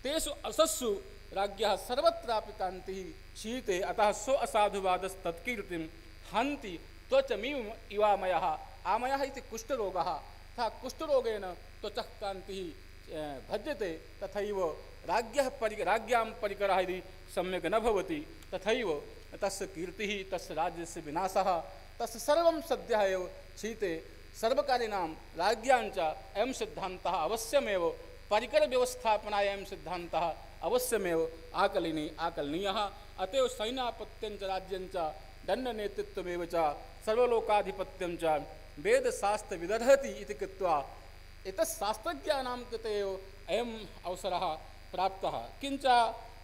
तेषु असस्सु राज्ञः सर्वत्रापि कान्तिः क्षीयते। अतः सो असाधुवादस्तत्कीर्तिं हन्ति त्वचमिव इवामयः। आमयः इति कुष्ठरोगः, तथा कुष्ठरोगेण त्वचः कान्तिः भज्यते। तथैव राज्ञां परिकरः यदि सम्यक् न भवति, तथैव तस्य कीर्तिः, तस्य राज्यस्य विनाशः, तस्य सर्वं सद्यः एव क्षीयते। सर्वकारीणां राज्ञाञ्च अयं सिद्धान्तः अवश्यमेव, परिकरव्यवस्थापनाय अयं सिद्धान्तः अवश्यमेव आकलनीयः। अतएव सैन्यापत्यञ्च राज्यञ्च दण्डनेतृत्वमेव च सर्वलोकाधिपत्यं च वेदशास्त्रविदर्हति इति कृत्वा एतत्शास्त्रज्ञानां कृते एव अयम् अवसरः प्राप्तः। किञ्च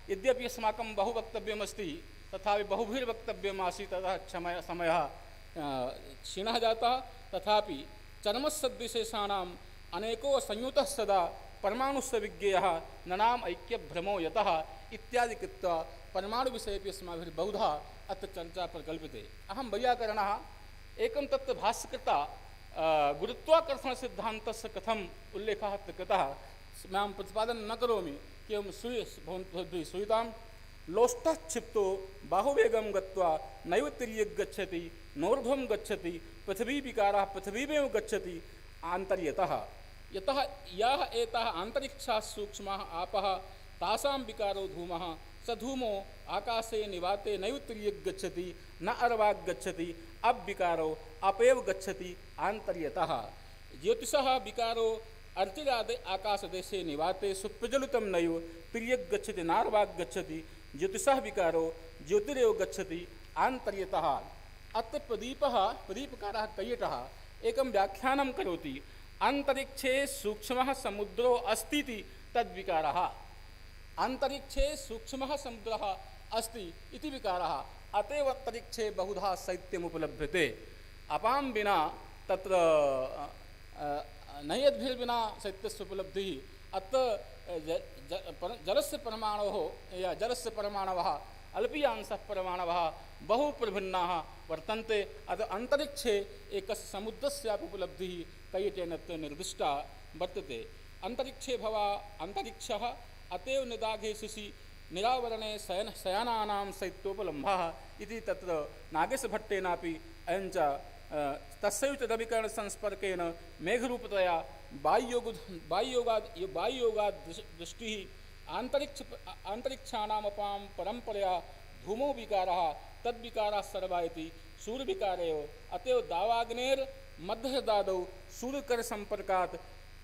यद्यपि अस्माकं बहु वक्तव्यमस्ति, तथापि बहुभिर्वक्तव्यमासीत्, ततः समयः क्षीणः जातः। तथापि चर्मसद्विशेषाणाम् अनेको संयुतः सदा परमाणुस्य विज्ञेयः ननाम् ऐक्यभ्रमो यतः इत्यादि कृत्वा परमाणुविषयेपि अस्माभिर्बहुधा अत्र चर्चा प्रकल्प्यते। अहं वैयाकरणः एकं तत्र भाष्यकृता गुरुत्वाकर्षणसिद्धान्तस्य कथम् उल्लेखः अत्र कृतः, अहं प्रतिपादनं न करोमि, केवलं भवद्भिः श्रूयतां। लोष्टः क्षिप्तो बाहुवेगं गत्वा नैव तिर्यक् गच्छति, नोर्ध्वं गच्छति, पृथिवीविकारः पृथिवीमेव गच्छति आन्तर्यतः। यतः याः एताः आन्तरिक्षाः सूक्ष्माः आपः तासां विकारो धूमः, स धूमो आकाशे निवाते नैव तिर्यक् गच्छति, न अर्वाक् गच्छति, अविकारो अपेव गच्छति आन्तर्यतः। ज्योतिषः विकारो अर्चिरादे आकाशदेशे निवाते सुप्रज्वलितं नैव तिर्यक् गच्छति, नार्वाक् गच्छति, ज्योतिषः विकारो ज्योतिरेव गच्छति आन्तर्यतः। अत्र प्रदीपकारः कैयटः एकं व्याख्यानं करोति। अंतरिक्षे सूक्ष्मः समुद्रो अस्ति तद्विकारः। अंतरिक्षे सूक्ष्मः समुद्रः अस्ति इति विकारः। अतएव अंतरिक्षे बहुधा शैत्यमुपलभ्यते। अपां विना तत्र नैयद्भिर्विना शैत्यस्य उपलब्धिः। अत्र जलस्य परमाणोः या जलस्य परमाणवः अल्पीयांशः परमाणवः बहु प्रभिन्नाः वर्तन्ते। अतः अंतरिक्षे एकस्य समुद्रस्यापि उपलब्धिः कैयटेन निर्दिष्टा वर्तते। अंतरिक्षे भवा अंतरिक्षः अतएव निदाघे शिशि निरावरणे शयनानां शैत्योपलम्भः इति तत्र नागेशभट्टेनापि अयञ्च तस्यैव तदभिकरणसंस्पर्केण मेघरूपतया वायुयोगाद् दृष्टिः आन्तरिक्षाणामपां परम्परया धूमो विकारः तद्विकारः सर्वा इति सूर्यविकारेव। अतएव दावाग्नेर्मध्यदादौ सूर्यकरसम्पर्कात्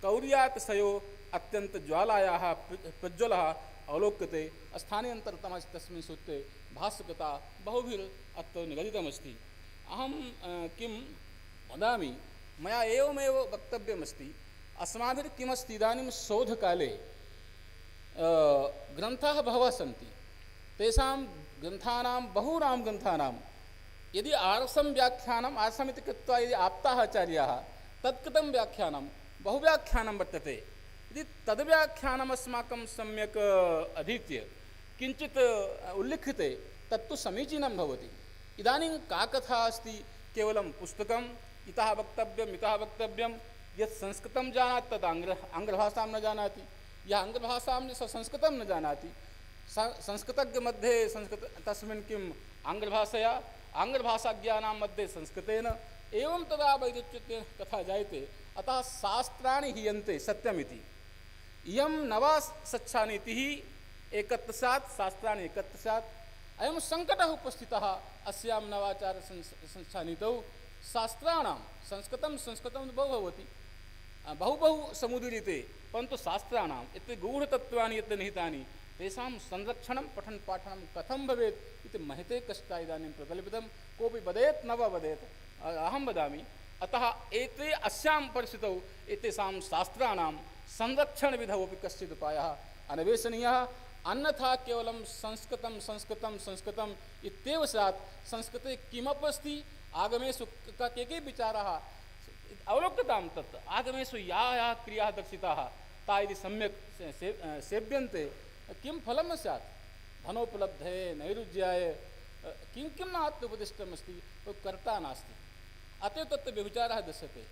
कौर्यातिशयो अत्यन्तज्वालायाः प्रज्वलः अवलोक्यते। स्थानीयन्तरतमः तस्मिन् सूत्रे भाष्यकृता बहुभिरत्र निगदितमस्ति। अहं किं वदामि मया एवमेव वक्तव्यमस्ति अस्माभिर्किमस्ति इदानीं शोधकाले ग्रन्थाः बहवः सन्ति तेषां ग्रन्थानां बहूनां ग्रन्थानां यदि आर्षं व्याख्यानम् आर्षमिति कृत्वा यदि आप्ताः आचार्याः तत्कृतं व्याख्यानं बहुव्याख्यानं वर्तते यदि तद्व्याख्यानम् अस्माकं सम्यक् अधीत्य किञ्चित् उल्लिख्यते तत्तु समीचीनं भवति। इदानीं का कथा अस्ति केवलं पुस्तकम् इतः वक्तव्यं यत् संस्कृतं जानाति तत् आङ्ग्लभाषां न जानाति यः आङ्ग्लभाषां सः संस्कृतं न जानाति संस्कृतज्ञ मध्ये तस्मिन् किम् आङ्ग्लभाषया आङ्ग्लभाषाज्ञानां मध्ये संस्कृतेन एवं तदा वैरुच्यते कथा जायते। अतः शास्त्राणि हीयन्ते सत्यमिति इयं नवा सच्छानीतिः एकत्वसात् शास्त्राणि एकत्वसात् अयं सङ्कटः उपस्थितः अस्यां नवाचार संस्थानीतौ शास्त्राणां संस्कृतं बहु भवति बहु समुदीरिते परन्तु शास्त्राणां यत् गूढतत्त्वानि यत् निहितानि तेषां संरक्षणं पठन पाठनं कथं भवेत् इति महते कष्टाय इदानीं प्रकल्पितं कोऽपि वदेत् न वा वदेत् अहं वदामि। अतः एते अस्यां परिस्थितौ एतेषां शास्त्राणां संरक्षणविधौ अपि कश्चित् उपायः अन्वेषणीयः अन्यथा केवलं संस्कृतम् इत्येव स्यात् संस्कृते किमपि अस्ति आगमेषु के विचाराः अवलोक्यतां तत् आगमेषु या क्रियाः दर्शिताः ता यदि सम्यक् सेव्यन्ते किं फलं स्यात् धनोपलब्धये नैरुज्याय किं नात्युपदिष्टमस्ति कर्ता नास्ति अतः तत्र व्यभिचारः दृश्यते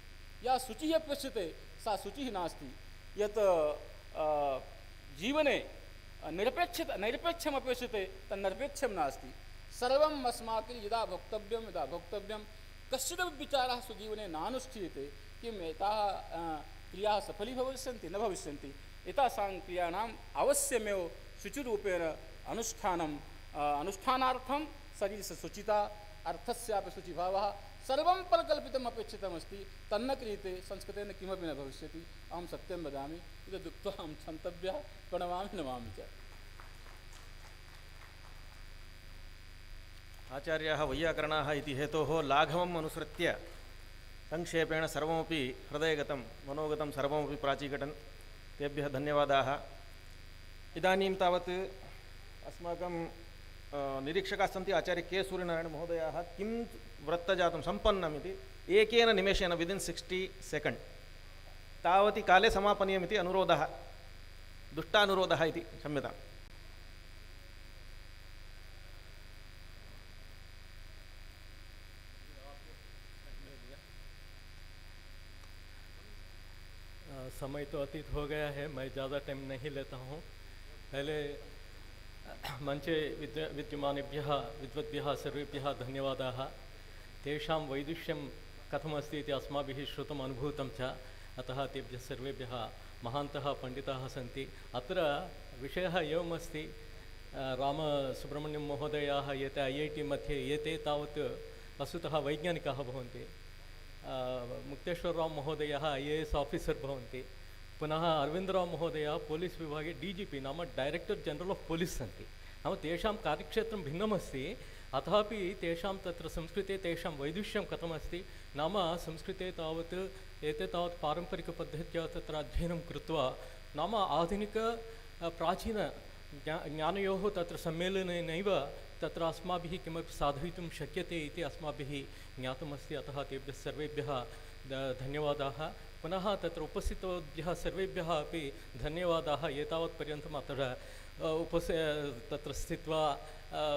या शुचिः अपेक्षते सा शुचिः नास्ति यत् जीवने नैरपेक्षमपेक्षते तन्निरपेक्षं नास्ति सर्वम् अस्माभिः यदा भोक्तव्यं कश्चिदपि विचारः स्वजीवने नानुष्ठीयते किम् एताः क्रियाः सफली भविष्यन्ति न भविष्यन्ति एतासां क्रियाणाम् अवश्यमेव शुचिरूपेण अनुष्ठानार्थं शरीरस्य शुचिता अर्थस्यापि शुचिभावः सर्वं परिकल्पितम् अपेक्षितमस्ति तन्न क्रियते संस्कृतेन किमपि न भविष्यति अहं सत्यं वदामि इति उक्त्वा अहं क्षन्तव्यः प्रणमामि नमामि च। आचार्याः वैयाकरणाः इति हेतोः लाघवम् अनुसृत्य संक्षेपेण सर्वमपि हृदयगतं मनोगतं सर्वमपि प्राचीकटन् तेभ्यः धन्यवादाः। इदानीं तावत् अस्माकं निरीक्षकाः सन्ति आचार्य के सूर्यनारायणमहोदयाः किं वृत्तजातं सम्पन्नम् इति एकेन निमेषेण विदिन् 60 सेकेण्ड् तावति काले समापनीयमिति अनुरोधः दुष्टानुरोधः इति क्षम्यताम्। समय तो अतीत हो गया है, मैं ज़्यादा टाइम नहीं लेता हूँ। पहले मंचे विद्यमानेभ्यः विद्वद्भ्यः सर्वेभ्यः धन्यवादाः। तेषां वैदुष्यं कथमस्ति इति अस्माभिः श्रुतम् अनुभूतं च, अतः तेभ्यः सर्वेभ्यः महान्तः पण्डिताः सन्ति। अत्र विषयः एवमस्ति, रामसुब्रह्मण्यं महोदयाः एते IIT मध्ये एते तावत् वस्तुतः वैज्ञानिकाः भवन्ति। मुक्तेश्वरराव महोदयः IAS आफीसर् भवन्ति। पुनः अरविन्दराव महोदयः पोलीस् विभागे DGP नाम डैरेक्टर् जनरल् आफ् पोलीस् सन्ति। नाम तेषां कार्यक्षेत्रं भिन्नमस्ति, अथापि तेषां तत्र संस्कृते तेषां वैदुष्यं कथमस्ति नाम संस्कृते तावत् एते तावत् पारम्परिकपद्धत्या तत्र अध्ययनं कृत्वा नाम आधुनिक प्राचीन ज्ञानयोः तत्र सम्मेलनेनैव तत्र अस्माभिः किमपि साधयितुं शक्यते इति अस्माभिः ज्ञातमस्ति। अतः तेभ्यः सर्वेभ्यः धन्यवादाः। पुनः तत्र उपस्थितेभ्यः सर्वेभ्यः अपि धन्यवादाः। एतावत्पर्यन्तम् अत्र तत्र स्थित्वा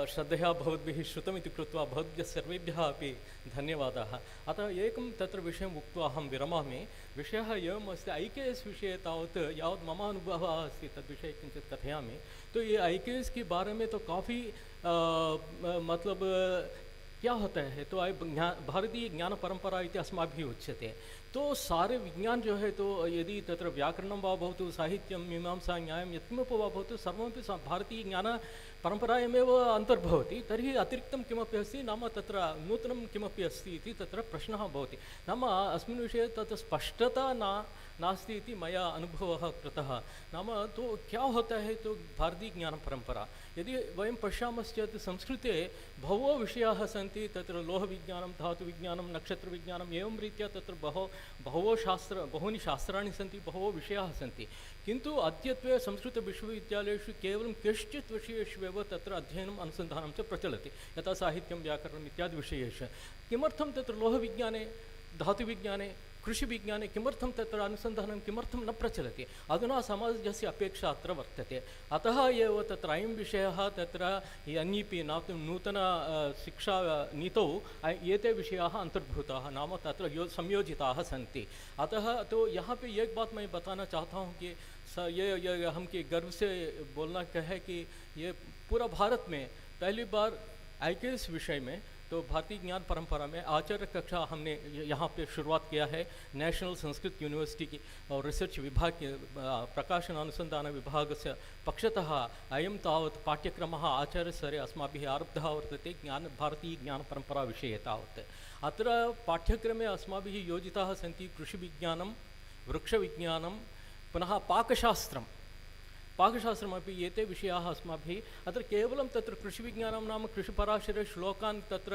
श्रद्धया भवद्भिः श्रुतमिति कृत्वा भवद्भ्यः सर्वेभ्यः अपि धन्यवादाः। अतः एकं तत्र विषयम् उक्त्वा अहं विरमामि। विषयः एवम् अस्ति, IKS विषये तावत् यावत् मम अनुभवः अस्ति तद्विषये किञ्चित् कथयामि। तो ये IKS के बारे में तो काफ़ी मतलब क्या होता है, तो भारतीय ज्ञान परंपरा इति अस्माभिः उच्यते। तो सारे विज्ञान जो है, तो यदि तत्र व्याकरणं वा भवतु, साहित्यं, मीमांसा, न्यायं यत्किमपि वा भवतु, सर्वमपि भारतीय ज्ञान परम्परायामेव अन्तर्भवति, तर्हि अतिरिक्तं किमपि अस्ति नाम तत्र नूतनं किमपि अस्ति इति तत्र प्रश्नः भवति। नाम अस्मिन् विषये तत् स्पष्टता नास्ति इति मया अनुभवः कृतः। नाम तो क्या होता है तो भारतीय ज्ञान परंपरा यदि वयं पश्यामश्चेत् संस्कृते बहवो विषयाः सन्ति, तत्र लोहविज्ञानं, धातुविज्ञानं, नक्षत्रविज्ञानम्, एवं रीत्या तत्र बहूनि शास्त्राणि सन्ति, बहवो विषयाः सन्ति। किन्तु अद्यत्वे संस्कृतविश्वविद्यालयेषु केवलं केषुचित् विषयेष्वेव तत्र अध्ययनम् अनुसन्धानं च प्रचलति, यथा साहित्यं, व्याकरणम् इत्यादि विषयेषु। किमर्थं तत्र लोहविज्ञाने, धातुविज्ञाने, कृषिविज्ञाने किमर्थं तत्र अनुसन्धानं किमर्थं न प्रचलति? अधुना समाजस्य अपेक्षा अत्र वर्तते। अतः एव तत्र अयं विषयः तत्र NEP नूतन शिक्षानीतौ एते विषयाः अन्तर्भूताः, नाम तत्र संयोजिताः सन्ति। अतः तो यहाँ पे एक बात मैं बताना चाहता हूँ कि ये हम के गर्व से बोलना है कि ये पूरा भारत में पहली बार IKS विषय में तो भारतीय ज्ञान परंपरा में आचार्य कक्षा हमने यहाँ पे शुरुआत किया है। नेशनल संस्कृत यूनिवर्सिटी की और रिसर्च विभाग के प्रकाशन अनुसंधान विभाग से पक्षतः अयं तावत् पाठ्यक्रमः आचार्यस्तरे अस्माभिः आरब्धः वर्तते। भारतीय ज्ञान परंपरा विषये तावत् अत्र पाठ्यक्रमे अस्माभिः योजिताः सन्ति कृषिविज्ञानं, वृक्षविज्ञानं, पुनः पाकशास्त्रमपि एते विषयाः अस्माभिः अत्र केवलं तत्र कृषिविज्ञानं नाम कृषिपराशरे श्लोकान् तत्र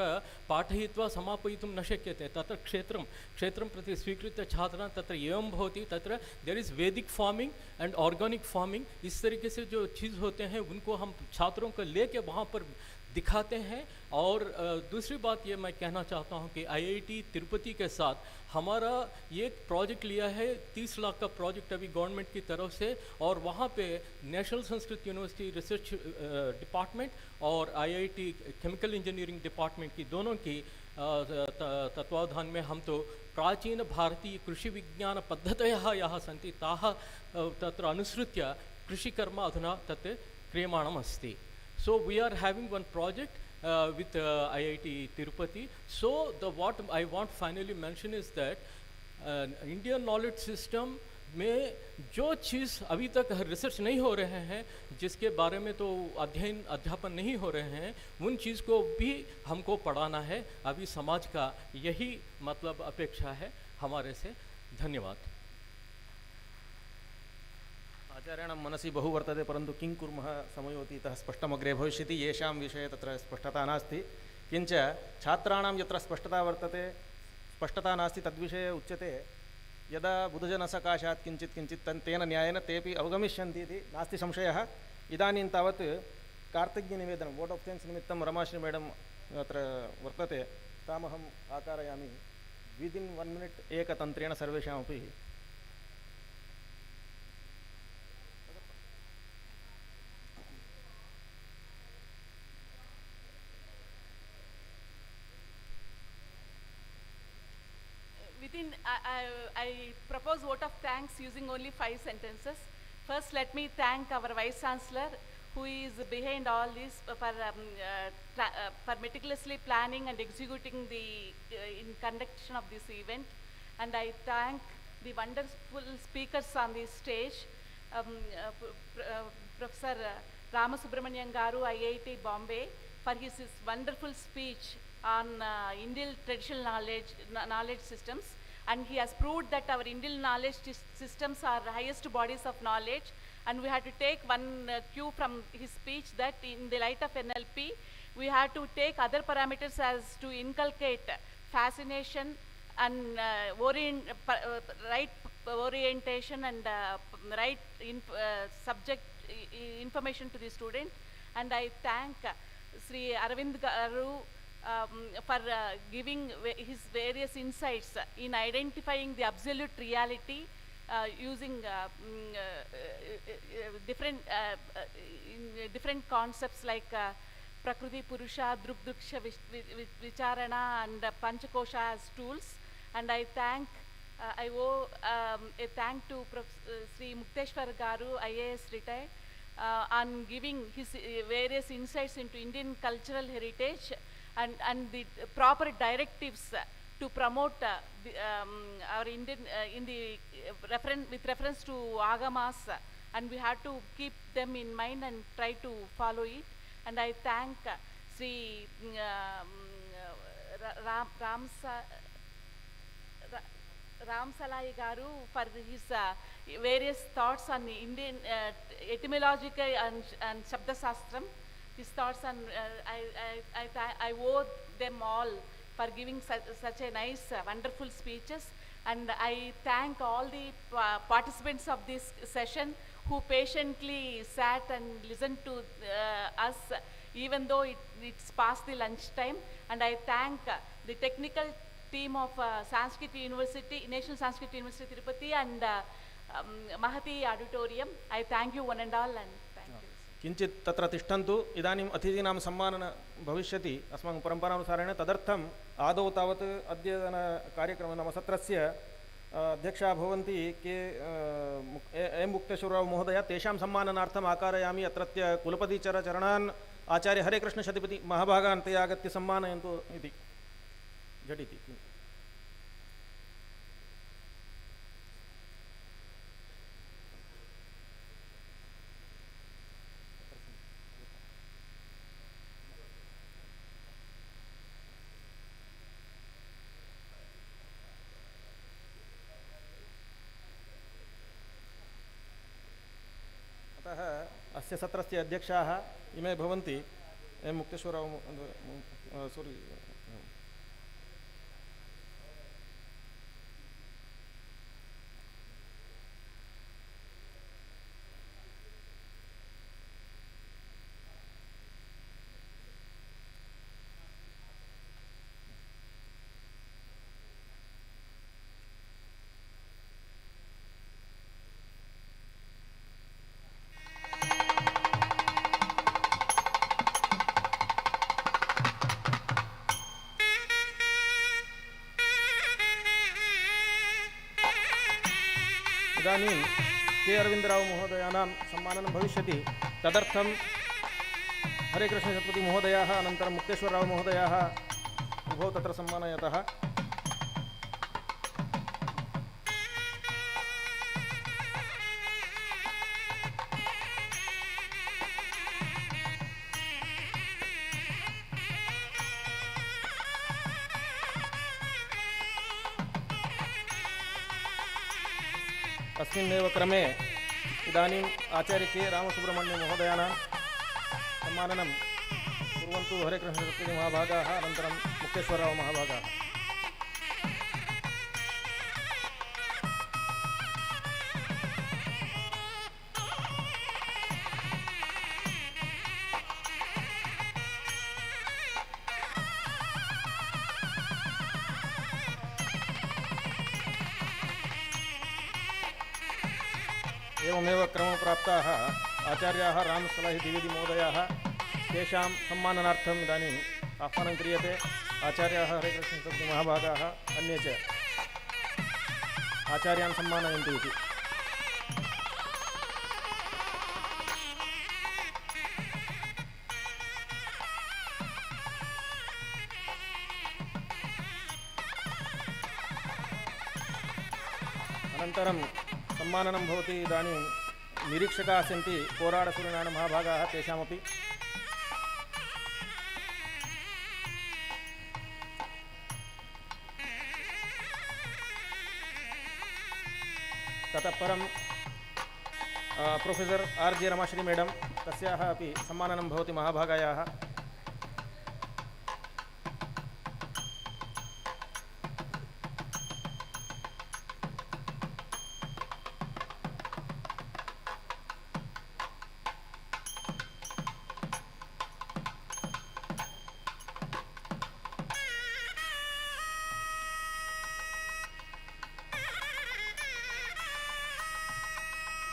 पाठयित्वा समापयितुं न शक्यते। तत्र क्षेत्रं प्रति स्वीकृत्य छात्रान् तत्र एवं भवति, तत्र देयर इज़ वैदिक फार्मिंग एंड ऑर्गेनिक फार्मिंग, इस तरीके से जो चीज़ होते हैं उनको हम छात्रों को लेके वहाँ पर दिखाते हैं। और दूसरी बात ये मैं कहना चाहता हूँ कि IIT तिरुपति के साथ हमारा ये प्रोजेक्ट लिया है, 30 लाख का प्रोजेक्ट अभी गवर्नमेंट की तरफ से, और वहाँ पे national Sanskrit university research department और IIT केमिकल इंजीनियरिंग डिपार्टमेंट की दोनों की तत्वावधान में हम तो प्राचीन भारतीय कृषि विज्ञान पद्धतयः याः सन्ति ताः तत्र अनुसृत्य कृषिकर्म अधुना तत् क्रियमाणम् अस्ति। So we are having one project with IIT Tirupati. So what I want finally mention is that Indian knowledge system में जो चीज़ अभी तक रिसर्च नहीं हो रहे हैं, जिसके बारे में तो अध्यापन नहीं हो रहे हैं, उन चीज़ को भी हमको पढ़ाना है। अभी समाज का यही मतलब अपेक्षा है हमारे से। धन्यवाद। आचार्याणां मनसि बहु वर्तते, परन्तु किं कुर्मः, समयोतीतः स्पष्टमग्रे भविष्यति। येषां विषये तत्र स्पष्टता नास्ति, किञ्च छात्राणां यत्र स्पष्टता वर्तते, स्पष्टता नास्ति तद्विषये उच्यते यदा बुधजनसकाशात् किञ्चित् तेन न्यायेन तेपि अवगमिष्यन्ति इति नास्ति संशयः। इदानीं तावत् कार्तज्ञनिवेदनं वोट् आफ् थैङ्क्स् निमित्तं रमाश्री मैडम् अत्र वर्तते, तामहम् आकारयामि। विदिन् 1 मिनिट् एकतन्त्रेण सर्वेषामपि। I propose vote of thanks using only 5 sentences. First, let me thank our Vice Chancellor, who is behind all this for meticulously planning and executing the in conduction of this event. And I thank the wonderful speakers on the stage, Professor Ramasubramanian Garu, IIT Bombay, for his wonderful speech on Indian traditional knowledge systems. And he has proved that our Indian knowledge systems are the highest bodies of knowledge. And we had to take one cue from his speech, that in the light of NLP, we had to take other parameters as to inculcate fascination and right orientation and right subject information to the student. And I thank Sri Arvind Garu for giving his various insights in identifying the absolute reality using different concepts like Prakriti Purusha, Drupduksha Vicharana and Panchakosha as tools. And I thank I owe a thank to Sri Mukteshwar Garu, IAS retired, on giving his various insights into Indian cultural heritage and the proper directives to promote our Indian with reference to agamas, and we have to keep them in mind and try to follow it. And I thank Sri Ram Salai Garu for his various thoughts on Indian etymological and Shabda Sastram. His thoughts on, I owe them all for giving such a nice, wonderful speeches. And I thank all the participants of this session who patiently sat and listened to us, even though it's past the lunch time. And I thank the technical team of Sanskrit University, National Sanskrit University Tirupati and Mahati Auditorium. I thank you one and all, and thank you. किञ्चित् तत्र तिष्ठन्तु इदानीम् अतिथीनां सम्माननं भविष्यति अस्माकं परम्परानुसारेण तदर्थम् आदौ तावत् अद्यतनकार्यक्रमः नाम सत्रस्य अध्यक्षाः भवन्ति के एम् मुक्तेश्वरराव महोदय तेषां सम्माननार्थम् आकारयामि अत्रत्य कुलपतिचरचरणान् आचार्य हरेकृष्णशतपथि महाभागान् ते आगत्य सम्मानयन्तु इति झटिति अस्य सत्रस्य अध्यक्षाः इमे भवन्ति एम् मुक्तेश्वरराव सोरि इदानीं के अरविन्दराव महोदयानां सम्माननं भविष्यति तदर्थं हरेकृष्णशतपथि महोदयाः अनन्तरं मुक्तेश्वरराव महोदयाः उभौ तत्र सम्मानयतः अस्मिन्नेव क्रमे इदानीम् आचार्य के रामसुब्रह्मण्य महोदयानां सम्माननं कुर्वन्तु हरेकृष्णशतपथि महाभागाः अनन्तरं मुक्तेश्वरराव महाभागाः एवमेव क्रमप्राप्ताः आचार्याः रामसलाहि द्विवेदी महोदयाः तेषां सम्माननार्थम् इदानीम् आह्वानं क्रियते आचार्याः हरेकृष्णशतपथि महाभागाः अन्ये च आचार्यान् सम्मानयन्तु इति अनन्तरं सम्माननं भवति इदानीं निरीक्षकाः सन्ति कोराडसूर्यनारायणमहाभागाः तेषामपि ततः परं प्रोफेसर् आर् जे रमाश्री मैडम तस्याः अपि सम्माननं भवति महाभागायाः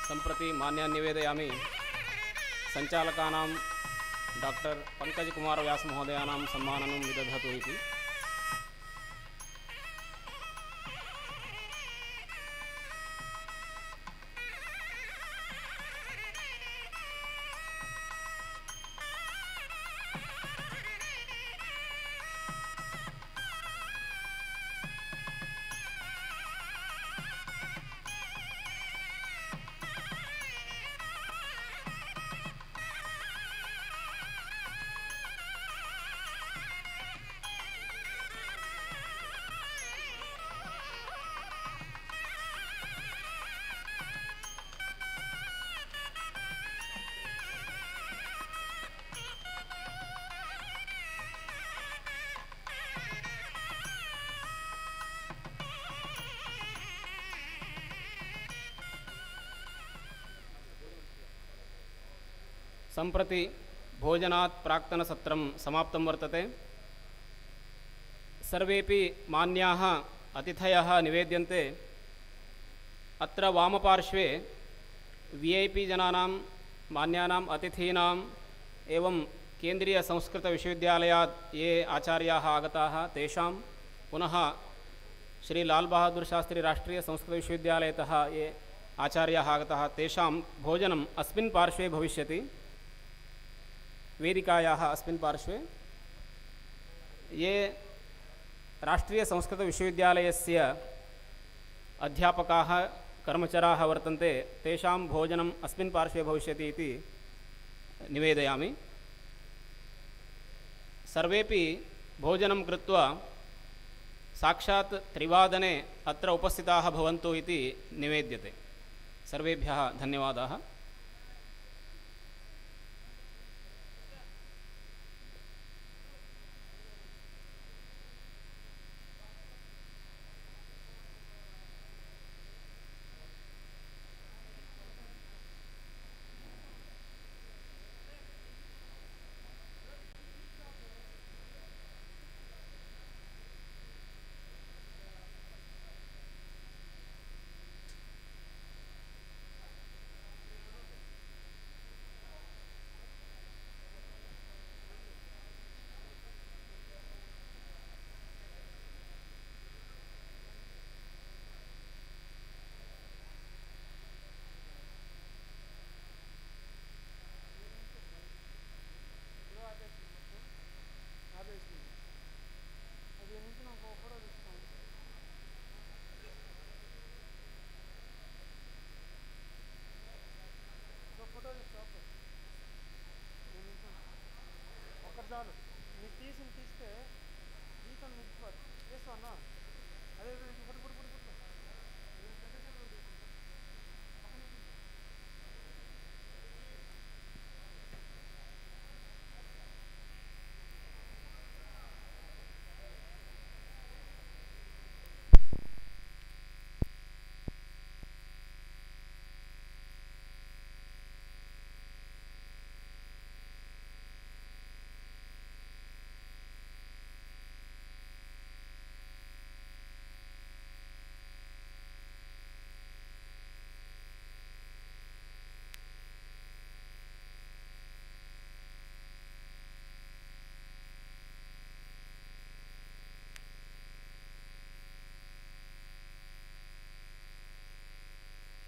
सम्प्रति मान्यान् निवेदयामि सञ्चालकानां डॉक्टर पंकजकुमार व्यास महोदयानां सम्माननं विदधतु इति। सम्प्रति भोजनात् प्राक्तनसत्रं समाप्तं वर्तते। सर्वेपि मान्याः अतिथयः निवेद्यन्ते। अत्र वामपार्श्वे VIP जनानां मान्यानाम् अतिथीनाम् एवं केन्द्रीयसंस्कृतविश्वविद्यालयात् ये आचार्याः आगताः तेषां, पुनः श्री लाल बहादुर शास्त्री राष्ट्रीयसंस्कृतविश्वविद्यालयतः ये आचार्याः आगताः तेषां भोजनम् अस्मिन् पार्श्वे भविष्यति। वेदिकायाः अस्मिन् पार्श्वे ये राष्ट्रीयसंस्कृतविश्वविद्यालयस्य अध्यापकाः कर्मचराः वर्तन्ते तेषां भोजनम् अस्मिन् पार्श्वे भविष्यति इति निवेदयामि। सर्वेपि भोजनं कृत्वा साक्षात् 3 अत्र उपस्थिताः भवन्तु इति निवेद्यते। सर्वेभ्यः धन्यवादाः।